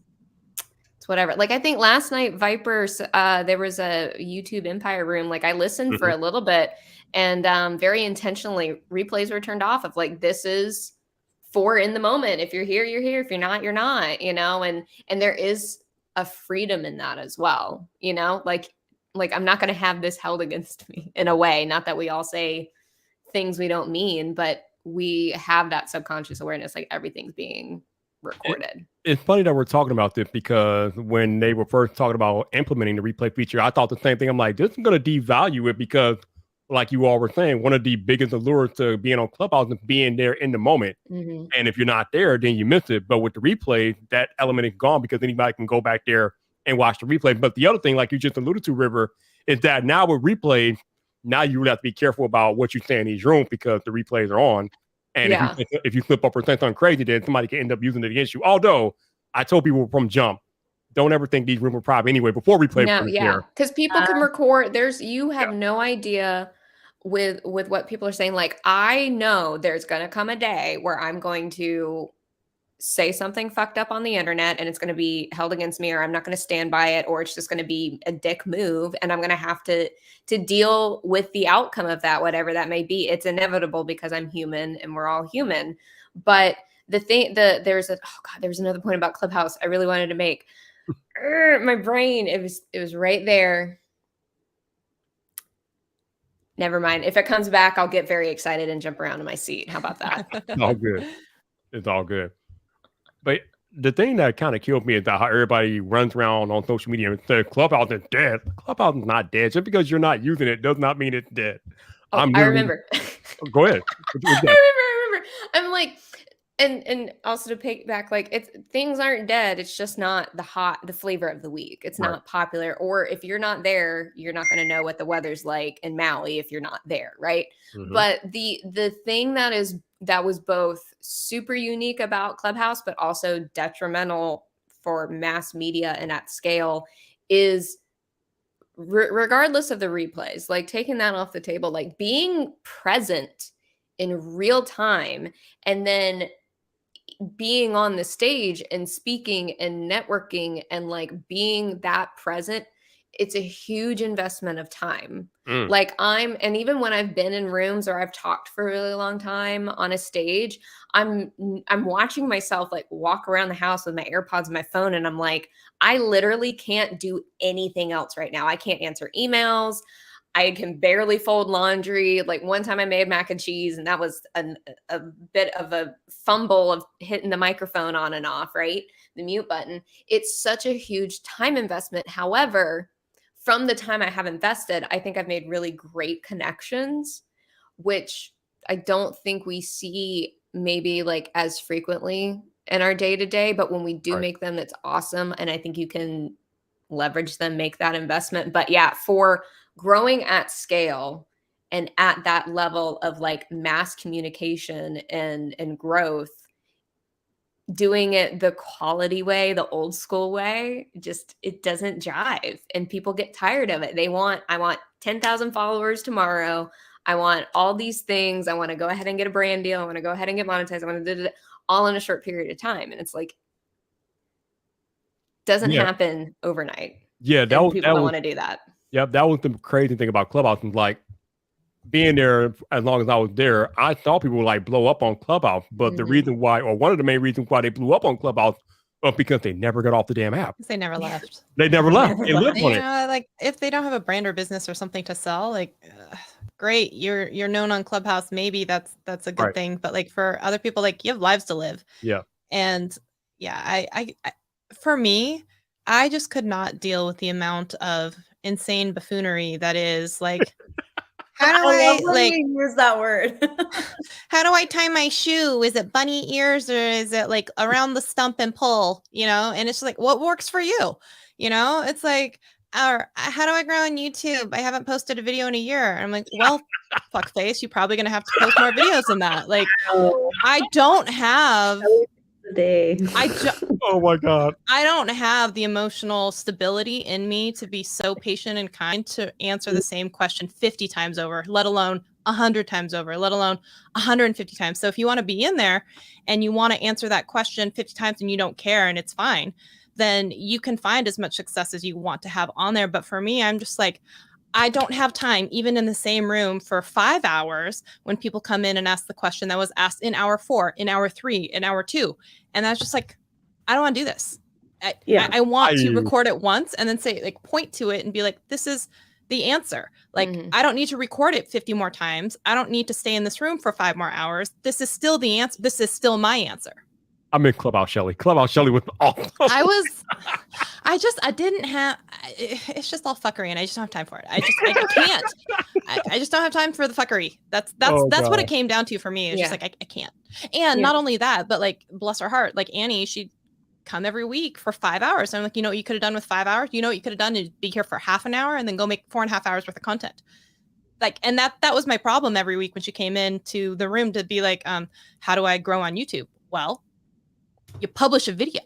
whatever. Like I think last night Vipers, there was a YouTube Empire room. Like I listened for a little bit, and very intentionally replays were turned off of like, this is for in the moment. If you're here, you're here. If you're not, you're not, you know, and there is a freedom in that as well. You know, like I'm not going to have this held against me in a way, not that we all say things we don't mean, but we have that subconscious awareness, like everything's being recorded. It's funny that we're talking about this because when they were first talking about implementing the replay feature, I thought the same thing. I'm like, this is going to devalue it because, like you all were saying, one of the biggest allures to being on Clubhouse is being there in the moment. And if you're not there, then you miss it. But with the replay, that element is gone because anybody can go back there and watch the replay. But the other thing, like you just alluded to, River, is that now with replays, now you really have to be careful about what you say in these rooms because the replays are on. And if you slip up or say something crazy, then somebody can end up using it against you. Although I told people from jump, don't ever think these rooms are private anyway before replay. No, because people can record. You have no idea with what people are saying. Like, I know there's going to come a day where I'm going to say something fucked up on the internet and it's going to be held against me, or I'm not going to stand by it, or it's just going to be a dick move and I'm going to have to deal with the outcome of that, whatever that may be. It's inevitable because I'm human and we're all human. But there's another point about Clubhouse I really wanted to make. My brain, it was right there. Never mind. If it comes back, I'll get very excited and jump around in my seat. How about that? It's all good. It's all good. But the thing that kind of killed me is that how everybody runs around on social media and says Clubhouse is dead. Clubhouse is not dead. Just because you're not using it does not mean it's dead. Oh, I remember. Go ahead. I remember. I'm like, and also to piggyback, like, things aren't dead. It's just not the flavor of the week. It's not popular. Or if you're not there, you're not going to know what the weather's like in Maui if you're not there, right? Mm-hmm. But the thing that was both super unique about Clubhouse, but also detrimental for mass media and at scale is regardless of the replays, like taking that off the table, like being present in real time and then being on the stage and speaking and networking and like being that present, it's a huge investment of time. Like and even when I've been in rooms or I've talked for a really long time on a stage, I'm watching myself like walk around the house with my AirPods and my phone. And I'm like, I literally can't do anything else right now. I can't answer emails. I can barely fold laundry. Like one time I made mac and cheese and that was a bit of a fumble of hitting the microphone on and off, right? The mute button. It's such a huge time investment. However, from the time I have invested, I think I've made really great connections, which I don't think we see maybe like as frequently in our day-to-day, but when we do make them, that's awesome. And I think you can leverage them, make that investment. But yeah, for growing at scale and at that level of like mass communication and growth, doing it the quality way, the old school way, just it doesn't jive and people get tired of it. I want 10,000 followers tomorrow. I want all these things. I want to go ahead and get a brand deal. I want to go ahead and get monetized. I want to do it all in a short period of time. And it's like, doesn't happen overnight. Yeah, people don't want to do that. Yep, that was the crazy thing about Clubhouse. And like being there as long as I was there, I saw people like blow up on Clubhouse. But the reason why, or one of the main reasons why they blew up on Clubhouse was because they never got off the damn app. They never left. They never left. They lived on it. Like if they don't have a brand or business or something to sell, like great, you're known on Clubhouse. Maybe that's a good thing. But like for other people, like you have lives to live. Yeah. And yeah, I for me, I just could not deal with the amount of insane buffoonery that is like. How do I like use that word? How do I tie my shoe? Is it bunny ears or is it like around the stump and pull? You know, and it's like what works for you? You know, it's like, how do I grow on YouTube? I haven't posted a video in a year. And I'm like, well, fuck face, you're probably gonna have to post more videos than that. Like, I don't have. Oh my God. I don't have the emotional stability in me to be so patient and kind to answer the same question 50 times over, let alone 100 times over, let alone 150 times. So if you want to be in there and you want to answer that question 50 times and you don't care and it's fine, then you can find as much success as you want to have on there. But for me, I'm just like, I don't have time, even in the same room for 5 hours when people come in and ask the question that was asked in hour 4, in hour 3, in hour 2. And that's just like, I don't want to do this. I want to record it once and then say, like, point to it and be like, this is the answer. Like, I don't need to record it 50 more times. I don't need to stay in this room for 5 more hours. This is still the answer. This is still my answer. I'm in Clubhouse Shelly. Clubhouse Shelly was awesome. I didn't have, it's just all fuckery and I just don't have time for it. I can't. I just don't have time for the fuckery. That's what it came down to for me. It's just like, I can't. And not only that, but like, bless her heart, like Annie, she'd come every week for 5 hours. And I'm like, you know what you could have done with 5 hours? You know what you could have done is be here for half an hour and then go make 4.5 hours worth of content. Like, and that was my problem every week when she came into the room to be like, how do I grow on YouTube? Well, you publish a video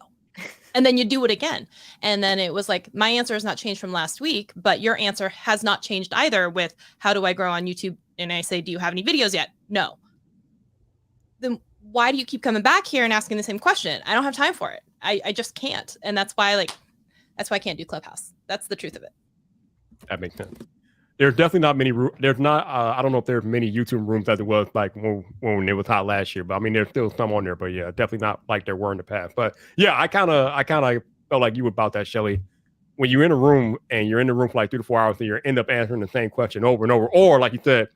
and then you do it again. And then it was like, my answer has not changed from last week, but your answer has not changed either with how do I grow on YouTube And I say, do you have any videos yet? No. Then why do you keep coming back here and asking the same question? I don't have time for it. I just can't. And that's why I can't do Clubhouse. That's the truth of it. That makes sense. There's definitely not many. There's not. I don't know if there's many YouTube rooms as it was like when it was hot last year. But I mean, there's still some on there. But yeah, definitely not like there were in the past. But yeah, I kind of felt like you about that, Shelly. When you're in a room and you're in the room for like 3 to 4 hours, and you end up answering the same question over and over, or like you said,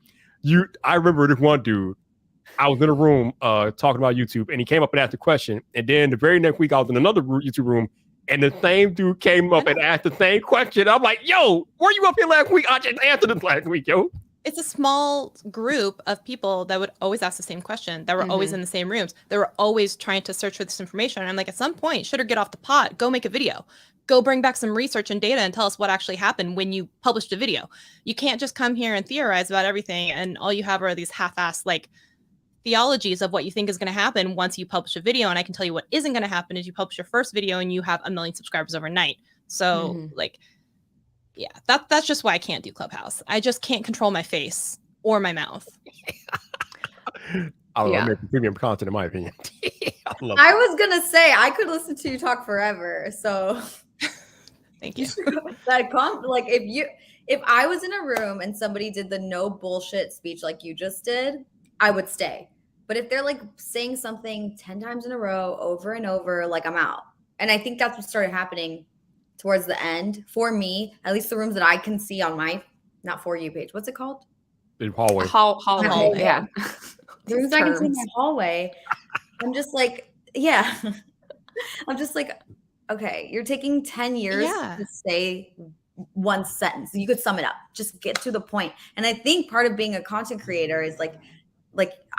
I remember this one dude. I was in a room talking about YouTube, and he came up and asked a question, and then the very next week I was in another YouTube room. And the same dude came up and asked the same question. I'm like, yo, were you up here last week? I just answered it last week, yo. It's a small group of people that would always ask the same question, that were always in the same rooms. They were always trying to search for this information. And I'm like, at some point, should or get off the pot, go make a video. Go bring back some research and data and tell us what actually happened when you published a video. You can't just come here and theorize about everything. And all you have are these half-assed, like, theologies of what you think is going to happen once you publish a video. And I can tell you what isn't going to happen is you publish your first video and you have 1 million subscribers overnight. So like, yeah, that's just why I can't do Clubhouse. I just can't control my face or my mouth. I make premium content in my opinion. I was going to say, I could listen to you talk forever. So thank you. Like if I was in a room and somebody did the no bullshit speech like you just did, I would stay. But if they're like saying something 10 times in a row over and over, like I'm out. And I think that's what started happening towards the end for me, at least the rooms that I can see on my, not For You page. What's it called? The hallway. Hallway, yeah. The rooms I can see in my hallway. I'm just like, yeah. I'm just like, okay, you're taking 10 years to say one sentence. You could sum it up. Just get to the point. And I think part of being a content creator is like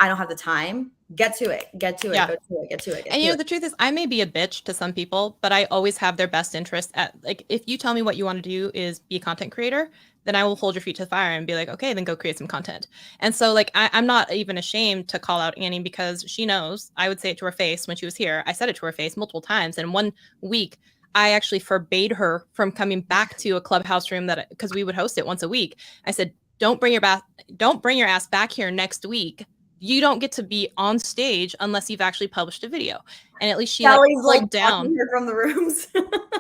I don't have the time. Get to it. Get to it. Yeah. Go to it. Get to it. And you know, the truth is I may be a bitch to some people, but I always have their best interest at, like, if you tell me what you want to do is be a content creator, then I will hold your feet to the fire and be like, okay, then go create some content. And so like, I'm not even ashamed to call out Annie because she knows. I would say it to her face when she was here. I said it to her face multiple times. And 1 week, I actually forbade her from coming back to a Clubhouse room because we would host it once a week. I said, don't bring your ass back here next week. You don't get to be on stage unless you've actually published a video. And at least she pulled down from the rooms.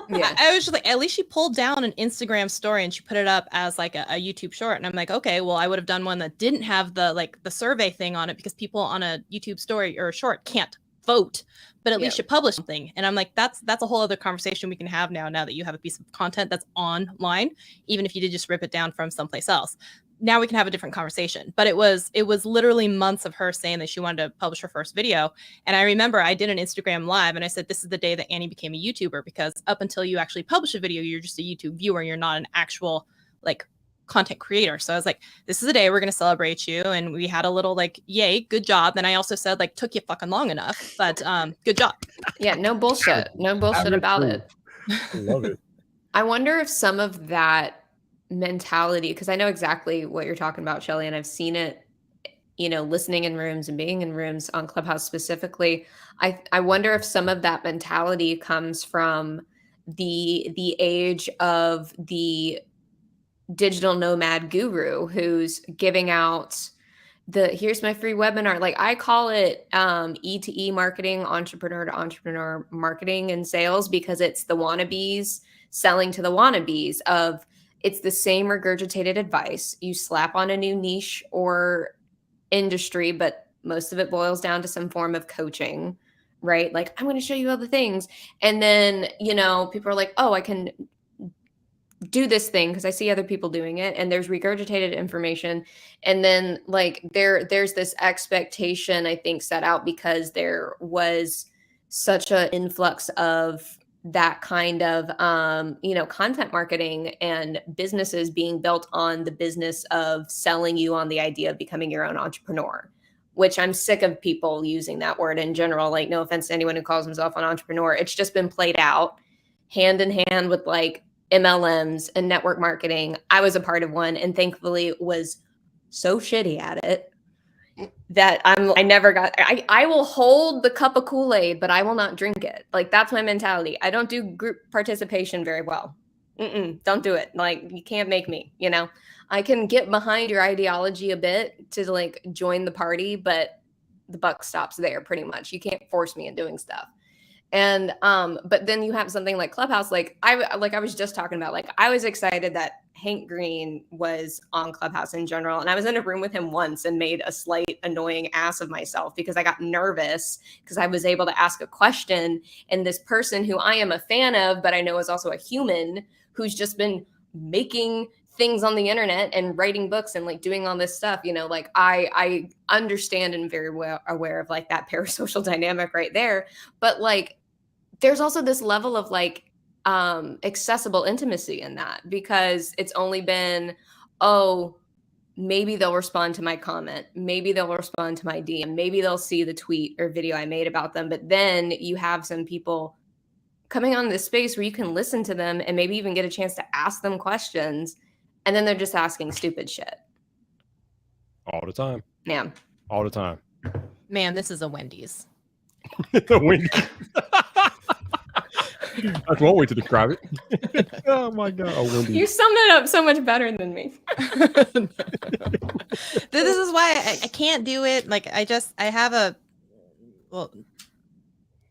Yeah, I was just like, at least she pulled down an Instagram story and she put it up as like a YouTube short. And I'm like, okay, well, I would have done one that didn't have the survey thing on it because people on a YouTube story or a short can't vote, but at least you publish something. And I'm like, that's a whole other conversation we can have now that you have a piece of content that's online, even if you did just rip it down from someplace else. Now we can have a different conversation. But it was literally months of her saying that she wanted to publish her first video. And I remember I did an Instagram live and I said, this is the day that Annie became a YouTuber, because up until you actually publish a video, you're just a YouTube viewer. You're not an actual like content creator. So I was like, this is the day we're going to celebrate you. And we had a little like, yay, good job. And I also said like, took you fucking long enough, but good job. Yeah, no bullshit. No bullshit about it. I love it. I wonder if some of that mentality, because I know exactly what you're talking about, Shelly, and I've seen it, you know, listening in rooms and being in rooms on Clubhouse specifically. I wonder if some of that mentality comes from the age of the digital nomad guru who's giving out here's my free webinar. Like I call it E2E marketing, entrepreneur to entrepreneur marketing and sales, because it's the wannabes selling to the wannabes of, it's the same regurgitated advice. You slap on a new niche or industry, but most of it boils down to some form of coaching, right? Like, I'm going to show you all the things. And then, you know, people are like, oh, I can do this thing because I see other people doing it, and there's regurgitated information. And then like there's this expectation, I think, set out because there was such an influx of that kind of, you know, content marketing and businesses being built on the business of selling you on the idea of becoming your own entrepreneur, which I'm sick of people using that word in general. Like, no offense to anyone who calls himself an entrepreneur. It's just been played out hand in hand with like MLMs and network marketing. I was a part of one and thankfully was so shitty at it that I will hold the cup of Kool-Aid, but I will not drink it. Like, that's my mentality. I don't do group participation very well. Don't do it. Like, you can't make me, you know? I can get behind your ideology a bit to like join the party, but the buck stops there pretty much. You can't force me in doing stuff. And but then you have something like Clubhouse. Like I was just talking about, like I was excited that Hank Green was on Clubhouse in general. And I was in a room with him once and made a slight annoying ass of myself because I got nervous because I was able to ask a question. And this person who I am a fan of, but I know is also a human who's just been making things on the internet and writing books and like doing all this stuff, you know, like I understand and very well aware of like that parasocial dynamic right there. But like, there's also this level of like accessible intimacy in that, because it's only been, oh, maybe they'll respond to my comment, maybe they'll respond to my DM, maybe they'll see the tweet or video I made about them. But then you have some people coming on this space where you can listen to them and maybe even get a chance to ask them questions, and then they're just asking stupid shit All the time. Yeah. All the time. Man, this is a Wendy's. The Wendy's. That's one way to describe it. Oh my God. Oh, Wendy's. You summed it up so much better than me. This is why I can't do it. Like I have a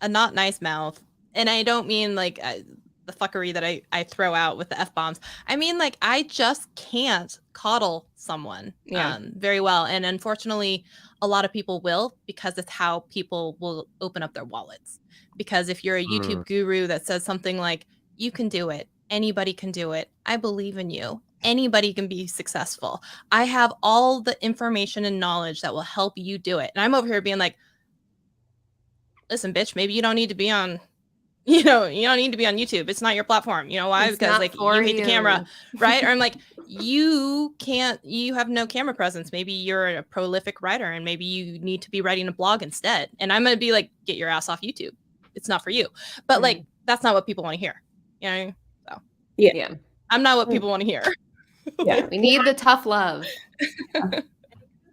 not nice mouth, and I don't mean like the fuckery that I throw out with the F-bombs. I mean, like I just can't coddle someone very well, and unfortunately a lot of people will, because it's how people will open up their wallets. Because if you're a YouTube guru that says something like, you can do it, anybody can do it, I believe in you, anybody can be successful, I have all the information and knowledge that will help you do it. And I'm over here being like, listen, bitch, maybe you don't need to be on, you don't need to be on YouTube. It's not your platform. You know why? It's because like you hate you. the camera, right? Or I'm like, you have no camera presence. Maybe you're a prolific writer and maybe you need to be writing a blog instead. And I'm going to be like, get your ass off YouTube. It's not for you. But like, that's not what people want to hear. You know? So yeah. I'm not what people want to hear. Yeah. We need the tough love.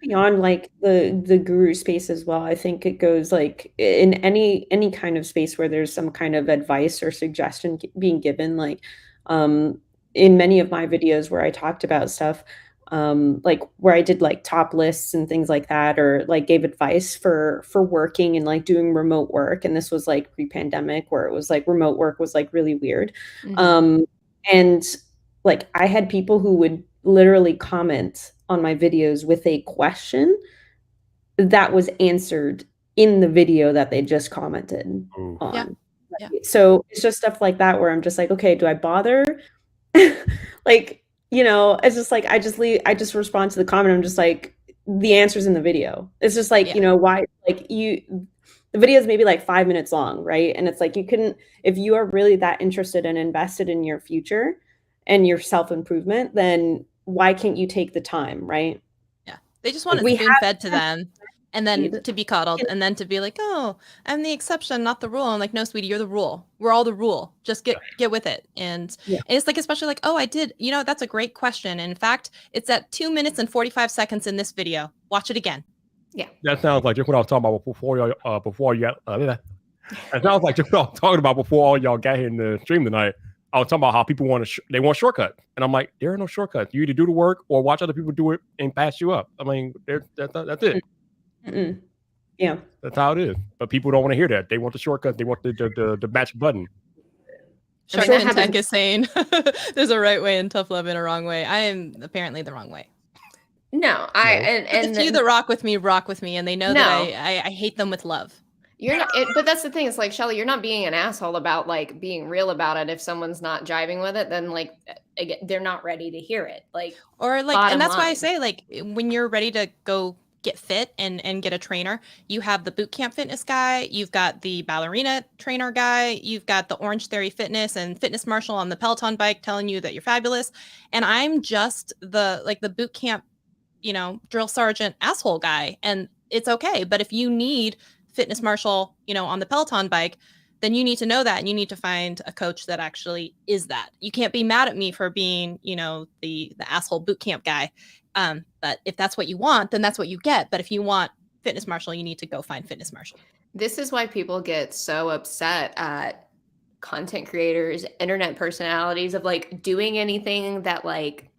Beyond like the guru space as well, I think it goes like in any kind of space where there's some kind of advice or suggestion being given, like in many of my videos where I talked about stuff, like where I did like top lists and things like that, or like gave advice for working and like doing remote work. And this was like pre-pandemic, where it was like remote work was like really weird. And like I had people who would literally comment on my videos with a question that was answered in the video that they just commented on. Yeah. So it's just stuff like that where I'm just like, okay, do I bother? Like, you know, it's just like I just respond to the comment. I'm just like, the answer's in the video. It's just like, you know, why, like the video is maybe like 5 minutes long, right? And it's like, you couldn't, if you are really that interested and invested in your future and your self-improvement, then why can't you take the time, right? Yeah. They just want it spoon-fed to them, and then to be coddled, and then to be like, oh, I'm the exception, not the rule. I'm like, no, sweetie, you're the rule. We're all the rule. Just get with it. And it's like, especially like, oh, I did, you know, that's a great question. And in fact, it's at 2 minutes and 45 seconds in this video. Watch it again. Yeah. That sounds like just what I was talking about before you that sounds like just what I was talking about before all y'all got here in the stream tonight. I was talking about how people they want shortcuts, and I'm like, there are no shortcuts. You either do the work or watch other people do it and pass you up. I mean, that's it. Yeah, that's how it is. But people don't want to hear that. They want the shortcut. They want the match button. Shark Tech is saying there's a right way and tough love and a wrong way. I am apparently the wrong way. No, and if you that rock with me, and they know that I hate them with love. You're not, but that's the thing. It's like, Shelly, you're not being an asshole about like being real about it. If someone's not jiving with it, then like again, they're not ready to hear it. Like, or like, and that's why I say, like, when you're ready to go get fit and get a trainer, you have the boot camp fitness guy, you've got the ballerina trainer guy, you've got the Orange Theory Fitness and Fitness Marshal on the Peloton bike telling you that you're fabulous. And I'm just the boot camp, you know, drill sergeant asshole guy. And it's okay. But if you need Fitness Marshal, you know, on the Peloton bike, then you need to know that, and you need to find a coach that actually is that. You can't be mad at me for being, you know, the asshole boot camp guy. But if that's what you want, then that's what you get. But if you want Fitness Marshal, you need to go find Fitness Marshal. This is why people get so upset at content creators, internet personalities, of like doing anything that like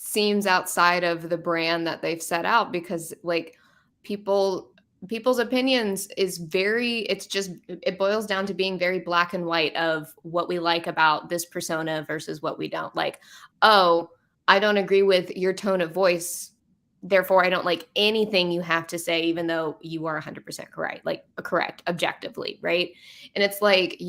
seems outside of the brand that they've set out, because like people's opinions is very, it's just, it boils down to being very black and white of what we like about this persona versus what we don't like. Oh, I don't agree with your tone of voice, therefore I don't like anything you have to say, even though you are 100% correct, like correct objectively, right? And it's like,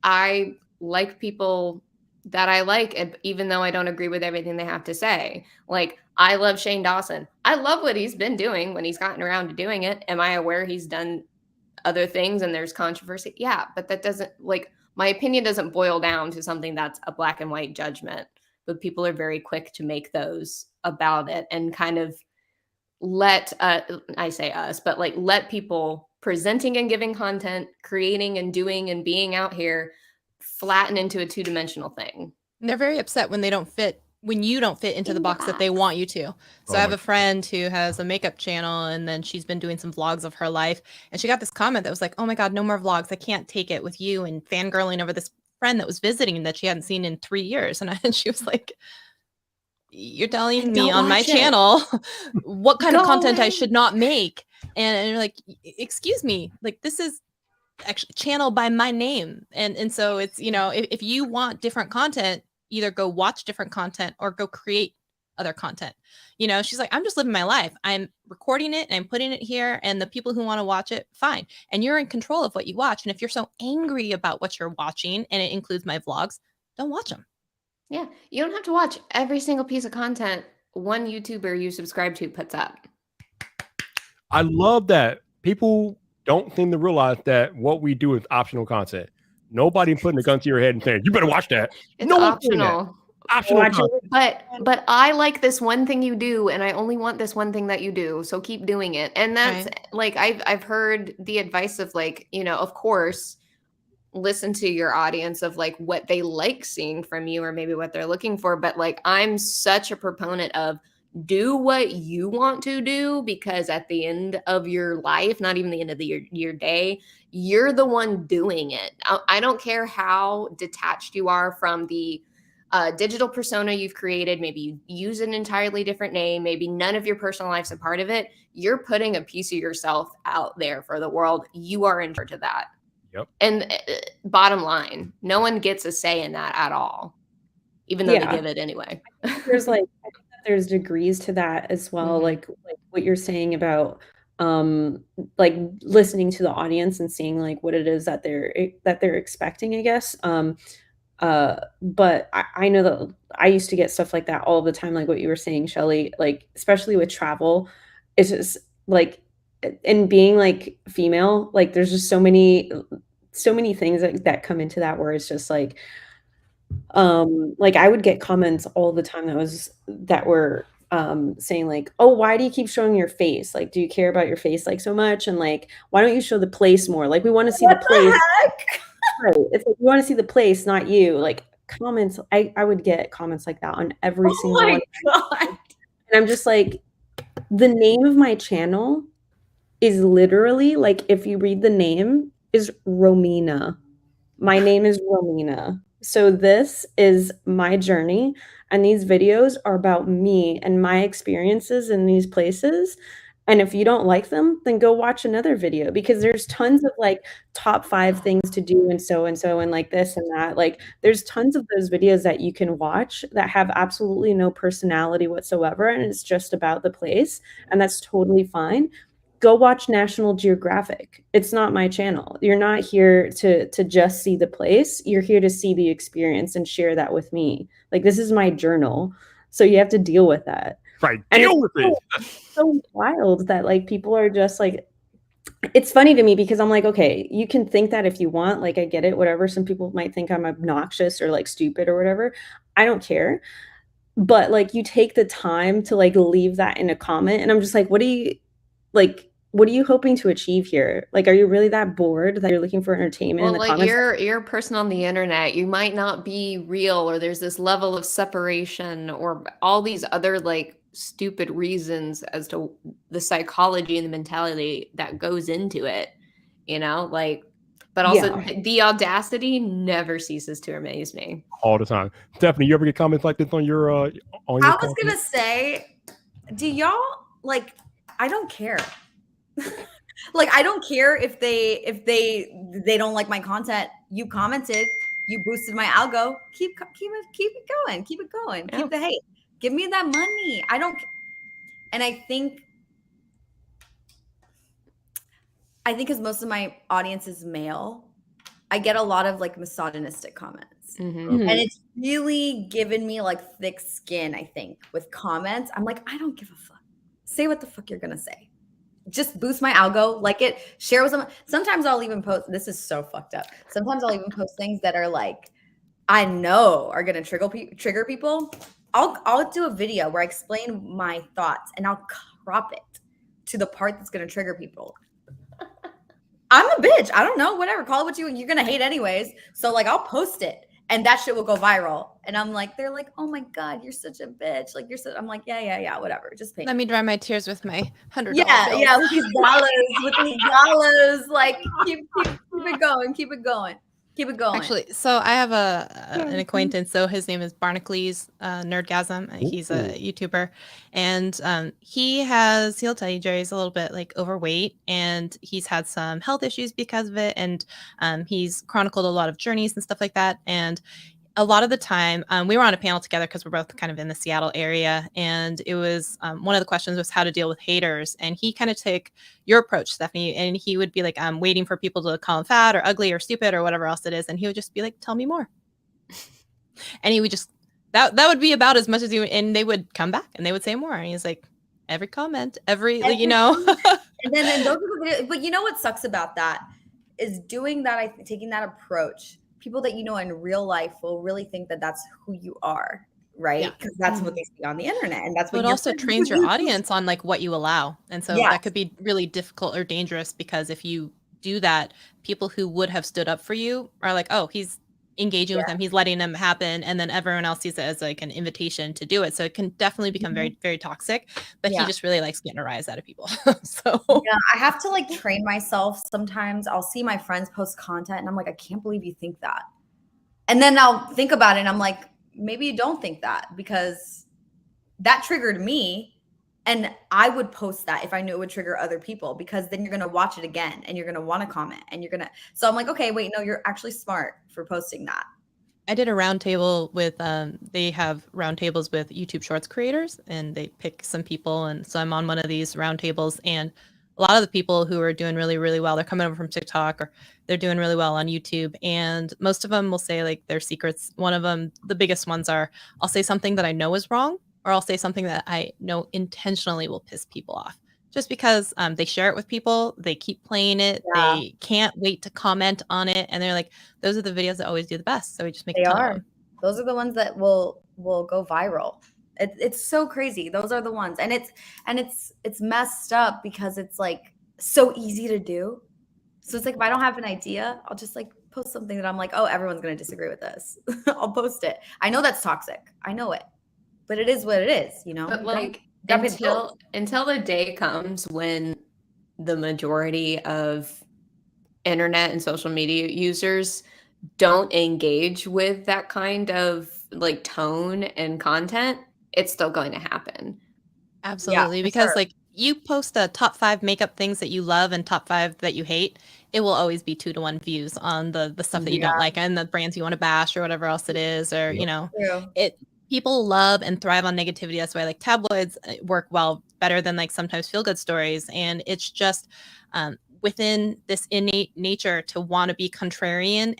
I like people that I like, and even though I don't agree with everything they have to say. Like, I love Shane Dawson. I love what he's been doing when he's gotten around to doing it. Am I aware he's done other things and there's controversy? Yeah, but that doesn't, like, my opinion doesn't boil down to something that's a black and white judgment. But people are very quick to make those about it and kind of let, I say us, but like let people presenting and giving content, creating and doing and being out here flatten into a two-dimensional thing. And they're very upset when you don't fit into the box that they want you to. So I have a friend who has a makeup channel, and then she's been doing some vlogs of her life, and she got this comment that was like, oh my God, no more vlogs. I can't take it with you and fangirling over this friend that was visiting that she hadn't seen in 3 years. And she was like, you're telling me on my channel what kind of content I should not make. And you're like, excuse me, like, this is actually channel by my name. And so it's, if you want different content, either go watch different content or go create other content. She's like, I'm just living my life. I'm recording it and I'm putting it here, and the people who want to watch it, fine. And you're in control of what you watch. And if you're so angry about what you're watching, and it includes my vlogs, don't watch them. Yeah, you don't have to watch every single piece of content one YouTuber you subscribe to puts up. I love that people don't seem to realize that what we do is optional content. Nobody putting a gun to your head and saying, you better watch that. It's no optional. Optional content. But I like this one thing you do, and I only want this one thing that you do, so keep doing it. And that's like, I've heard the advice of like, of course, listen to your audience of like what they like seeing from you or maybe what they're looking for. But like, I'm such a proponent of do what you want to do, because at the end of your life, not even the end of your day, you're the one doing it. I don't care how detached you are from the digital persona you've created. Maybe you use an entirely different name. Maybe none of your personal life's a part of it. You're putting a piece of yourself out there for the world. You are in charge of that. Yep. And bottom line, no one gets a say in that at all, even though they give it anyway. There's degrees to that as well. Mhm. Like what you're saying about like listening to the audience and seeing like what it is that they're expecting, I guess. But I know that I used to get stuff like that all the time, like what you were saying, Shelly, like especially with travel. It's just like, and being like female, like there's just so many things that come into that, where it's just like I would get comments all the time that were saying like, oh, why do you keep showing your face? Like, do you care about your face like so much? And like, why don't you show the place more? Like, we want to see the place. Right. It's like, we want to see the place, not you. Like, comments, I would get comments like that on every single one. God. And I'm just like, the name of my channel is literally, like, if you read the name, is Romina. My name is Romina. So this is my journey, and these videos are about me and my experiences in these places. And if you don't like them, then go watch another video, because there's tons of like top 5 things to do and so and like this and that. Like, there's tons of those videos that you can watch that have absolutely no personality whatsoever, and it's just about the place, and that's totally fine. Go watch National Geographic. It's not my channel. You're not here to just see the place. You're here to see the experience and share that with me. Like, this is my journal. So you have to deal with that. Right. Deal with it. It's so wild that like people are just like, it's funny to me because I'm like, okay, you can think that if you want, like, I get it, whatever. Some people might think I'm obnoxious or like stupid or whatever. I don't care. But like, you take the time to like leave that in a comment, and I'm just like, what are you hoping to achieve here? Like, are you really that bored that you're looking for entertainment in the Well, like comments? you're a person on the internet. You might not be real, or there's this level of separation, or all these other like stupid reasons as to the psychology and the mentality that goes into it, like, But also the audacity never ceases to amaze me. All the time. Stephanie, you ever get comments like this on your on your I was gonna say, do y'all like? I don't care. Like, I don't care if they don't like my content. You commented, you boosted my algo. Keep it going. Keep it going. Yeah. Keep the hate. Give me that money. I don't. And I think because most of my audience is male, I get a lot of like misogynistic comments. Mhm. And it's really given me like thick skin, I think, with comments. I'm like, I don't give a fuck. Say what the fuck you're gonna say. Just boost my algo, like it, share with someone. Sometimes I'll even post, this is so fucked up. Sometimes I'll even post things that are like, I know are gonna trigger people. I'll do a video where I explain my thoughts and I'll crop it to the part that's gonna trigger people. I'm a bitch. I don't know, whatever. Call it what you're gonna hate anyways. So like I'll post it and that shit will go viral. And I'm like, they're like, oh my God, you're such a bitch. Like I'm like, yeah, whatever. Just pay. Let me dry my tears with my $100 Yeah, bills. with these dollars, like keep it going, keep it going. Actually, so I have an acquaintance. So his name is Barnacles Nerdgasm. He's a YouTuber, and he'll tell you Jerry's a little bit like overweight, and he's had some health issues because of it, and he's chronicled a lot of journeys and stuff like that. And a lot of the time, we were on a panel together because we're both kind of in the Seattle area, and it was one of the questions was how to deal with haters, and he kind of took your approach, Stephanie, and he would be like, I'm waiting for people to call him fat or ugly or stupid or whatever else it is, and he would just be like, tell me more. And he would just that would be about as much as and they would come back and they would say more, and he's like, every comment, like, you know. And then those people, but you know what sucks about that is doing that, taking that approach. People that you know in real life will really think that that's who you are, right? Because that's what they see on the internet, and that's what. But it also trains your audience on like what you allow, and so that could be really difficult or dangerous, because if you do that, people who would have stood up for you are like, oh, he's engaging with them, he's letting them happen, and then everyone else sees it as like an invitation to do it. So it can definitely become very, very toxic. But he just really likes getting a rise out of people. So yeah, I have to like train myself. Sometimes I'll see my friends post content and I'm like, I can't believe you think that. And then I'll think about it and I'm like, maybe you don't think that, because that triggered me. And I would post that if I knew it would trigger other people, because then you're going to watch it again and you're going to want to comment and you're going to. So I'm like, okay, wait, no, you're actually smart for posting that. I did a roundtable with, they have roundtables with YouTube Shorts creators, and they pick some people. And so I'm on one of these roundtables, and a lot of the people who are doing really, really well, they're coming over from TikTok or they're doing really well on YouTube. And most of them will say like their secrets. One of them, the biggest ones are, I'll say something that I know is wrong, or I'll say something that I know intentionally will piss people off. Just because they share it with people, they keep playing it, they can't wait to comment on it, and they're like, those are the videos that always do the best. So we just make a ton of them. Those are the ones that will go viral. It's so crazy. Those are the ones, and it's messed up because it's like so easy to do. So it's like if I don't have an idea, I'll just like post something that I'm like, oh, everyone's gonna disagree with this. I'll post it. I know that's toxic. I know it, but it is what it is, you know. But like until the day comes when the majority of internet and social media users don't engage with that kind of like tone and content, it's still going to happen. Absolutely. Because like you post the top 5 makeup things that you love and top 5 that you hate, it will always be 2-to-1 views on the stuff that you don't like and the brands you want to bash or whatever else it is, or you know, people love and thrive on negativity. That's why like tabloids work better than like sometimes feel good stories. And it's just within this innate nature to want to be contrarian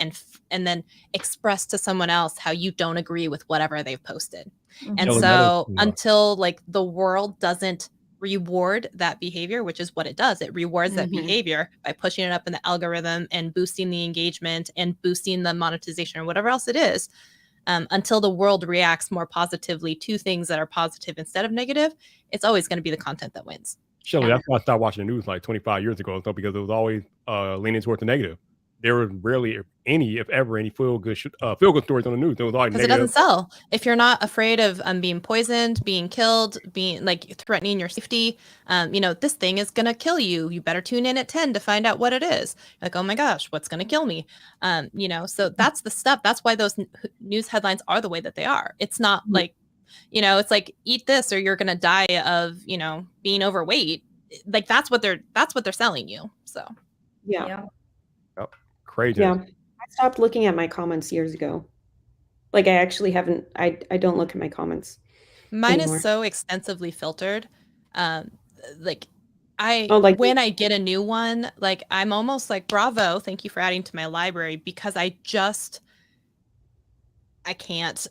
and then express to someone else how you don't agree with whatever they've posted. And so until like the world doesn't reward that behavior, which is what it does, it rewards that behavior by pushing it up in the algorithm and boosting the engagement and boosting the monetization or whatever else it is. Until the world reacts more positively to things that are positive instead of negative, it's always going to be the content that wins. Shelly, that's why I stopped watching the news like 25 years ago, because it was always leaning towards the negative. there were rarely any, if ever, any feel good stories on the news. There was like Because it doesn't sell. If you're not afraid of being poisoned, being killed, being like threatening your safety, this thing is gonna kill you. You better tune in at 10 to find out what it is. Like, oh my gosh, what's gonna kill me? So that's the stuff. That's why those news headlines are the way that they are. It's not like, it's like eat this or you're gonna die of, being overweight. Like that's what they're selling you. So Yeah. Crazy. Yeah. I stopped looking at my comments years ago. Like I actually haven't, I don't look at my comments. Mine anymore. is so extensively filtered. When I get a new one, like I'm almost like, bravo, thank you for adding to my library, because I can't.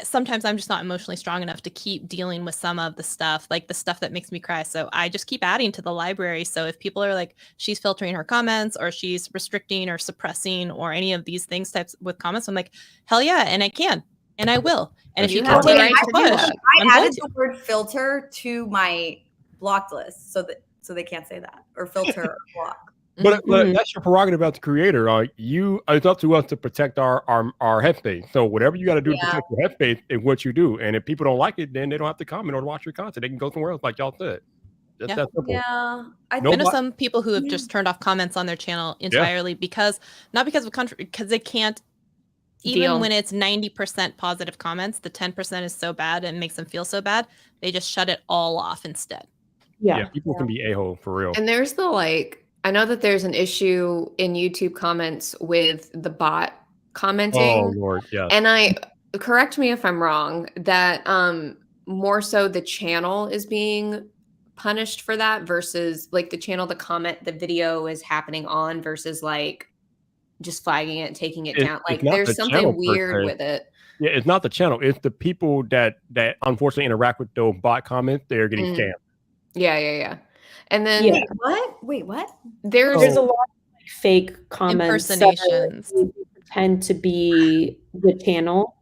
Sometimes I'm just not emotionally strong enough to keep dealing with some of the stuff, like the stuff that makes me cry. So I just keep adding to the library. So if people are like, she's filtering her comments or she's restricting or suppressing or any of these things types with comments, I'm like, hell yeah, and I can, and I will. And if you have the continue right to to do push, that. I'm I going added to. the word filter to my blocked list so they can't say that or filter or block. But that's your prerogative as the creator. It's up to us to protect our headspace. So whatever you got to do to protect your headspace is what you do. And if people don't like it, then they don't have to comment or watch your content. They can go somewhere else, like y'all said. Just that simple. Yeah, I know some people who have just turned off comments on their channel entirely because not because of country, because they can't. Even when it's 90% positive comments, the 10% is so bad and makes them feel so bad, they just shut it all off instead. Yeah, people can be a-hole for real. And there's I know that there's an issue in YouTube comments with the bot commenting. Oh Lord, yeah. And correct me if I'm wrong, that more so the channel is being punished for that versus like the channel, the video is happening on versus like just flagging it, taking it down. Like there's something weird with it. Yeah, it's not the channel. It's the people that unfortunately interact with those bot comments. They're getting scammed. Yeah. And then what? Wait, what? There's a lot of fake comments, impersonations, pretend to be the channel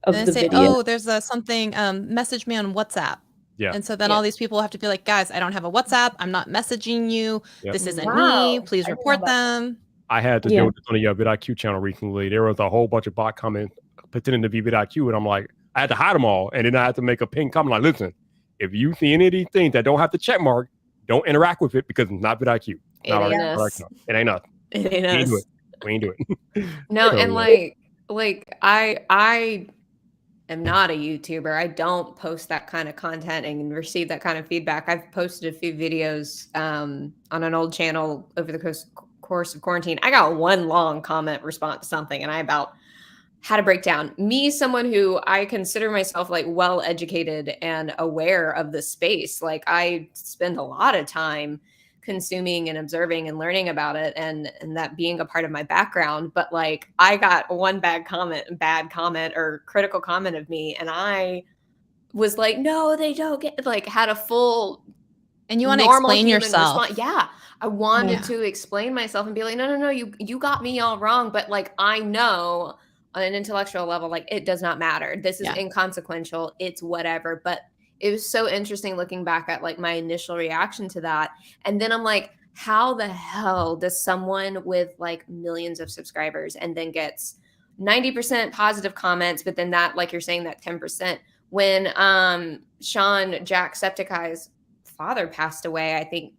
of the video. Oh, there's something. Message me on WhatsApp. Yeah. And so then all these people have to be like, guys, I don't have a WhatsApp. I'm not messaging you. Yep. This isn't me. Please report them. I had to deal with this on the vidIQ channel recently. There was a whole bunch of bot comments pretending to be vidIQ, and I'm like, I had to hide them all, and then I had to make a pin comment like, listen, if you see any of these things that don't have the check mark, don't interact with it because it's not vidIQ. It ain't us. It ain't us. It ain't us. We ain't do it. No, and like I am not a YouTuber. I don't post that kind of content and receive that kind of feedback. I've posted a few videos on an old channel over the course of quarantine. I got one long comment response to something, and I about had a breakdown. Me, someone who I consider myself like well educated and aware of the space. Like I spend a lot of time consuming and observing and learning about it, and that being a part of my background. But like I got one bad comment or critical comment of me, and I was like, no, they don't get, like, had a full and you want to explain yourself. Response. Yeah, I wanted to explain myself and be like, no, you got me all wrong. But like I know on an intellectual level, like it does not matter. This is inconsequential. It's whatever. But it was so interesting looking back at like my initial reaction to that. And then I'm like, how the hell does someone with like millions of subscribers and then gets 90% positive comments, but then that, like you're saying, that 10%, when Sean Jacksepticeye's father passed away, I think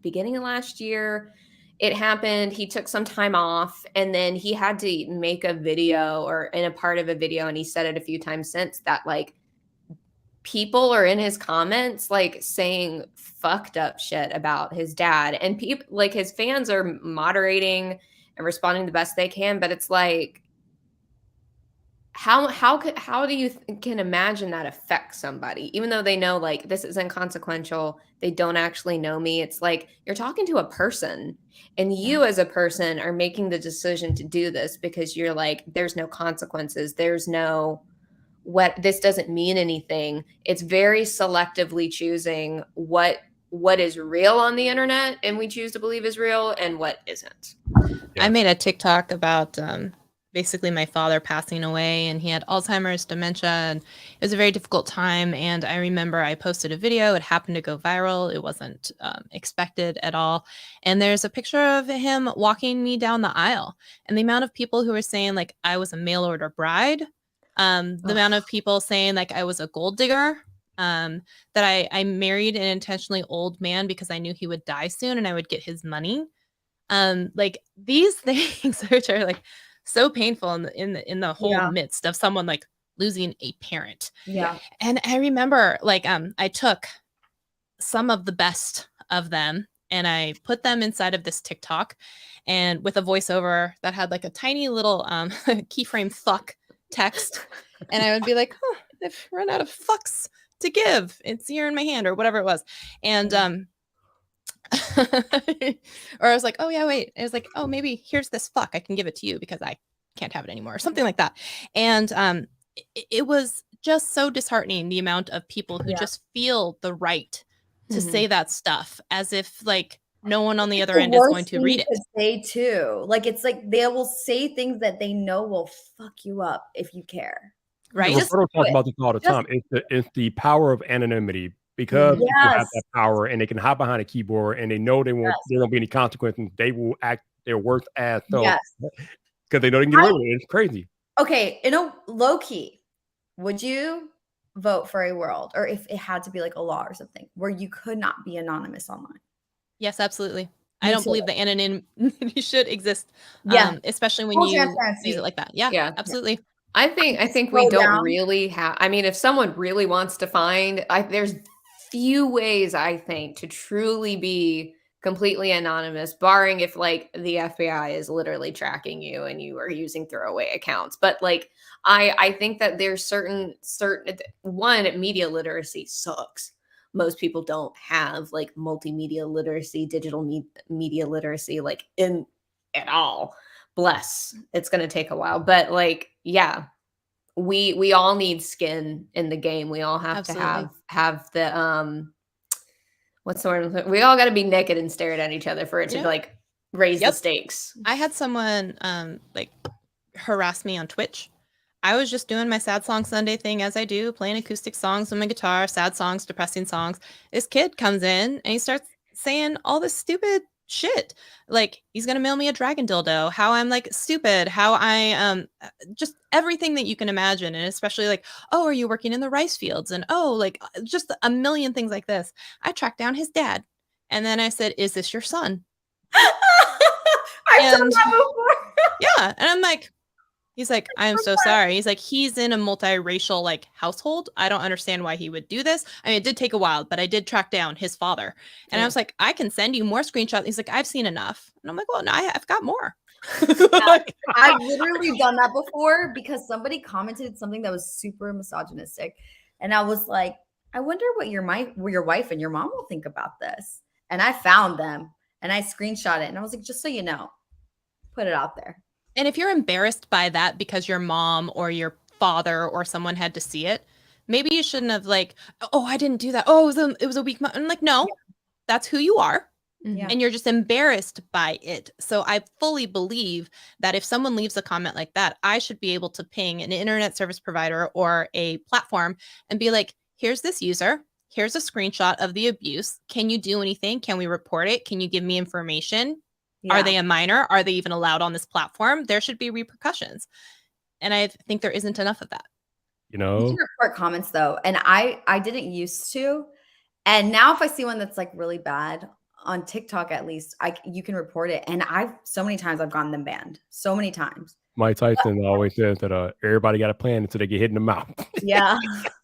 beginning of last year, it happened. He took some time off, and then he had to make a video or in a part of a video, and he said it a few times since that, like, people are in his comments like saying fucked up shit about his dad, and people like his fans are moderating and responding the best they can, but it's like how do you can imagine that affects somebody, even though they know like this is inconsequential, they don't actually know me. It's like you're talking to a person, and you as a person are making the decision to do this because you're like, there's no consequences, there's no this doesn't mean anything. It's very selectively choosing what is real on the internet and we choose to believe is real and what isn't. I made a TikTok about basically my father passing away, and he had Alzheimer's, dementia, and it was a very difficult time. And I remember I posted a video. It happened to go viral. It wasn't expected at all. And there's a picture of him walking me down the aisle, and the amount of people who were saying like I was a mail order bride, the amount of people saying like I was a gold digger, that I married an intentionally old man because I knew he would die soon and I would get his money. Like these things which are like so painful in the whole midst of someone like losing a parent. Yeah. And I remember like I took some of the best of them and I put them inside of this TikTok, and with a voiceover that had like a tiny little keyframe fuck text, and I would be like, oh, I've run out of fucks to give. It's here in my hand, or whatever it was. And or I was like, oh yeah, wait. I was like, oh, maybe here's this fuck. I can give it to you because I can't have it anymore, or something like that. And it was just so disheartening, the amount of people who just feel the right to say that stuff as if like no one on the other end is going to read it. Say too, like it's like they will say things that they know will fuck you up if you care. Right. Roberto talks about this all the time. It's the power of anonymity, because people have that power and they can hide behind a keyboard and they know there won't be any consequences. They will act their worst ass because they know they can get away with it. It's crazy. Okay, low key, would you vote for a world, or if it had to be like a law or something, where you could not be anonymous online? Yes, absolutely. I don't believe the anonymity should exist. Especially when you use it like that. Yeah, absolutely. I think we don't really have. I mean, if someone really wants to find, there's few ways I think to truly be completely anonymous, barring if like the FBI is literally tracking you and you are using throwaway accounts. But like, I think that there's certain one, media literacy sucks. Most people don't have like multimedia literacy, digital media literacy, like at all. Bless. It's going to take a while, but like, yeah, we all need skin in the game. We all have to have the, what's the word? We all got to be naked and staring at each other for it to like raise the stakes. I had someone like harass me on Twitch. I was just doing my Sad Song Sunday thing, as I do, playing acoustic songs on my guitar, sad songs, depressing songs. This kid comes in and he starts saying all this stupid shit. Like he's gonna mail me a dragon dildo, how I'm like stupid, how I just everything that you can imagine. And especially like, oh, are you working in the rice fields? And oh, like just a million things like this. I tracked down his dad. And then I said, is this your son? I've done that before. Yeah. And I'm like, he's like, I'm so sorry. He's like, he's in a multiracial like household. I don't understand why he would do this. I mean, it did take a while, but I did track down his father. And I was like, I can send you more screenshots. He's like, I've seen enough. And I'm like, well, no, I've got more. I've literally done that before because somebody commented something that was super misogynistic. And I was like, I wonder what your wife and your mom will think about this. And I found them and I screenshot it. And I was like, just so you know, put it out there. And if you're embarrassed by that because your mom or your father or someone had to see it, maybe you shouldn't have like, oh, I didn't do that. Oh, it was a weak mom. I'm like, no, that's who you are. And you're just embarrassed by it. So I fully believe that if someone leaves a comment like that, I should be able to ping an internet service provider or a platform and be like, here's this user. Here's a screenshot of the abuse. Can you do anything? Can we report it? Can you give me information? Yeah. Are they a minor? Are they even allowed on this platform? There should be repercussions. And I think there isn't enough of that. You can report comments though. And I didn't used to. And now if I see one that's like really bad on TikTok, at least you can report it. And so many times I've gotten them banned. So many times. Mike Tyson always says that everybody got a plan until they get hit in the mouth. Yeah.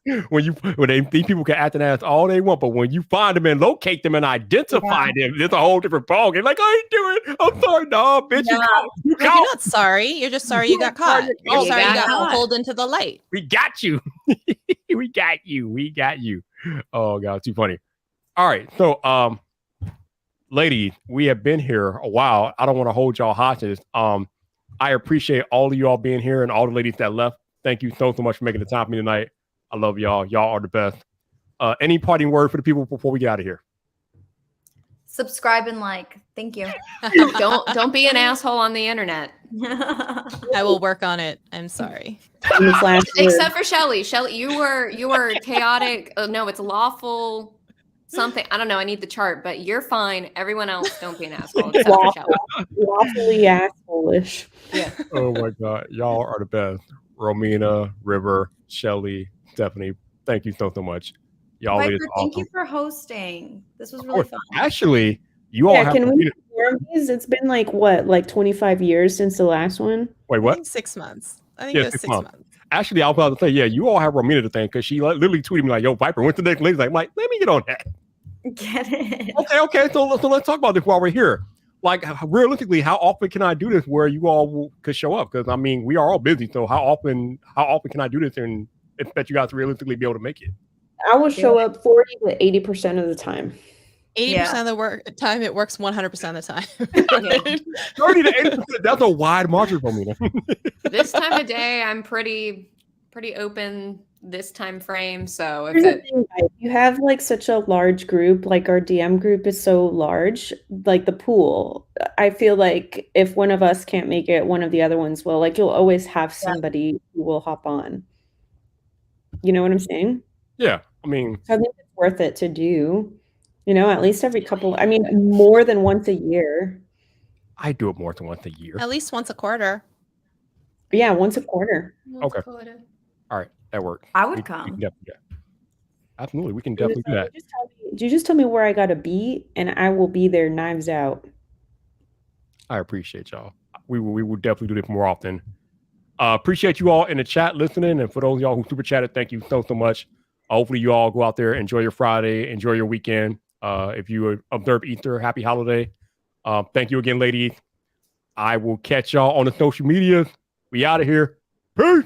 These people can act an ass all they want, but when you find them and locate them and identify them, it's a whole different ballgame. Like, I ain't doing it. I'm sorry, no, bitch. You're not sorry. You're just sorry you got caught. You're sorry you got pulled into the light. We got you. We got you. We got you. Oh God, too funny. All right, so ladies, we have been here a while. I don't want to hold y'all hostage. I appreciate all of y'all being here and all the ladies that left. Thank you so much for making the time for me tonight. I love y'all. Y'all are the best. Any parting word for the people before we get out of here? Subscribe and like. Thank you. Don't be an asshole on the internet. I will work on it. I'm sorry. Famous last Except word. for Shelly. Shelly, you were chaotic. No, it's lawful something. I don't know. I need the chart, but you're fine. Everyone else, don't be an asshole except for Shelly. Lawfully asshole-ish. Yeah. Oh my God. Y'all are the best. Romina, River, Shelly, Stephanie. Thank you so much. Y'all Viper, is thank awesome. you for hosting. This was Of really course. fun. Actually, you all Yeah, have can we Romina. do more of these? It's been like what, like 25 years since the last one? Wait, I what? think 6 months. I think Yeah, it was 6 6 months. months. Actually, I was about to say, yeah, you all have Romina to thank because she literally tweeted me like, "Yo, Viper, when's the next lady?" Like, let me get on that. Get it? Okay. So let's talk about this while we're here. Like, realistically, how often can I do this where you all could show up? Because I mean, we are all busy. So how often can I do this and expect you guys to realistically be able to make it? I will show up 40 to 80% of the time. 80% of the time, it works 100% of the time. 30 to 80%. That's a wide margin for me. This time of day, I'm pretty open this time frame. So if Here's the it thing, guys. You have like such a large group, like our DM group is so large, like the pool. I feel like if one of us can't make it, one of the other ones will. Like you'll always have somebody who will hop on. You know what I'm saying? Yeah, I mean, So I think it's worth it to do, at least every couple, I mean, more than once a year. I do it more than once a year. At least once a quarter. Yeah, once a quarter. Okay. All right, that works. I would We come. can definitely do that. Absolutely, we can definitely do that. You just tell me where I gotta be, and I will be there, knives out. I appreciate y'all. We will definitely do this more often. Appreciate you all in the chat listening, and for those of y'all who super chatted, thank you so much. Hopefully, you all go out there, enjoy your Friday, enjoy your weekend. If you observe Easter, happy holiday. Thank you again, ladies. I will catch y'all on the social medias. We out of here. Peace.